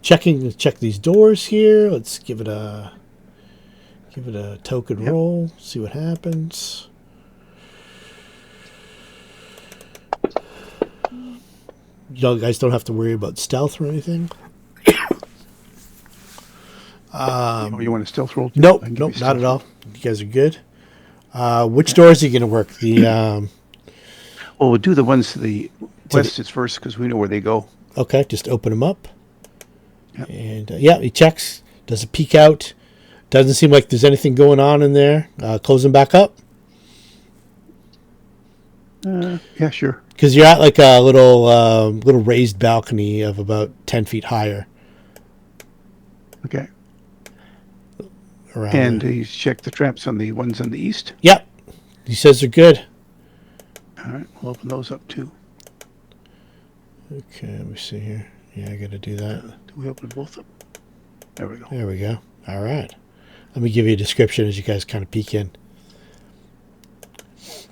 S1: check these doors here. Let's give it a token roll. See what happens. You guys don't have to worry about stealth or anything.
S4: You want a stealth roll?
S1: Nope, not at all. You guys are good. Which doors are you going to work? Well,
S4: we'll do the ones to the west is first because we know where they go.
S1: Okay, just open them up.
S4: Yep.
S1: And he checks. Does a peek out. Doesn't seem like there's anything going on in there. Close them back up.
S4: Yeah, sure.
S1: Because you're at like a little raised balcony of about 10 feet higher.
S4: Okay.
S1: Around
S4: and
S1: there.
S4: he's checked the traps on the ones on the east.
S1: Yep. He says they're good.
S4: All right, we'll open those up too.
S1: Okay, let me see here. Yeah, I got to do that.
S4: Do we open both up? There we go.
S1: There we go. All right. Let me give you a description as you guys kind of peek in.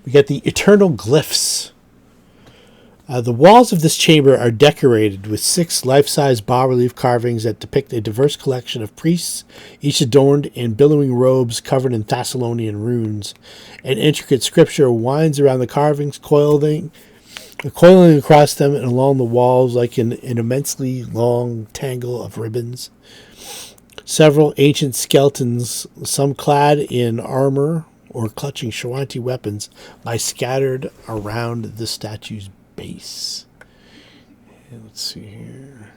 S1: We got the eternal glyphs. The walls of this chamber are decorated with 6 life-size bas-relief carvings that depict a diverse collection of priests, each adorned in billowing robes covered in Thessalonian runes. An intricate scripture winds around the carvings, coiling across them and along the walls like an immensely long tangle of ribbons. Several ancient skeletons, some clad in armor or clutching Shawanti weapons, lie scattered around the statue's base. And let's see here.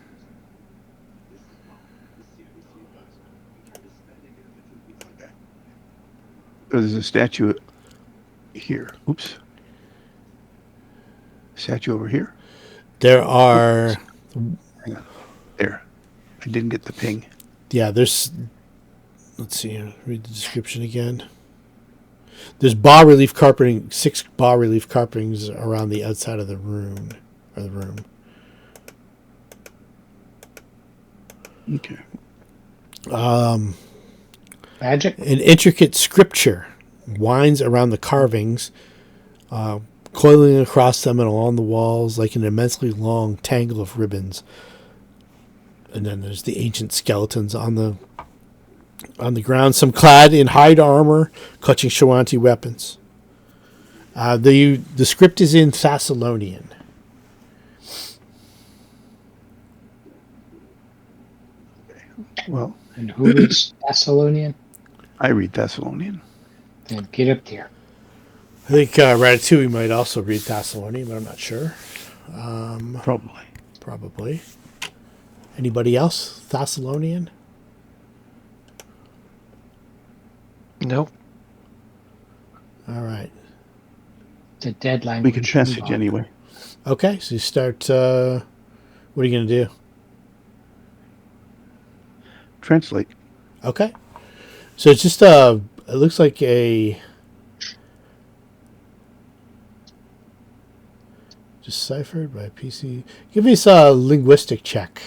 S4: There's a statue here. Oops. Statue over here.
S1: There are...
S4: Hang on. There. I didn't get the ping.
S1: Yeah, there's... Let's see here. Read the description again. There's bas-relief carpeting, 6 bas-relief carpetings around the outside of the room.
S4: Okay.
S3: Magic?
S1: An intricate scripture winds around the carvings, coiling across them and along the walls like an immensely long tangle of ribbons. And then there's the ancient skeletons on the ground, some clad in hide armor, clutching Shawanti weapons. The script is in Thessalonian.
S4: Well,
S3: And who reads Thessalonian?
S4: I read Thessalonian.
S3: Then get up there.
S1: I think Ratatouille might also read Thessalonian, but I'm not sure. Probably. Anybody else? Thessalonian?
S2: Nope.
S1: All right.
S3: It's a dead
S4: We
S3: language.
S4: can message
S3: Move on.
S4: anyway.
S1: Okay, so you start... what are you going to do?
S4: Translate.
S1: Okay. So it's just it looks like a... Deciphered by PC. Give me a linguistic check.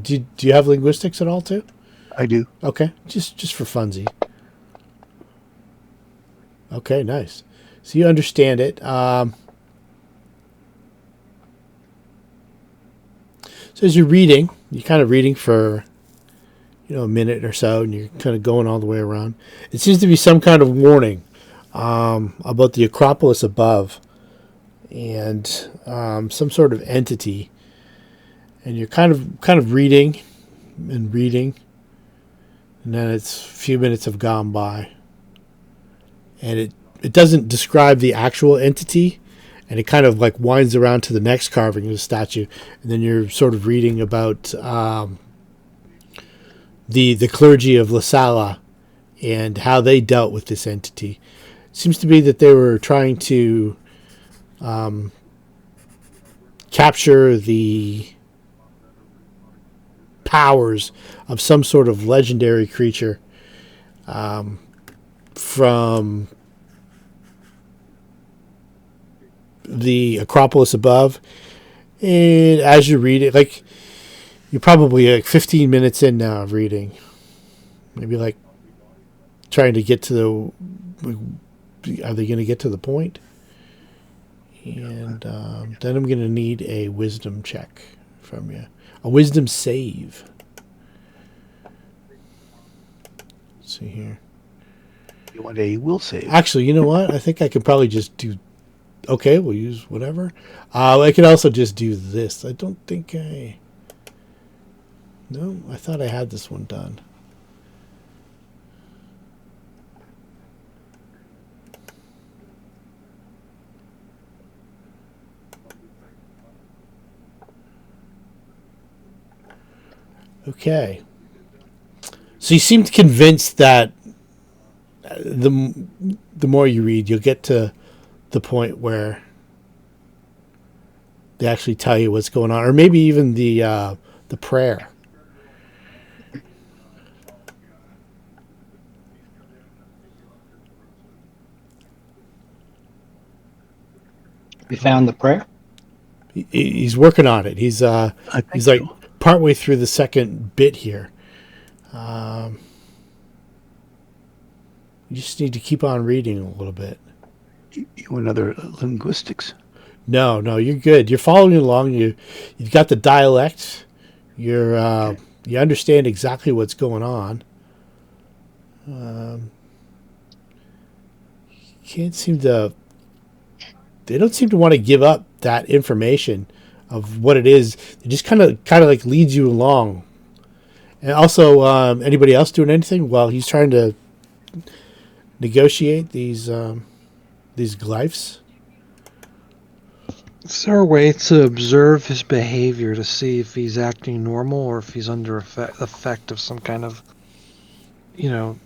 S1: Do you have linguistics at all, too?
S4: I do.
S1: Okay, just for funsies. Okay, nice. So you understand it. So as you're kind of reading for, a minute or so, and you're kind of going all the way around. It seems to be some kind of warning about the Acropolis above, and some sort of entity. And you're kind of reading, and then a few minutes have gone by. And it doesn't describe the actual entity, and it kind of like winds around to the next carving of the statue, and then you're sort of reading about the clergy of La Sala and how they dealt with this entity. It seems to be that they were trying to capture the powers of some sort of legendary creature from the Acropolis above. And as you read it, like, you're probably like 15 minutes in now of reading, maybe like trying to get to the, are they going to get to the point? And then I'm going to need a wisdom check from you. A wisdom save. Let's see here.
S4: You want a will save?
S1: Actually, you know what? I think I can probably just do... Okay, we'll use whatever. I can also just do this. I don't think I... No, I thought I had this one done. Okay. So you seem convinced that the more you read, you'll get to the point where they actually tell you what's going on, or maybe even the prayer.
S3: We found the prayer.
S1: He's working on it. He's like
S4: so.
S1: Partway through the second bit here. You just need to keep on reading a little bit.
S4: You want another linguistics?
S1: No, you're good. You're following along. You've got the dialect. You understand exactly what's going on. Can't seem to. They don't seem to want to give up that information of what it is. It just kind of like leads you along. And also, anybody else doing anything while he's trying to negotiate these glyphs?
S2: Is there a way to observe his behavior to see if he's acting normal or if he's under effect of some kind of,
S4: Would you know?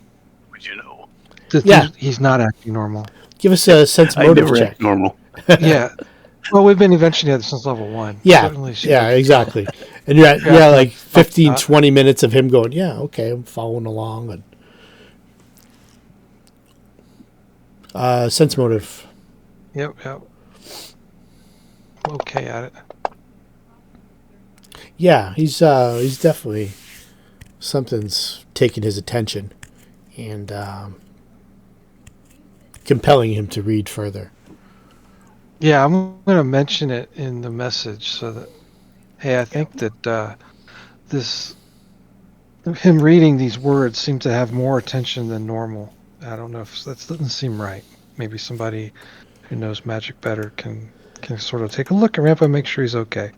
S1: Yeah.
S2: He's not acting normal.
S1: Give us a sense
S4: I
S1: motive
S4: never
S1: check.
S4: act normal.
S2: Yeah. Well, we've been eventually since level 1.
S1: Yeah,
S2: Certainly
S1: yeah, exactly. And you're at like 15, 20 minutes of him going, yeah, okay, I'm following along. And sense motive.
S2: Yep. Okay at it.
S1: Yeah, he's definitely, something's taking his attention and compelling him to read further.
S2: Yeah, I'm going to mention it in the message so that, hey, I think that him reading these words seem to have more attention than normal. I don't know if that doesn't seem right. Maybe somebody who knows magic better can sort of take a look around and make sure he's okay.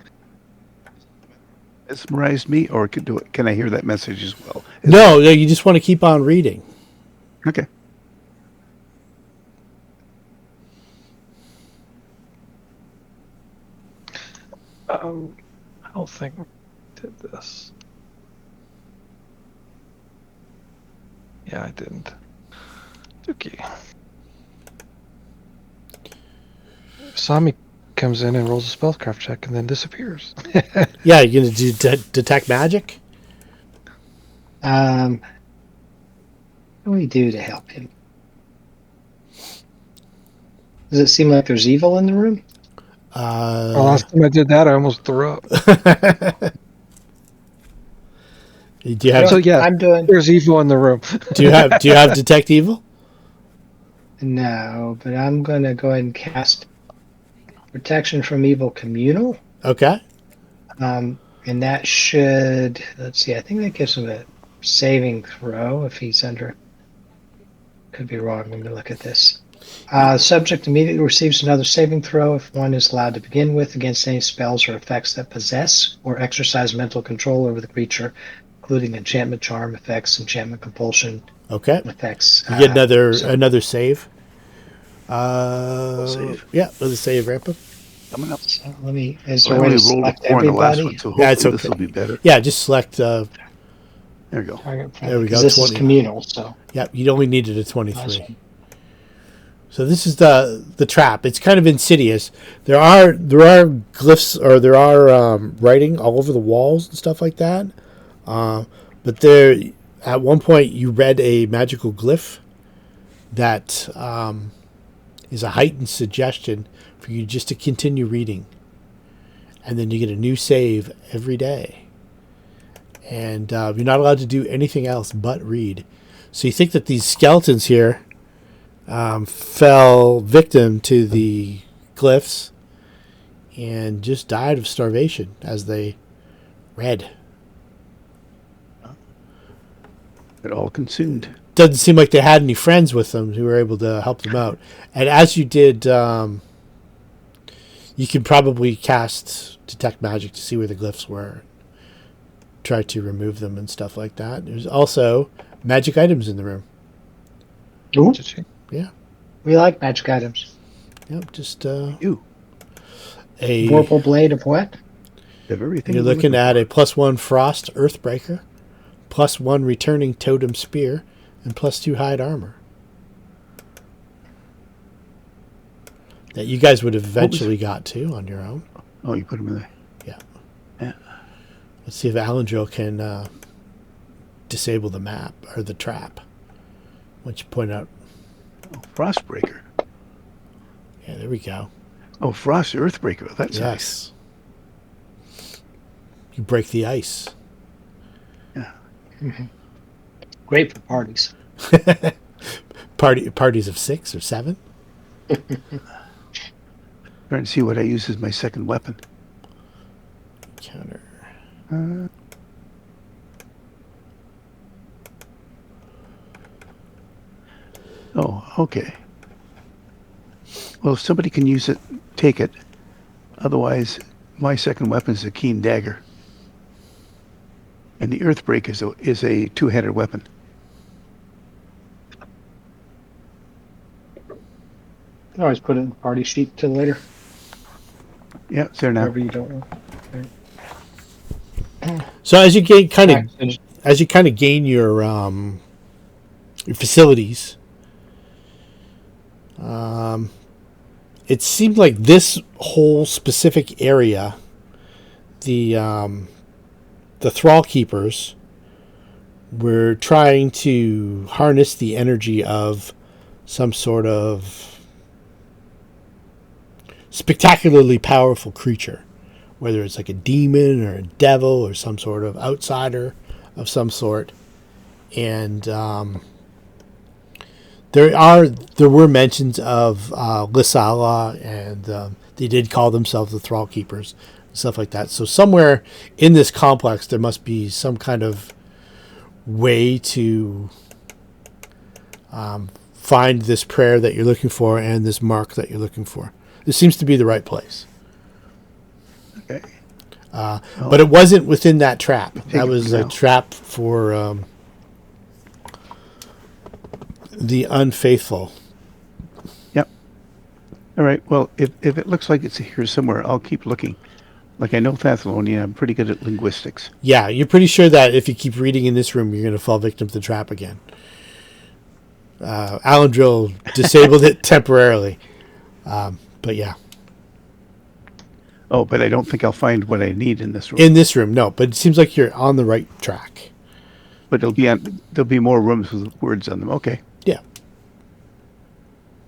S4: Mesmerized me, or can I hear that message as well?
S1: No, you just want to keep on reading.
S4: Okay.
S2: I don't think I did this. Yeah, I didn't. Okay. Sami comes in and rolls a spellcraft check and then disappears.
S1: Yeah, you're going to do detect magic?
S3: What do we do to help him? Does it seem like there's evil in the room?
S2: Well, last time I did that, I almost threw up.
S1: Do you have?
S2: So yeah,
S3: I'm doing.
S2: there's evil in the room.
S1: Do you have detect evil?
S3: No, but I'm going to go ahead and cast Protection from Evil Communal.
S1: Okay.
S3: And that should, let's see, I think that gives him a saving throw if he's under. Could be wrong. Let me look at this. Subject immediately receives another saving throw if one is allowed to begin with against any spells or effects that possess or exercise mental control over the creature, including enchantment, charm effects, enchantment compulsion
S1: Okay.
S3: effects.
S1: You get another save.
S4: Save.
S1: Yeah, let's save, Rampa.
S4: Coming up.
S3: So let me. Is there
S4: I
S3: a way
S4: only
S3: to
S4: rolled a
S3: select
S4: 4 on the last
S3: everybody?
S4: one, so
S1: Yeah, it's
S4: hopefully this
S1: okay.
S4: will be better.
S1: Yeah, just select.
S4: There we go.
S3: Target
S1: There we
S3: because
S1: go,
S3: this
S1: 20.
S3: is communal. So
S1: Yeah, you only needed a
S3: last
S1: 23.
S3: one.
S1: So this is the trap. It's kind of insidious. There are glyphs, or there are writing all over the walls and stuff like that. But there, at one point, you read a magical glyph that is a heightened suggestion for you just to continue reading, and then you get a new save every day. And you're not allowed to do anything else but read. So you think that these skeletons here fell victim to the glyphs and just died of starvation as they read.
S4: It all consumed.
S1: Doesn't seem like they had any friends with them who were able to help them out. And as you did, you can probably cast Detect Magic to see where the glyphs were. Try to remove them and stuff like that. There's also magic items in the room.
S3: Ooh,
S1: Yeah.
S3: we like magic items.
S1: Yep, just
S4: You
S1: a...
S3: Vorpal blade of what?
S4: have everything.
S1: You're looking at a +1 Frost Earthbreaker, +1 Returning Totem Spear, and +2 Hide Armor. That you guys would have eventually got to on your own.
S4: Oh, you put them in there.
S1: Yeah.
S4: Yeah.
S1: Let's see if Alendril can disable the map, or the trap. Once you point out...
S4: Oh, Frostbreaker.
S1: Yeah, there we go.
S4: Oh, Frost Earthbreaker. That's nice.
S1: Yes. You break the ice.
S4: Yeah.
S3: Great for parties.
S1: Parties of 6 or 7?
S4: Trying to see what I use as my second weapon.
S1: Counter.
S4: Oh, okay. Well, if somebody can use it, take it. Otherwise, my second weapon is a keen dagger. And the Earthbreak is a two-handed weapon.
S3: You can always put it in the party sheet till later.
S4: Yeah, it's there now.
S3: Whatever you don't want.
S1: So as you gain kind of
S3: Package.
S1: as you kind of gain your facilities, it seemed like this whole specific area, the Thrall Keepers were trying to harness the energy of some sort of spectacularly powerful creature, whether it's like a demon or a devil or some sort of outsider of some sort. And there were mentions of Lysala, and they did call themselves the Thrall Keepers and stuff like that. So somewhere in this complex there must be some kind of way to find this prayer that you're looking for and this mark that you're looking for. This seems to be the right place.
S4: Okay.
S1: But it wasn't within that trap. That was a
S4: now.
S1: trap for the unfaithful.
S4: Yep. All right. Well, if it looks like it's here somewhere, I'll keep looking. Like I know Thathlonian, I'm pretty good at linguistics.
S1: Yeah, you're pretty sure that if you keep reading in this room, you're going to fall victim to the trap again. Alendril disabled it temporarily. But yeah.
S4: Oh, but I don't think I'll find what I need in this room.
S1: In this room, no. But it seems like you're on the right track.
S4: But there'll be more rooms with words on them. Okay.
S1: Yeah,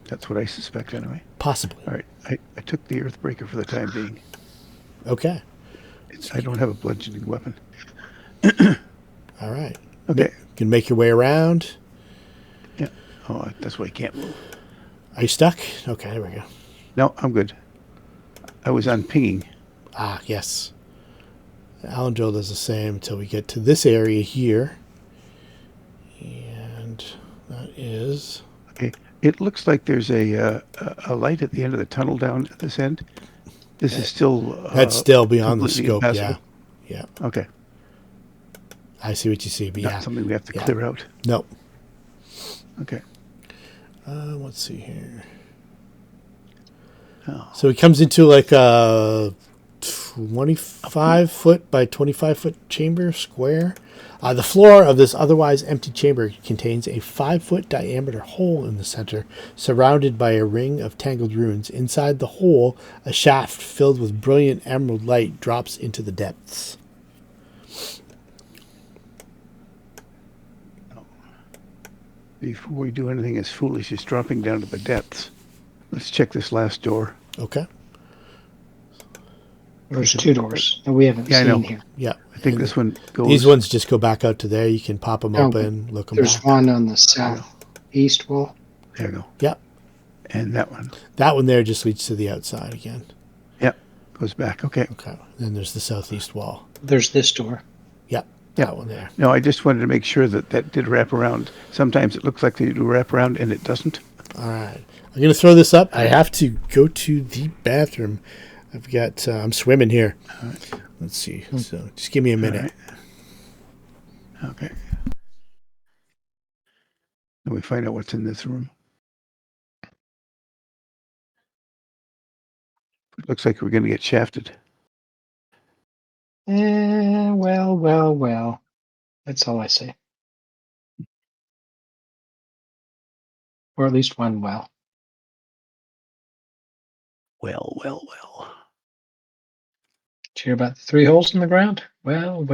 S4: That's what I suspect anyway.
S1: possibly.
S4: All right. I took the Earthbreaker for the time being.
S1: Okay.
S4: I don't have a bludgeoning weapon.
S1: All right.
S4: Okay.
S1: You can make your way around.
S4: Yeah. Oh, that's why I can't move.
S1: Are you stuck? Okay, there we go.
S4: No, I'm good. I was on pinging.
S1: Ah, yes. Alendril does the same until we get to this area here. And that is...
S4: Okay. It looks like there's a light at the end of the tunnel down at this end. This is still...
S1: That's still beyond the
S4: completely
S1: scope, yeah.
S4: impassable.
S1: Yeah.
S4: Okay.
S1: I see what you see, but
S4: Not
S1: yeah.
S4: something we have to
S1: Yeah.
S4: clear out.
S1: No.
S4: Okay.
S1: Let's see here.
S4: Oh,
S1: So it comes into like a 25 foot by 25 foot chamber square. The floor of this otherwise empty chamber contains a 5-foot diameter hole in the center, surrounded by a ring of tangled runes. Inside the hole, a shaft filled with brilliant emerald light drops into the depths.
S4: before we do anything as foolish as dropping down to the depths, let's check this last door.
S1: Okay.
S3: There's 2 doors that we haven't
S4: Yeah, I know.
S3: seen here.
S1: Yeah.
S4: I think
S1: And
S4: this one goes.
S1: these ones just go back out to there. You can pop them
S3: No, but
S1: open, look them
S3: There's
S1: back.
S3: one on the southeast wall.
S4: There you go.
S1: Yep.
S4: And that one.
S1: That one there just leads to the outside again.
S4: Yep. Goes back. Okay.
S1: Okay. Then there's the southeast wall.
S3: There's this door.
S1: Yep. That one there.
S4: No, I just wanted to make sure that that did wrap around. Sometimes it looks like they do wrap around and it doesn't.
S1: All right. I'm going to throw this up. I have to go to the bathroom. I've got, I'm swimming here. Let's see. So just give me a minute.
S4: Right. Okay. Then we find out what's in this room. It looks like we're going to get shafted.
S3: Well. That's all I say. Or at least one well.
S4: Well.
S3: Did you hear about the 3 holes in the ground? Well.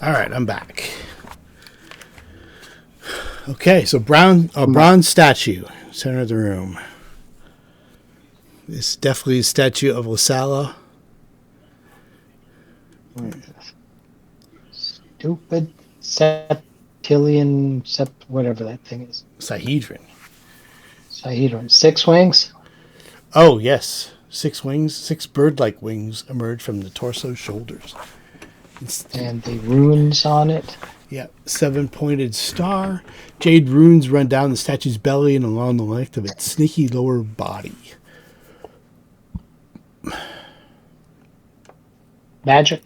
S1: All right, I'm back. Okay, so a bronze statue, center of the room. It's definitely a statue of Lasala.
S3: Stupid septillion, whatever that thing is.
S1: Sahedron.
S3: Sahedron. 6 wings.
S1: Oh, yes. 6 wings, 6 bird-like wings emerge from the torso shoulders.
S3: And the runes on it.
S1: Yeah, 7-pointed star. Jade runes run down the statue's belly and along the length of its sneaky lower body.
S3: Magic.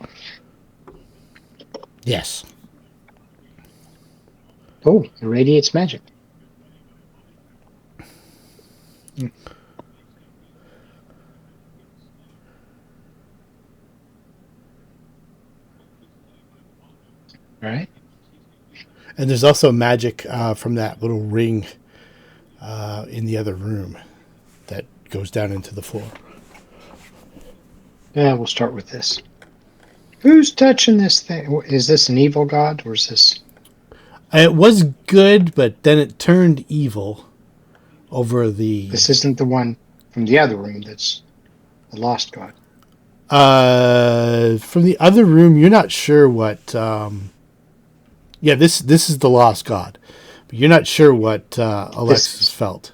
S1: Yes.
S3: Oh, it radiates magic. All right.
S1: And there's also magic from that little ring in the other room that goes down into the floor.
S3: Yeah, we'll start with this. Who's touching this thing? Is this an evil god, or is this...
S1: It was good, but then it turned evil over the...
S3: This isn't the one from the other room that's the lost god.
S1: From the other room, you're not sure what... Yeah, this is the lost god. But you're not sure what Alexis felt.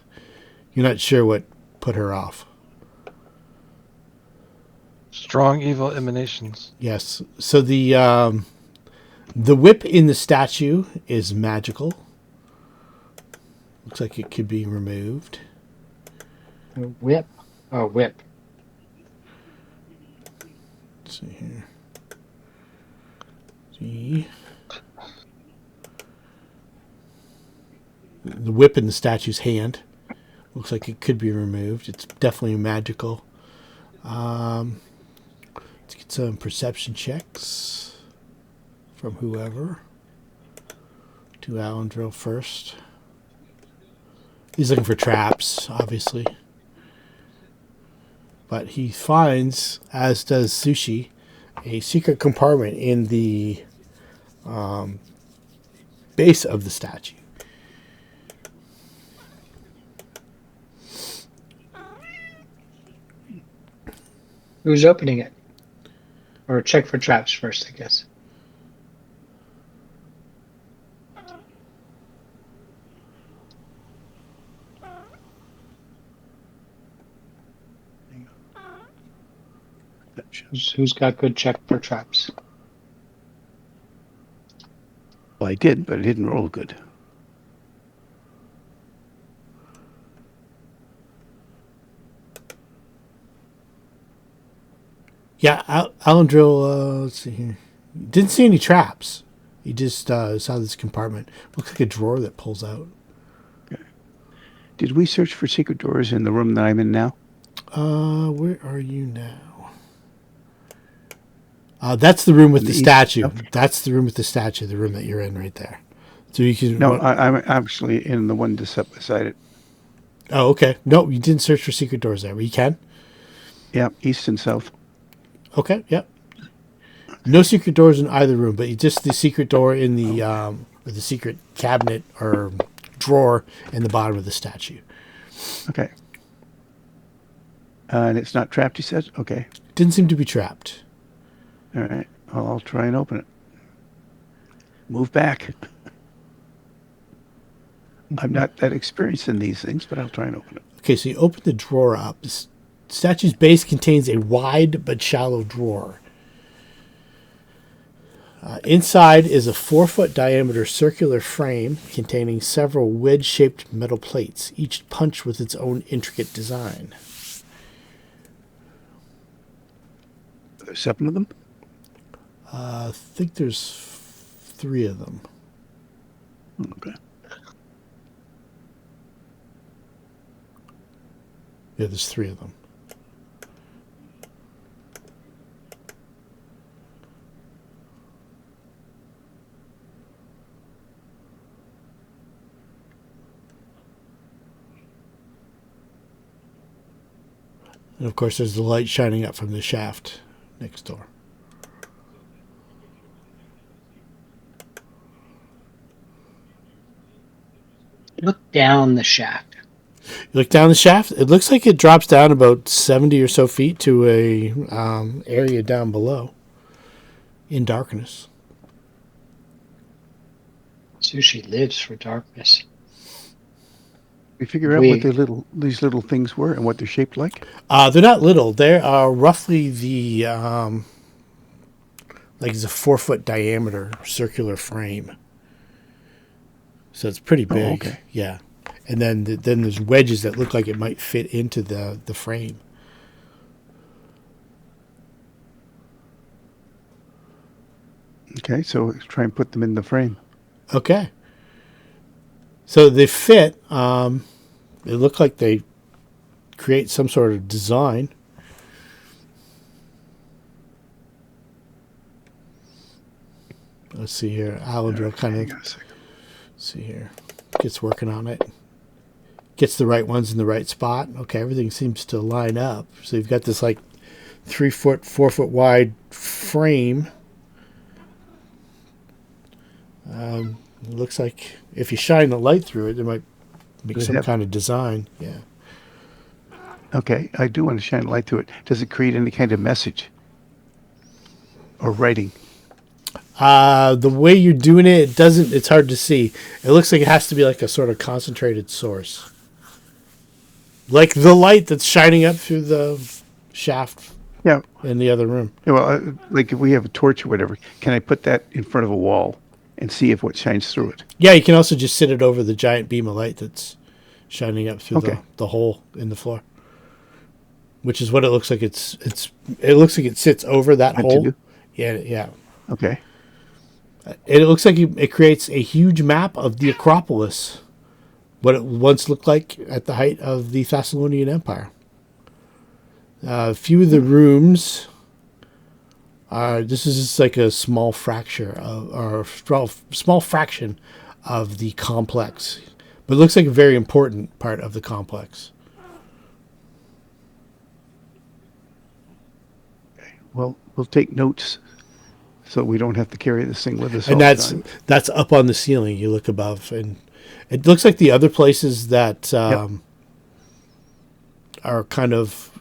S1: You're not sure what put her off.
S2: Strong evil emanations.
S1: Yes. So the whip in the statue is magical. Looks like it could be removed.
S3: Whip. Oh, whip.
S1: Let's see here. See. The whip in the statue's hand looks like it could be removed. It's definitely magical. Let's get some perception checks from whoever. Do Alandrill first. He's looking for traps, obviously. But he finds, as does Sushi, a secret compartment in the base of the statue.
S3: Who's opening it? Or check for traps first, I guess. Who's got good check for traps?
S4: Well, I did, but it didn't roll good.
S1: Yeah, Alandrill, let's see here. Didn't see any traps. He just saw this compartment. Looks like a drawer that pulls out.
S4: Okay. Did we search for secret doors in the room that I'm in now?
S1: Where are you now? That's the room with the statue. That's the room with the statue, the room that you're in right there. So you can...
S4: No, I'm actually in the one just up beside it.
S1: Oh, okay. No, you didn't search for secret doors there, but you can?
S4: Yeah, east and south.
S1: Okay, yep. No secret doors in either room, but just the secret door in the or the secret cabinet or drawer in the bottom of the statue.
S4: Okay. And it's not trapped, you said? Okay.
S1: Didn't seem to be trapped.
S4: All right. Well, I'll try and open it. Move back. I'm not that experienced in these things, but I'll try and open it.
S1: Okay, so you open the drawer up. The statue's base contains a wide but shallow drawer. Inside is a 4-foot diameter circular frame containing several wedge-shaped metal plates, each punched with its own intricate design.
S4: There's 7 of them?
S1: I think there's 3 of them.
S4: Okay.
S1: Yeah, there's 3 of them. And of course, there's the light shining up from the shaft next door.
S3: Look down the shaft.
S1: You look down the shaft. It looks like it drops down about 70 or so feet to a area down below in darkness.
S3: Sushi lives for darkness.
S4: We figure out what these little things were and what they're shaped like.
S1: They're not little. They are roughly the like it's a 4-foot diameter circular frame. So it's pretty big.
S4: Oh, okay.
S1: Yeah. And then there's wedges that look like it might fit into the frame.
S4: Okay, so let's try and put them in the frame.
S1: Okay. So they fit. They look like they create some sort of design. Let's see here. Aladra kind of see here. Gets working on it. Gets the right ones in the right spot. Okay, everything seems to line up. So you've got this like 3-foot, 4-foot wide frame. It looks like if you shine the light through it, there might be some kind of design. Yeah.
S4: Okay, I do want to shine light through it. Does it create any kind of message or writing?
S1: The way you're doing it, it doesn't. It's hard to see. It looks like it has to be like a sort of concentrated source, like the light that's shining up through the shaft.
S4: Yeah.
S1: In the other room.
S4: Yeah, well, like if we have a torch or whatever, can I put that in front of a wall and see if what shines through it?
S1: Yeah, you can also just sit it over the giant beam of light that's shining up through the hole in the floor, which is what it looks like. It looks like it sits over that hole. Yeah.
S4: Okay.
S1: It looks like it creates a huge map of the Acropolis, what it once looked like at the height of the Thessalonian Empire. A few of the rooms are. This is just like a small fracture small fraction of the complex, but it looks like a very important part of the complex.
S4: Okay. Well, we'll take notes so we don't have to carry this thing with us.
S1: And that's up on the ceiling. You look above, and it looks like the other places that are kind of.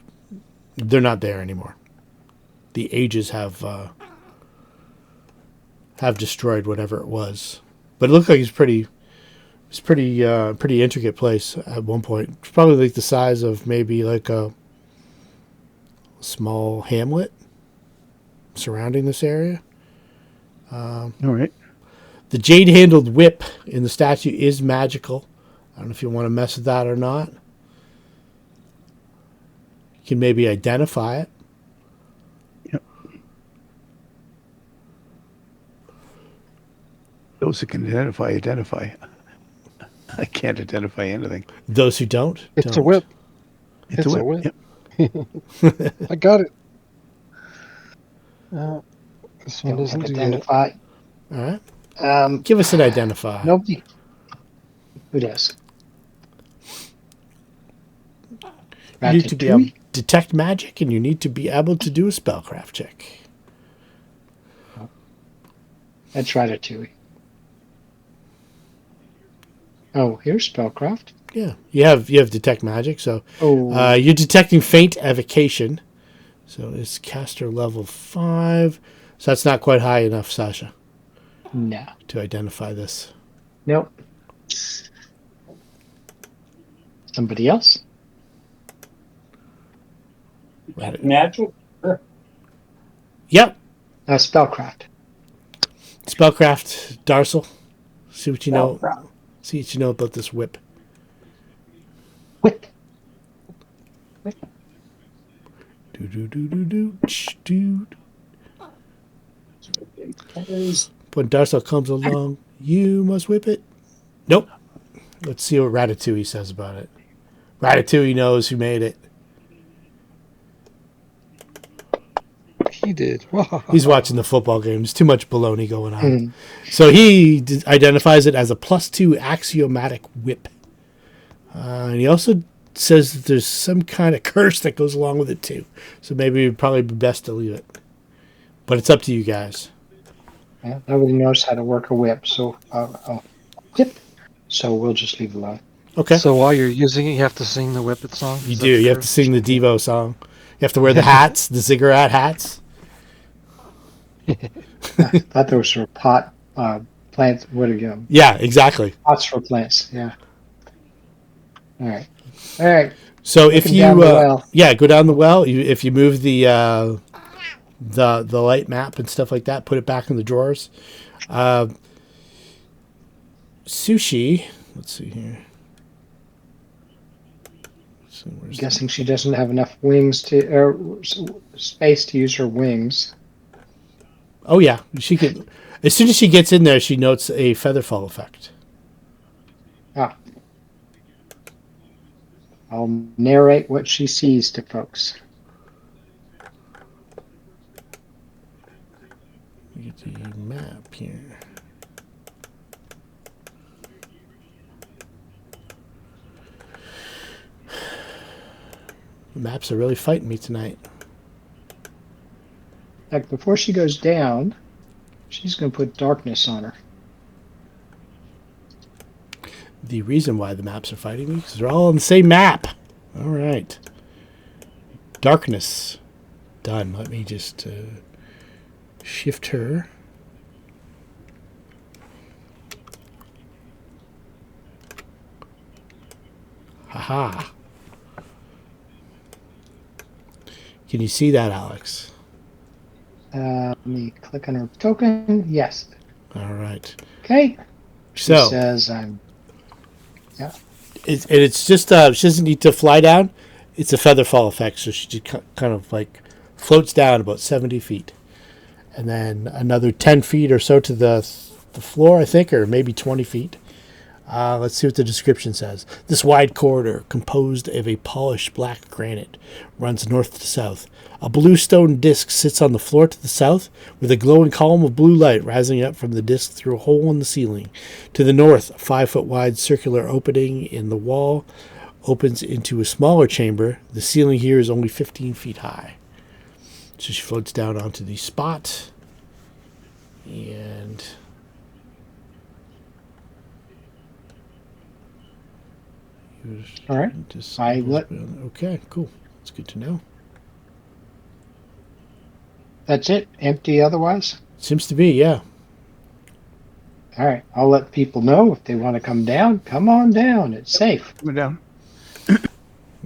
S1: They're not there anymore. The ages have destroyed whatever it was, but it looked like it's pretty intricate place at one point. It's probably like the size of maybe like a small hamlet surrounding this area.
S4: All right.
S1: The jade-handled whip in the statue is magical. I don't know if you want to mess with that or not. You can maybe identify it.
S4: Yep. Those who can identify. I can't identify anything.
S1: Those who don't.
S2: It's a whip.
S4: It's a whip.
S2: Yep. I got it. This one doesn't do
S3: identify.
S1: All right. Give us an identify.
S3: Nobody. Who does?
S1: You need to be able to detect magic, and you need to be able to do a spellcraft check.
S3: That's Ratatouille. Oh, here's spellcraft.
S1: Yeah, you have detect magic, so
S3: Oh.
S1: you're detecting faint evocation. So it's caster level 5. So that's not quite high enough, Sasha,
S3: No.
S1: to identify this.
S3: Nope. Somebody else?
S5: Magic?
S1: Yep.
S3: Spellcraft.
S1: Spellcraft, Darcel. See what you know.
S5: Spellcraft.
S1: See what you know about this whip.
S3: Whip.
S1: Do. When Darcel comes along, you must whip it. Nope. Let's see what Ratatouille says about it. Ratatouille knows who made it.
S2: He did.
S1: He's watching the football game. There's too much baloney going on. So he identifies it as a +2 axiomatic whip. And he also says that there's some kind of curse that goes along with it too. So maybe it'd probably be best to leave it. But it's up to you guys.
S3: Yeah, nobody knows how to work a whip, so whip. So we'll just leave it alone.
S1: Okay.
S2: So while you're using it, you have to sing the Whippet song?
S1: You do. You have to sing the Devo song. You have to wear the hats, the ziggurat hats.
S3: I thought those were pot plants. What again?
S1: Yeah, exactly.
S3: Pots for plants. Yeah. All right. All right.
S1: So if you,
S3: down the well.
S1: go down the well. If you move the light map and stuff like that, put it back in the drawers. Sushi. Let's see here.
S3: I'm guessing she doesn't have enough wings space to use her wings.
S1: Oh yeah, she could. As soon as she gets in there, she notes a featherfall effect.
S3: Ah. I'll narrate what she sees to folks.
S1: Get the map here. The maps are really fighting me tonight.
S3: In fact, before she goes down, she's going to put darkness on her.
S1: The reason why the maps are fighting me is they're all on the same map. All right. Darkness. Done. Let me just shift her. Haha. Can you see that, Alex?
S3: Let me click on her token. Yes.
S1: All right.
S3: Okay. She
S1: So
S3: says I'm. Yeah.
S1: It's just she doesn't need to fly down. It's a feather fall effect, so she just kind of like floats down about 70 feet, and then another 10 feet or so to the floor, I think, or maybe 20 feet. Let's see what the description says. This wide corridor, composed of a polished black granite, runs north to south. A blue stone disc sits on the floor to the south, with a glowing column of blue light rising up from the disc through a hole in the ceiling. To the north, a 5-foot wide circular opening in the wall opens into a smaller chamber. The ceiling here is only 15 feet high. So she floats down onto the spot, and
S3: All right.
S1: Okay, cool. That's good to know.
S3: That's it. Empty otherwise?
S1: Seems to be, yeah.
S3: All right. I'll let people know if they want to come down. Come on down. It's safe.
S4: Come down.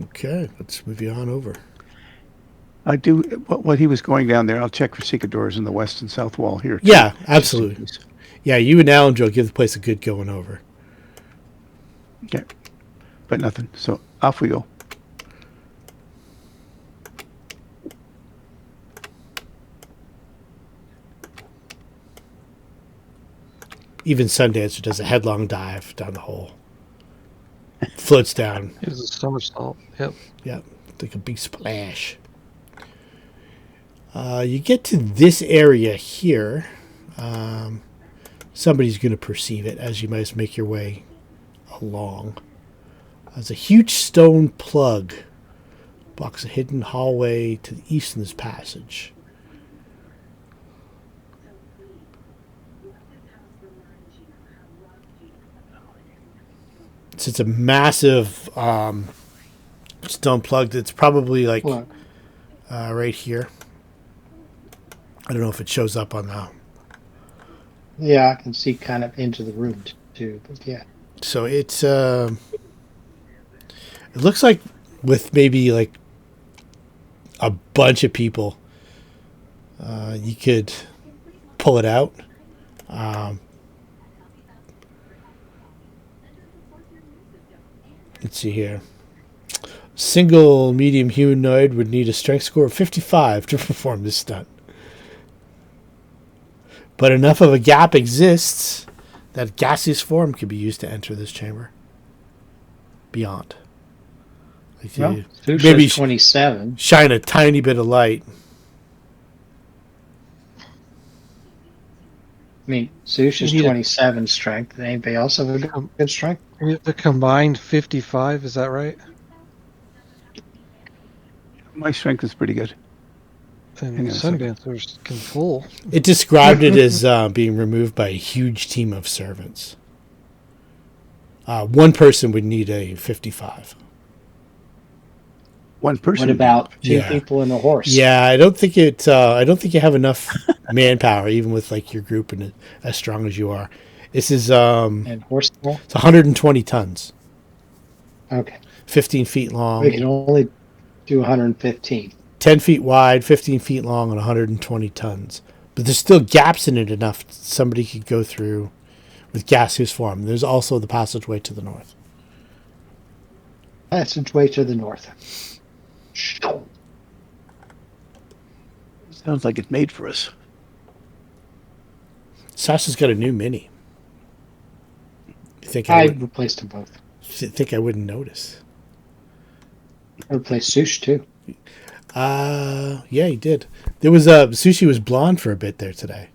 S1: Okay, let's move you on over.
S4: I do what he was going down there. I'll check for secret doors in the west and south wall here.
S1: Yeah, absolutely. Yeah, you and Alan Joe give the place a good going over.
S4: Okay. But nothing. So off we go.
S1: Even Sundancer does a headlong dive down the hole. Floats down.
S2: It was a somersault. Yep.
S1: Yep, like a big splash. You get to this area here. Somebody's going to perceive it as you might make your way along. There's a huge stone plug blocks a hidden hallway to the east in this passage. It's a massive stone plug that's probably like right here. I don't know if it shows up on the...
S3: Yeah, I can see kind of into the room too, but yeah.
S1: So it's it looks like with maybe like a bunch of people, you could pull it out. Let's see here. Single medium humanoid would need a strength score of 55 to perform this stunt. But enough of a gap exists that gaseous form can be used to enter this chamber. Beyond. Like
S3: Well,
S1: maybe
S3: 27.
S1: shine a tiny bit of light.
S3: I mean, Zeus is
S2: You need
S3: 27 strength. Anybody else have a good strength?
S2: The combined 55, is that right?
S4: My strength is pretty good.
S2: And
S4: Hang on a second.
S2: Sundancers can pull.
S1: It described it as being removed by a huge team of servants. One person would need a 55.
S4: One person.
S3: What about two
S1: Yeah.
S3: people and a horse?
S1: Yeah, I don't think it. I don't think you have enough manpower, even with like your group and as strong as you are. This is
S3: And horse pull?
S1: it's 120 tons,
S3: Okay.
S1: 15 feet long,
S3: We can only do 115.
S1: 10 feet wide, 15 feet long, and 120 tons. But there's still gaps in it enough somebody could go through with gaseous form. There's also the passageway to the north.
S3: Passageway to the north.
S4: Sounds like it's made for us.
S1: Sasha's got a new mini. You think
S3: I
S1: would,
S3: replaced them both.
S1: think I wouldn't notice?
S3: I replaced Sush too.
S1: Yeah, he did. There was Sushi was blonde for a bit there today.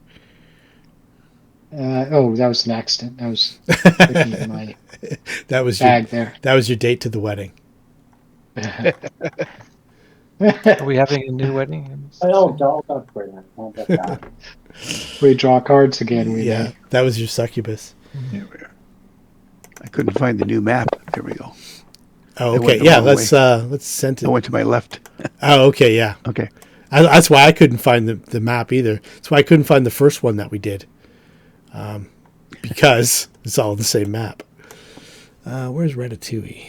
S3: That was an accident. I was looking at my
S1: That was
S3: bag there.
S1: That was your date to the wedding.
S2: Are we having a new wedding?
S5: Don't bring it. Don't get that.
S3: We draw cards again.
S1: Yeah, that was your succubus.
S4: Here we are. I couldn't find the new map. There we go.
S1: Oh,
S4: It went
S1: okay.
S4: the
S1: Yeah,
S4: wrong
S1: let's send
S4: I
S1: it.
S4: went to my left.
S1: Oh, okay. Yeah,
S4: Okay.
S1: that's why I couldn't find the map either. That's why I couldn't find the first one that we did, because it's all the same map. Where's Ratatouille?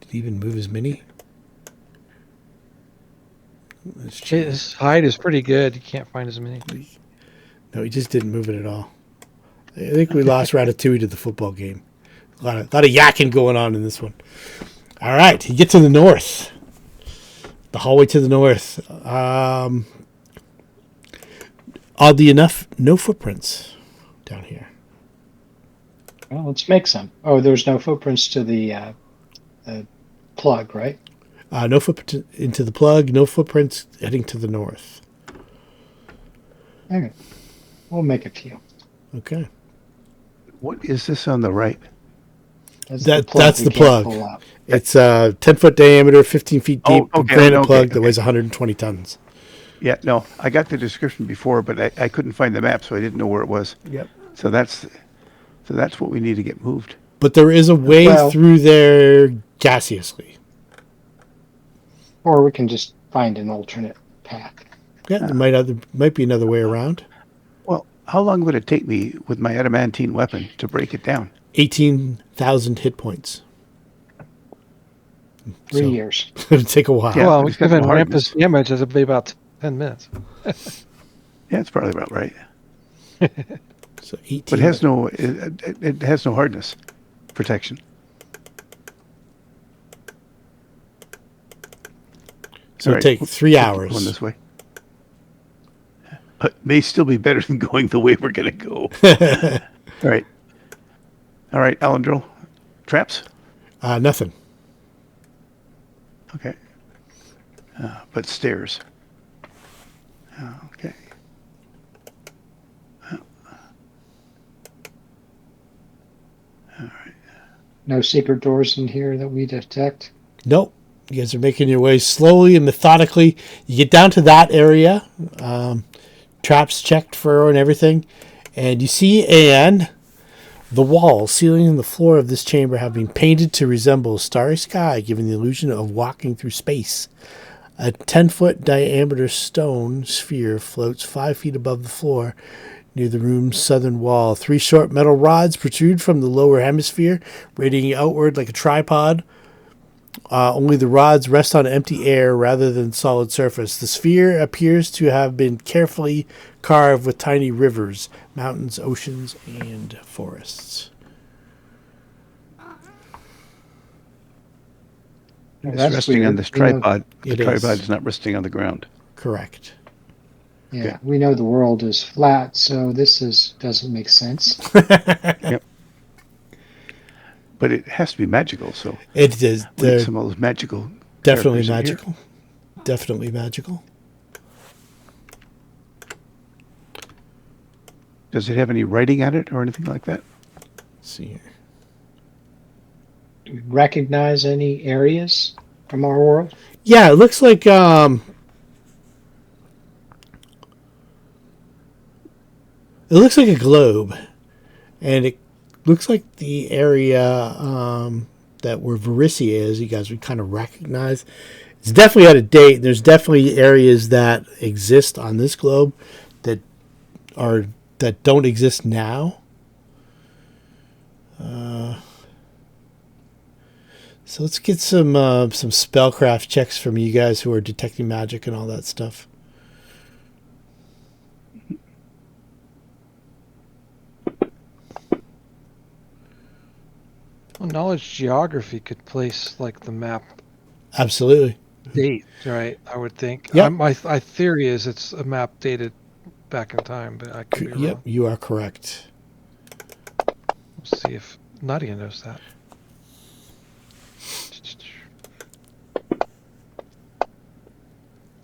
S1: Did he even move his mini? Let's check.
S2: His hide is pretty good. You can't find as many.
S1: No, he just didn't move it at all. I think we lost Ratatouille to the football game. A lot of yakking going on in this one. All right, you get to the north. The hallway to the north. Oddly enough, no footprints down here.
S3: Well, let's make some. Oh, there's no footprints to the plug, right?
S1: No footprint into the plug. No footprints heading to the north.
S3: Okay. We'll make a few.
S1: Okay,
S4: What is this on the right?
S3: That's
S1: that's the
S3: we can't
S1: plug.
S3: pull out.
S1: It's 10-foot diameter, 15 feet deep,
S4: Oh, okay,
S1: granite
S4: okay,
S1: plug that
S4: okay.
S1: weighs 120 tons.
S4: Yeah, no, I got the description before, but I couldn't find the map, so I didn't know where it was.
S1: Yep.
S4: So that's what we need to get moved.
S1: But there is a way
S3: Well-
S1: through there gaseously.
S3: Or we can just find an alternate path.
S1: Yeah, there might be another way around.
S4: Well, how long would it take me with my adamantine weapon to break it down?
S1: 18,000 hit points.
S3: 3
S1: So-
S3: years.
S1: It'll take a while.
S4: Yeah,
S2: well,
S4: but
S2: we've
S4: it's got
S2: given
S4: no hardness.
S2: Rampus damage. It'll be about 10 minutes.
S4: Yeah, it's probably about right.
S1: So 18.
S4: But it has no hardness protection.
S1: So
S4: All
S1: it'll
S4: right,
S1: take 3
S4: Going
S1: hours.
S4: this way. But may still be better than going the way we're going to go. All right. All right, Alendril. Traps?
S1: Nothing.
S4: Okay. But stairs. Okay.
S3: No secret doors in here that we detect.
S1: Nope. You guys are making your way slowly and methodically. You get down to that area. Traps checked for and everything. And you see the walls, ceiling, and the floor of this chamber have been painted to resemble a starry sky, giving the illusion of walking through space. A 10-foot diameter stone sphere floats 5 feet above the floor near the room's southern wall. 3 short metal rods protrude from the lower hemisphere, radiating outward like a tripod. Only the rods rest on empty air rather than solid surface. The sphere appears to have been carefully carved with tiny rivers, mountains, oceans, and forests.
S4: It's
S3: That's
S4: resting on
S3: weird.
S4: this
S3: You know-
S4: tripod. The
S1: It
S4: tripod
S1: is.
S4: is not resting on the ground.
S1: Correct.
S3: Yeah,
S4: Okay.
S3: we know the world is flat, so this doesn't make sense.
S4: But it has to be magical, so
S1: It is.
S4: we need
S1: They're
S4: some of those magical
S1: definitely
S4: characters in here.
S1: magical. Definitely magical.
S4: Does it have any writing on it or anything like that?
S1: Let's see here.
S3: Do we recognize any areas? from our world?
S1: Yeah, it looks like a globe, and it looks like the area that where Varisia is. You guys would kind of recognize. It's definitely out of date. There's definitely areas that exist on this globe that are that don't exist now. So let's get some spellcraft checks from you guys who are detecting magic and all that stuff.
S2: Well, knowledge geography could place like the map
S1: Absolutely.
S2: date, right? I would think.
S1: Yep.
S2: My theory is it's a map dated back in time, but I could be
S1: Yep,
S2: wrong.
S1: you are correct.
S2: We'll see if Nadia knows that.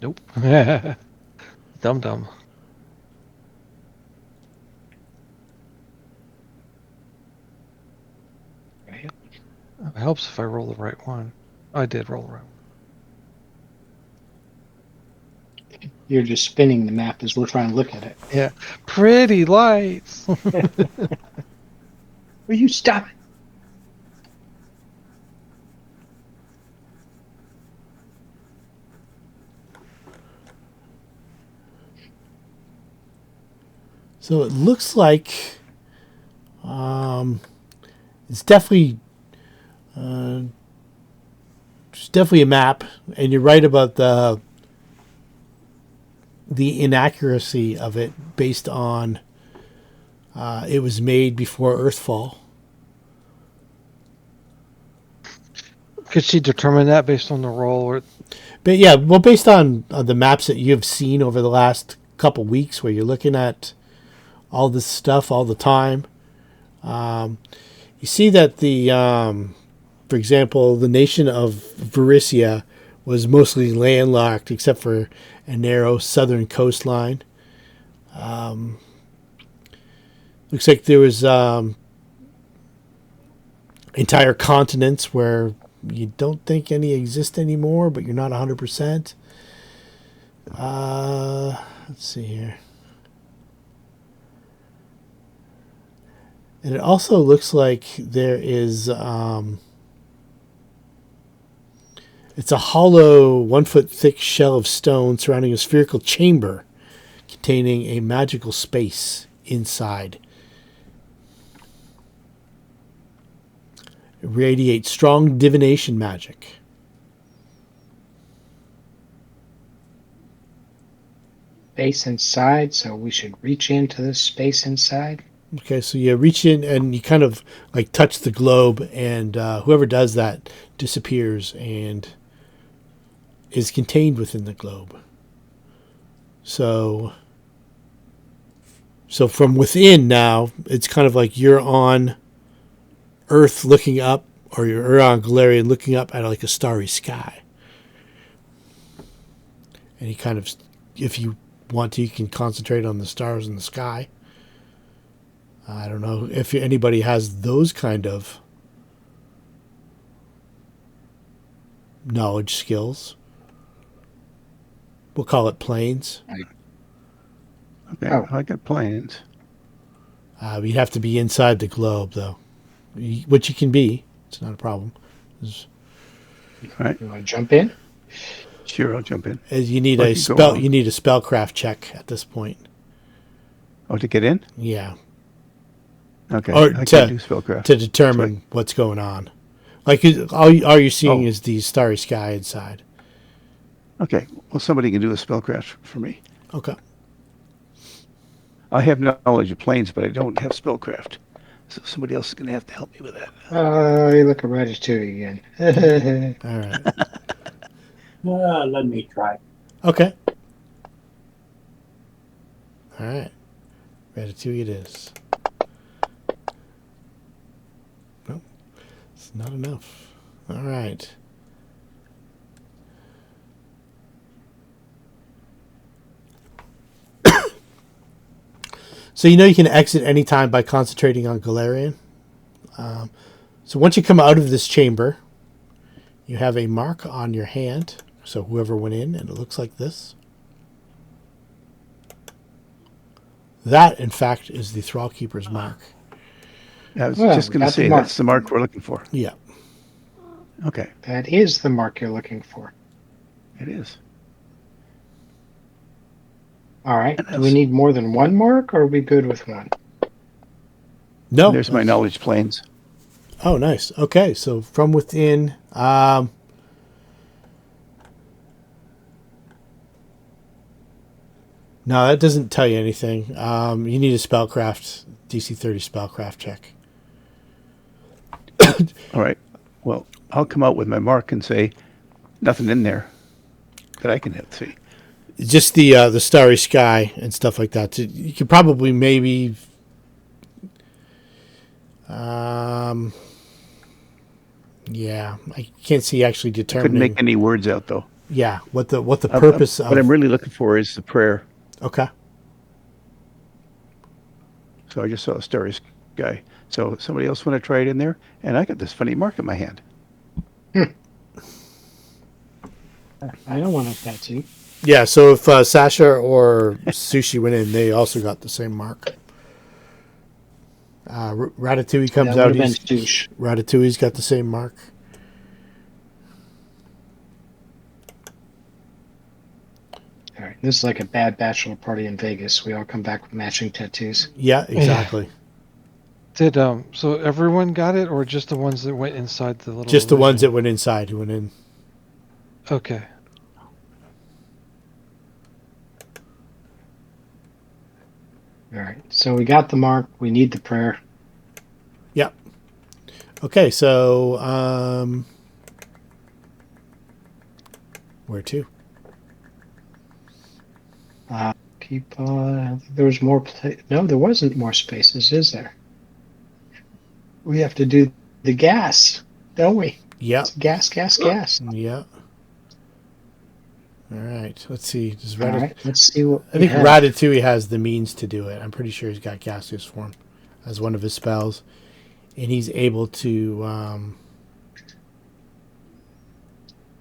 S2: Nope. Dum. It helps if I roll the right one. I did roll the right one.
S3: You're just spinning the map as we're trying to look at it.
S2: Yeah. Pretty lights.
S3: Will you stop it?
S1: So it looks like it's definitely a map, and you're right about the inaccuracy of it based on it was made before Earthfall.
S2: Could she determine that based on the roll? Or
S1: But yeah, well, based on the maps that you've seen over the last couple weeks, where you're looking at all this stuff all the time, you see that for example, the nation of Varisia was mostly landlocked except for a narrow southern coastline. Looks like there was entire continents where you don't think any exist anymore, but you're not 100%. Let's see here. And it also looks like there is it's a hollow 1 foot thick shell of stone surrounding a spherical chamber containing a magical space inside. It radiates strong divination magic.
S3: Space inside, so we should reach into this space inside.
S1: Okay, so you reach in and you kind of like touch the globe, and whoever does that disappears and is contained within the globe. So from within now, it's kind of like you're on Earth looking up, or you're on Galarian looking up at like a starry sky. And you kind of, if you want to, you can concentrate on the stars in the sky. I don't know if anybody has those kind of knowledge skills. We'll call it planes.
S4: Okay,
S3: Oh.
S4: I got plans.
S1: You'd have to be inside the globe, though, which you can be. It's not a problem.
S4: All right,
S3: You want to jump in?
S4: sure, I'll jump in.
S1: You need
S4: Or
S1: a
S4: you can go
S1: spell.
S4: on.
S1: You need a spellcraft check at this point.
S4: Oh, to get in?
S1: Yeah,
S4: Okay,
S1: Or
S4: I
S1: to-
S4: can do spellcraft.
S1: to determine what's going on. Like all you're seeing
S4: Oh.
S1: is the starry sky inside.
S4: Okay, well, somebody can do a spellcraft for me.
S1: Okay.
S4: I have knowledge of planes, but I don't have spellcraft. So somebody else is going to have to help me with that.
S3: You look at Ratatouille again.
S1: All right.
S5: Let me try.
S1: Okay. All right. Ratatouille it is. Nope. It's not enough. All right. So you know you can exit anytime by concentrating on Galarian. So once you come out of this chamber, You have a mark on your hand. So whoever went in, and it looks like this. That, in fact, is the Thrall Keeper's mark.
S4: I was
S3: Well,
S4: just
S3: we
S4: going to
S3: got the
S4: say
S3: mark.
S4: that's the mark we're looking for.
S1: Yeah.
S4: Okay,
S3: That is the mark you're looking for.
S4: it is.
S3: All right.
S4: And
S3: Do we need more than one mark, or are we good with one?
S1: No.
S4: There's my knowledge planes.
S1: Oh, nice. Okay, so from within. No, that doesn't tell you anything. You need a spellcraft, DC 30 spellcraft check.
S4: All right. Well, I'll come out with my mark and say nothing in there that I can see.
S1: Just the starry sky and stuff like that. So you could probably maybe. Yeah, I can't see actually
S4: I
S1: determining.
S4: couldn't make any words out though.
S1: Yeah, what the purpose of.
S4: What I'm really looking for is the prayer.
S1: Okay.
S4: So I just saw a starry sky. So somebody else want to try it in there? And I got this funny mark in my hand.
S3: I don't want a tattoo.
S1: Yeah, so if Sasha or Sushi went in, they also got the same mark. Ratatouille comes
S3: That
S1: out.
S3: would have been douche.
S1: Ratatouille's got the same mark.
S3: All right. This is like a bad bachelor party in Vegas. We all come back with matching tattoos.
S1: Yeah, exactly.
S2: Did so everyone got it, or just the ones that went inside the little?
S1: Just the ones that
S2: illusion?
S1: went inside who went in.
S2: Okay.
S3: All right. So we got the mark. We need the prayer.
S1: Yep. Okay, so where to?
S3: Keep. There was more. No, there wasn't more spaces, is there? We have to do the gas, don't we?
S1: Yep.
S3: It's gas.
S1: Yep. All right. Let's see. Does
S3: All right. Let's see what.
S1: I think Ratatouille has the means to do it. I'm pretty sure he's got gaseous form as one of his spells, and he's able to.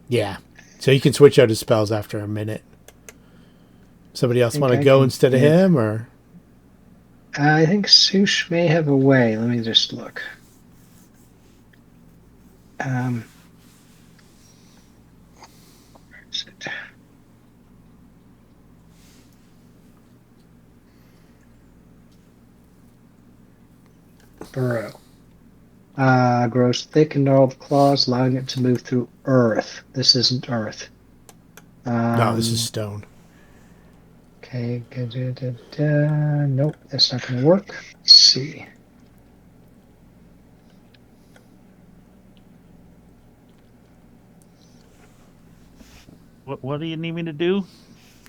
S1: Yeah, so he can switch out his spells after a minute. Somebody else want to go instead of him, or?
S3: I think Sush may have a way. Let me just look. Where is it? Burrow. Grows thick and gnarled claws, allowing it to move through earth. This isn't earth.
S1: No, this is stone.
S3: Okay. Nope, that's not going to work. Let's see.
S6: What do you need me to do?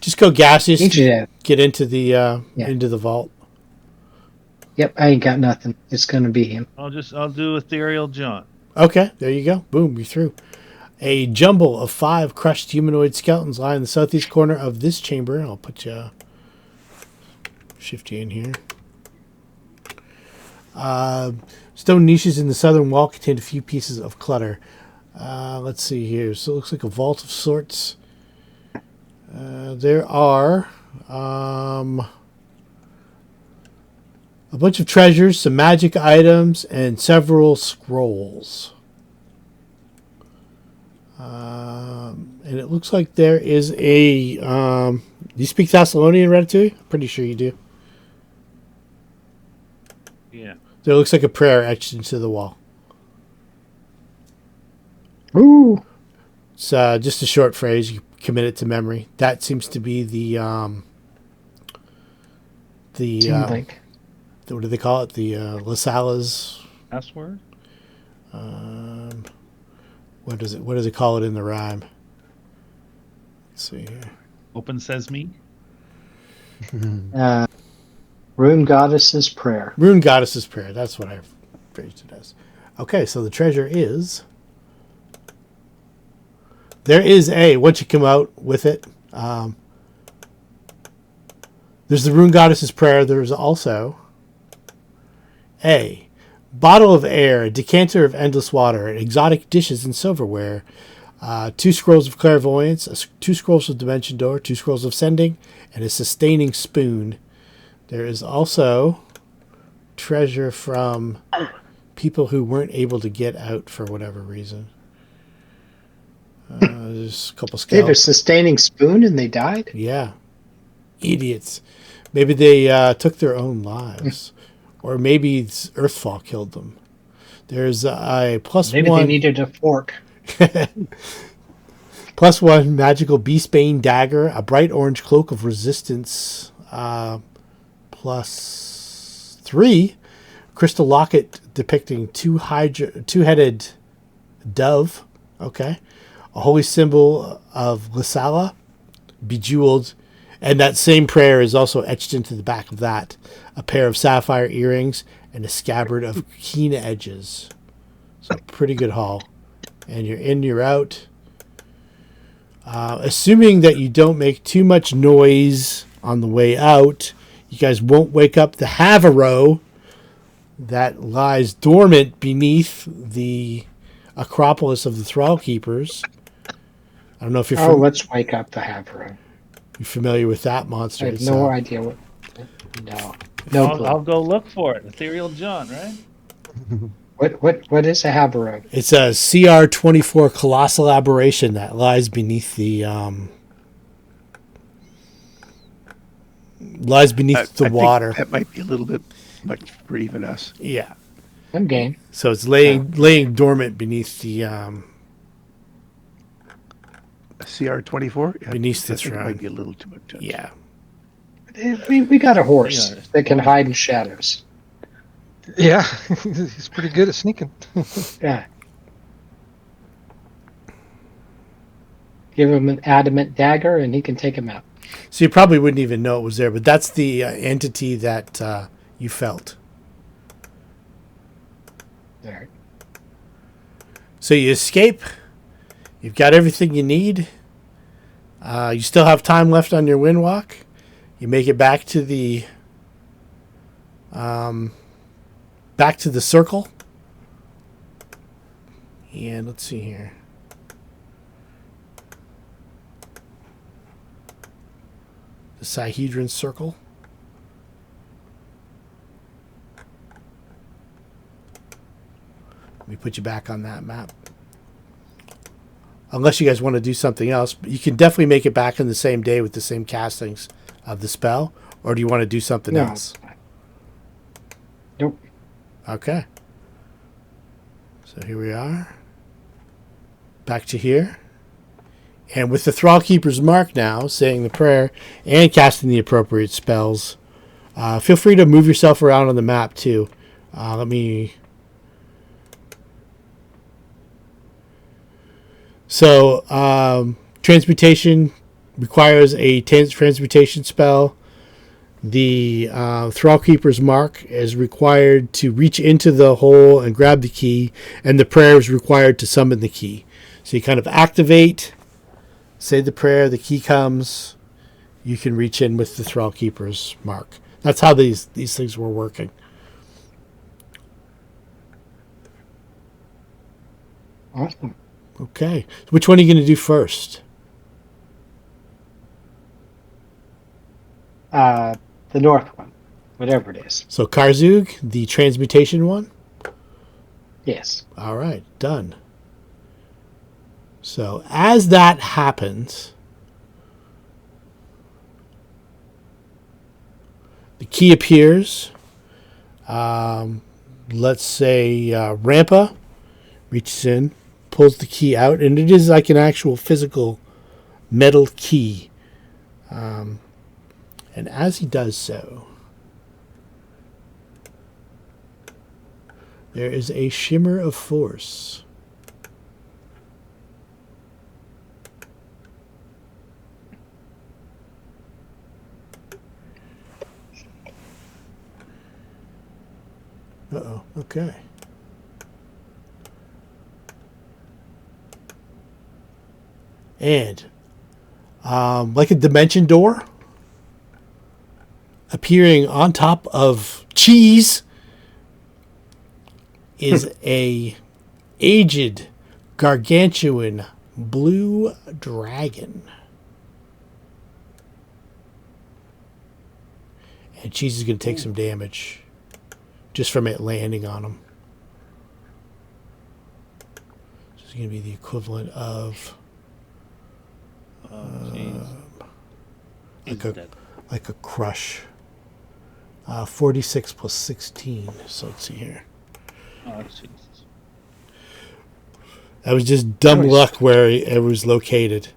S1: Just go gaseous.
S3: Need you to-
S1: Get into the
S3: Yeah.
S1: into the vault.
S3: Yep, I ain't got nothing. It's going to be him.
S6: I'll do ethereal jaunt.
S1: Okay, there you go. Boom, you're through. A jumble of 5 crushed humanoid skeletons lie in the southeast corner of this chamber. I'll put you, shift you in here. Stone niches in the southern wall contain a few pieces of clutter. Let's see here. So it looks like a vault of sorts. There are a bunch of treasures, some magic items, and several scrolls. And it looks like there is a... do you speak Thessalonian, Ratatouille? I'm pretty sure you do.
S6: Yeah.
S1: There looks like a prayer etched into the wall.
S3: Ooh.
S1: It's just a short phrase. You commit it to memory. That seems to be the
S3: Link.
S1: what do they call it? The Lasala's.
S6: Password?
S1: What does it call it in the rhyme? Let's see here.
S6: Open Sesame?
S3: Rune Goddess's Prayer.
S1: Rune Goddess's Prayer. That's what I phrased it as. Okay, so the treasure is... There is once you come out with it, there's the Rune Goddess's Prayer. There's also a bottle of air, a decanter of endless water, exotic dishes and silverware, 2 scrolls of clairvoyance, 2 scrolls of dimension door, 2 scrolls of sending, and a sustaining spoon. There is also treasure from people who weren't able to get out for whatever reason. There's a couple
S3: They have a
S1: scalps.
S3: sustaining spoon and they died?
S1: Yeah. Idiots. Maybe they took their own lives. Or maybe Earthfall killed them. There's a +1.
S3: Maybe they needed a fork.
S1: +1 magical beastbane dagger, a bright orange cloak of resistance, +3 crystal locket depicting two-headed dove. Okay, a holy symbol of Xaliasa, bejeweled, and that same prayer is also etched into the back of that. A pair of sapphire earrings and a scabbard of keen edges. So pretty good haul. And you're in, you're out. Assuming that you don't make too much noise on the way out, you guys won't wake up the Havaro that lies dormant beneath the Acropolis of the Thrall Keepers. I don't know if you're
S3: Let's wake up the Havaro.
S1: you're familiar with that monster.
S3: I have no idea what. No clue.
S6: I'll go look for it. Ethereal John, right?
S3: What is a Havaro?
S1: It's a CR-24 colossal aberration that lies beneath the
S4: I think
S1: water.
S4: that might be a little bit much for even us.
S1: Yeah.
S3: I'm game.
S1: So it's laying dormant beneath the
S4: CR-24? Yeah,
S1: Beneath the
S4: I think it
S1: shrine.
S4: might be a little too much.
S1: yeah.
S3: We got a horse
S6: Yeah.
S3: that can hide in shadows.
S2: Yeah, he's pretty good at sneaking.
S3: Yeah. Give him an adamant dagger and he can take him out.
S1: So you probably wouldn't even know it was there, but that's the entity that you felt.
S3: There.
S1: So you escape. You've got everything you need. You still have time left on your wind walk. You make it back to the circle. And let's see here. The Sihedron circle. Let me put you back on that map. Unless you guys want to do something else. But you can definitely make it back in the same day with the same castings of the spell. Or do you want to do something
S3: No.
S1: else?
S3: Nope.
S1: Okay. So here we are. Back to here. And with the Thrall Keeper's mark now, saying the prayer and casting the appropriate spells, feel free to move yourself around on the map too. Let me... So, transmutation requires a transmutation spell. The Thrall Keeper's mark is required to reach into the hole and grab the key, and the prayer is required to summon the key. So you kind of activate, say the prayer, the key comes, you can reach in with the Thrall Keeper's mark. That's how these things were working.
S3: Awesome.
S1: Okay. Which one are you going to do first?
S3: The north one, whatever it is.
S1: So Karzoug, the transmutation one?
S3: Yes.
S1: All right, done. So as that happens, the key appears. Let's say Rampa reaches in, pulls the key out, and it is like an actual physical metal key. And as he does so, there is a shimmer of force. Uh-oh, okay. And, like a dimension door, appearing on top of cheese, is a aged gargantuan blue dragon. And Cheese is going to take some damage just from it landing on him. So it's going to be the equivalent of like a crush. 46 plus 16. So let's see here.
S6: Oh, Jesus.
S1: That was just dumb luck where it was located.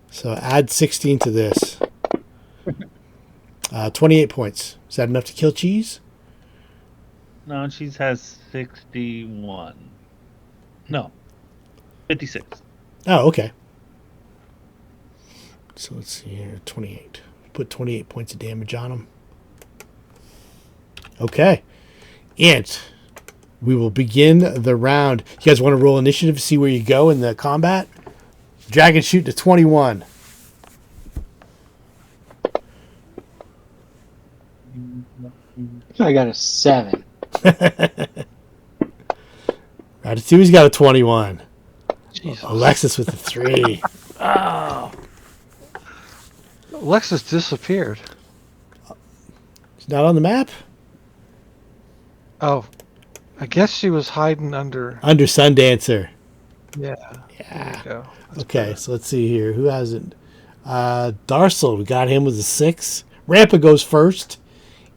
S1: So add 16 to this. 28 points. Is that enough to kill Cheese?
S6: No, Cheese has 61. No, 56.
S1: Oh, okay. So let's see here. 28. Put 28 points of damage on him. Okay. And we will begin the round. You guys want to roll initiative to see where you go in the combat? Dragon shoot to 21.
S3: I got a 7.
S1: Ratatouille's got a 21.
S2: Jesus.
S1: Alexis with a 3. Oh.
S2: Alexis disappeared.
S1: It's not on the map?
S2: Oh, I guess she was hiding under.
S1: Under Sundancer.
S2: Yeah.
S1: Yeah.
S2: There you go. That's
S1: Okay,
S2: better.
S1: so let's see here. Who hasn't? Darcel, we got him with a 6. Rampa goes first.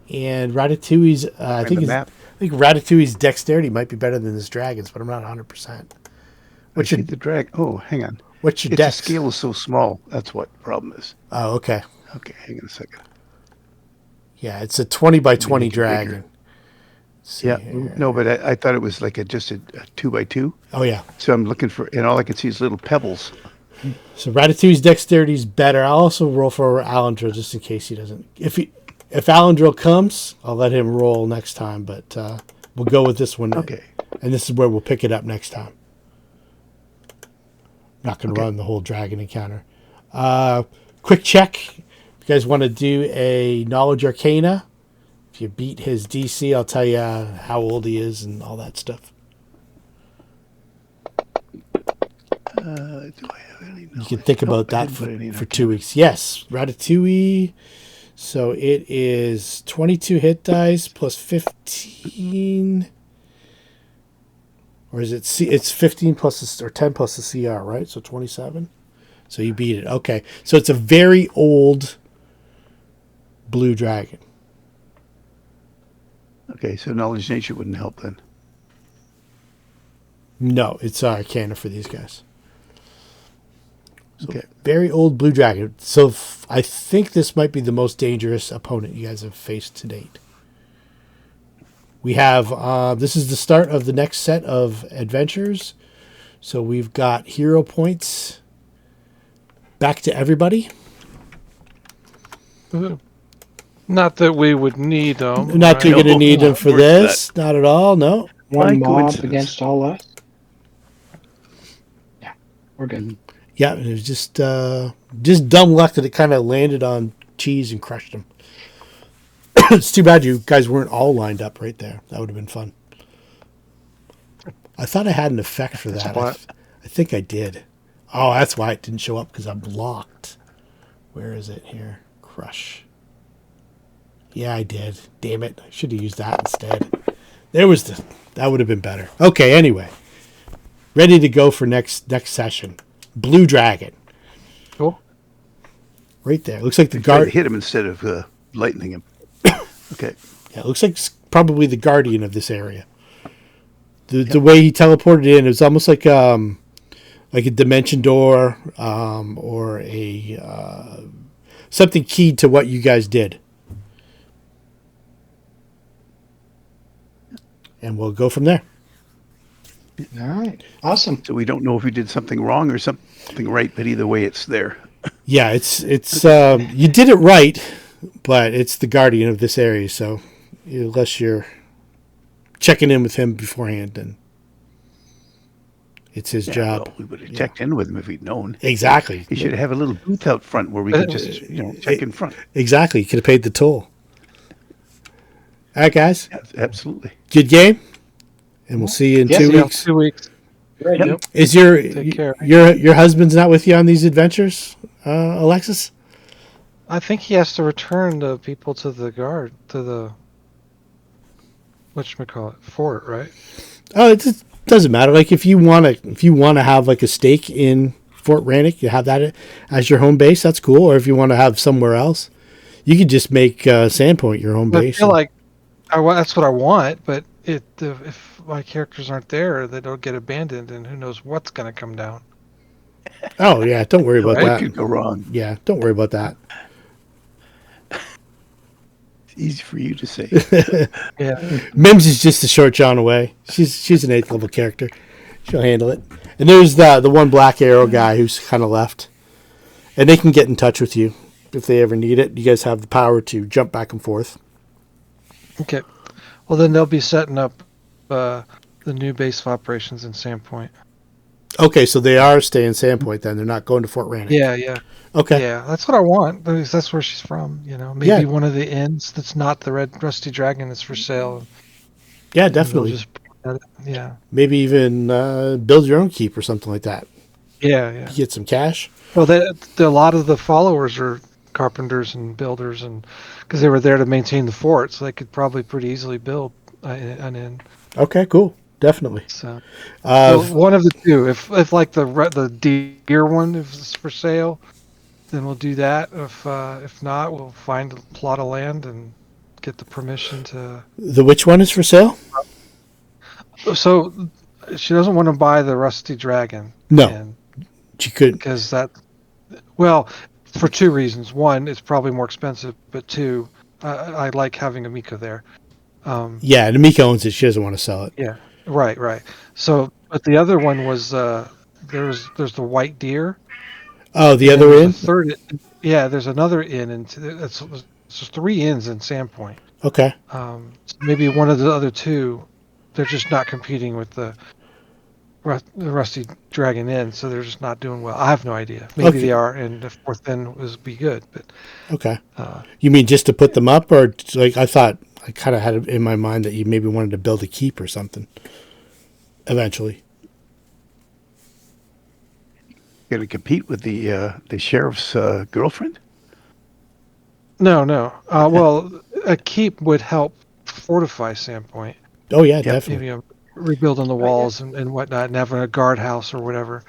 S1: And Ratatouille's, I think Ratatouille's dexterity might be better than this dragon's, but I'm not 100%.
S4: What's the drag? Oh, hang on.
S1: What's your
S4: The
S1: dex?
S4: scale is so small. That's what the problem is.
S1: Oh, okay.
S4: Okay, hang on a second.
S1: Yeah, it's a 20 by 20
S4: make it
S1: dragon.
S4: bigger.
S1: See
S4: Yeah,
S1: here.
S4: no, but I thought it was like just a 2x2.
S1: Oh, yeah.
S4: So I'm looking for, and all I can see is little pebbles.
S1: So Ratatouille's dexterity is better. I'll also roll for Alendril just in case he doesn't. If Alendril comes, I'll let him roll next time, but we'll go with this one.
S4: Okay.
S1: And this is where we'll pick it up next time. Not going to run the whole dragon encounter. Quick check. If you guys want to do a Knowledge Arcana, if you beat his DC, I'll tell you how old he is and all that stuff.
S4: Do I have any?
S1: You can think about that for 2 weeks. Yes, Ratatouille. So it is 22 hit dice plus 15. Or is it it's 15 plus or 10 plus the CR, right? So 27. So you beat it. Okay. So it's a very old blue dragon.
S4: Okay, so knowledge nature wouldn't help then.
S1: No, it's Arcana for these guys. So
S4: Okay.
S1: very old blue dragon. So I think this might be the most dangerous opponent you guys have faced to date. We have, this is the start of the next set of adventures. So we've got hero points back to everybody.
S2: Not that we would need them.
S1: Not you're going to need them for
S4: Worth
S1: this. Not at all. No.
S3: One
S4: By
S3: mob
S4: coincidence.
S3: against all us. Yeah, we're good.
S1: Yeah, it was just dumb luck that it kind of landed on Cheese and crushed him. It's too bad you guys weren't all lined up right there. That would have been fun. I thought I had an effect for that. I think I did. Oh, that's why it didn't show up, because I'm blocked. Where is it here? Crush. Yeah, I did. Damn it. I should have used that instead. That would have been better. Okay, anyway. Ready to go for next session. Blue dragon.
S2: Cool.
S1: Right there. Looks like the
S4: Try to
S1: guard.
S4: hit him instead of lightning him. Okay.
S1: Yeah, it looks like probably the guardian of this area. The way he teleported in, it was almost like a dimension door, or a something keyed to what you guys did. And we'll go from there.
S3: All right, awesome.
S4: So we don't know if we did something wrong or something right, but either way, it's there.
S1: Yeah, it's you did it right, but it's the guardian of this area. So unless you're checking in with him beforehand, then it's his job.
S4: Well, we would have checked in with him if we'd known.
S1: Exactly.
S4: He should have a little booth out front where we could just, check in front.
S1: Exactly. You could have paid the toll. All right, guys.
S4: Yes, absolutely.
S1: Good game. and we'll see you in
S3: Yes,
S1: 2
S3: yeah.
S1: weeks.
S2: 2 weeks.
S5: Great.
S2: Yep.
S1: Is
S2: Take care.
S1: your husband's not with you on these adventures, Alexis?
S2: I think he has to return the people to the guard, to the whatchamacallit, fort, right?
S1: Oh, it just doesn't matter. Like if you want to have like a stake in Fort Rannoch, you have that as your home base. That's cool. Or if you want to have somewhere else, you could just make Sandpoint your home
S2: I
S1: base.
S2: feel like that's what I want, but if my characters aren't there, they don't get abandoned, and who knows what's going to come down.
S1: Oh yeah, don't worry about
S4: What
S1: that.
S4: could go wrong?
S1: Yeah, don't worry about that.
S4: It's easy for you to say.
S2: Yeah.
S1: Mims is just a short John away. She's an 8th level character. She'll handle it. And there's the one Black Arrow guy who's kind of left, and they can get in touch with you if they ever need it. You guys have the power to jump back and forth.
S2: Okay. Well, then they'll be setting up the new base of operations in Sandpoint.
S1: Okay, so they are staying Sandpoint then. They're not going to Fort Rannoch.
S2: Yeah.
S1: Okay.
S2: Yeah, that's what I want. Because that's where she's from. Maybe
S1: Yeah.
S2: one of the inns that's not the Red Rusty Dragon that's for sale.
S1: Yeah,
S2: And they'll
S1: definitely.
S2: just, yeah.
S1: Maybe even build your own keep or something like that.
S2: Yeah.
S1: Get some cash.
S2: Well, a lot of the followers are carpenters and builders, and because they were there to maintain the fort, so they could probably pretty easily build an inn.
S1: Okay, cool. Definitely.
S2: So one of the two. If like the deer one is for sale, then we'll do that. If not, we'll find a plot of land and get the permission to.
S1: The which one is for sale?
S2: So she doesn't want to buy the Rusty Dragon.
S1: No.
S2: And
S1: She could.
S2: because well, for two reasons. One, it's probably more expensive, but two, I like having Amika there.
S1: Yeah, and Amika owns it. She doesn't want to sell it.
S2: Yeah, right. So, but the other one was there's the White Deer.
S1: Oh, the
S2: and
S1: other
S2: there's
S1: inn?
S2: a third. Yeah, there's another inn, and it's just 3 inns in Sandpoint.
S1: Okay.
S2: So maybe one of the other two, they're just not competing with the Rusty Dragon Inn, so they're just not doing well. I have no idea. Maybe
S1: Okay.
S2: they are, and the 4th inn would be good. But
S1: Okay. You mean just to put them up, or like I thought? I kind of had it in my mind that you maybe wanted to build a keep or something. Eventually.
S4: Going to compete with the sheriff's girlfriend?
S2: no. Well, a keep would help fortify Sandpoint.
S1: Oh yeah, definitely.
S2: Maybe rebuilding the walls and whatnot, and having a guardhouse or whatever.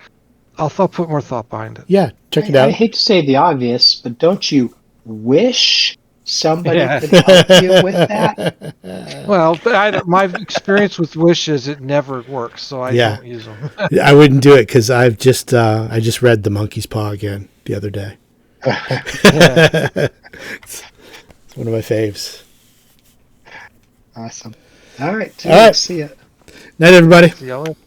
S2: I'll put more thought behind it.
S1: Yeah, check it
S3: I
S1: out.
S3: hate to say the obvious, but don't you wish somebody
S2: Yeah.
S3: could help you with that?
S2: Well, my experience with Wish is it never works, so I
S1: Yeah.
S2: don't use them.
S1: I wouldn't do it because I just read The Monkey's Paw again the other day.
S2: Yeah.
S1: It's one of my faves.
S3: Awesome. All right.
S1: All right.
S3: See ya.
S1: Night, everybody.
S2: See y'all later.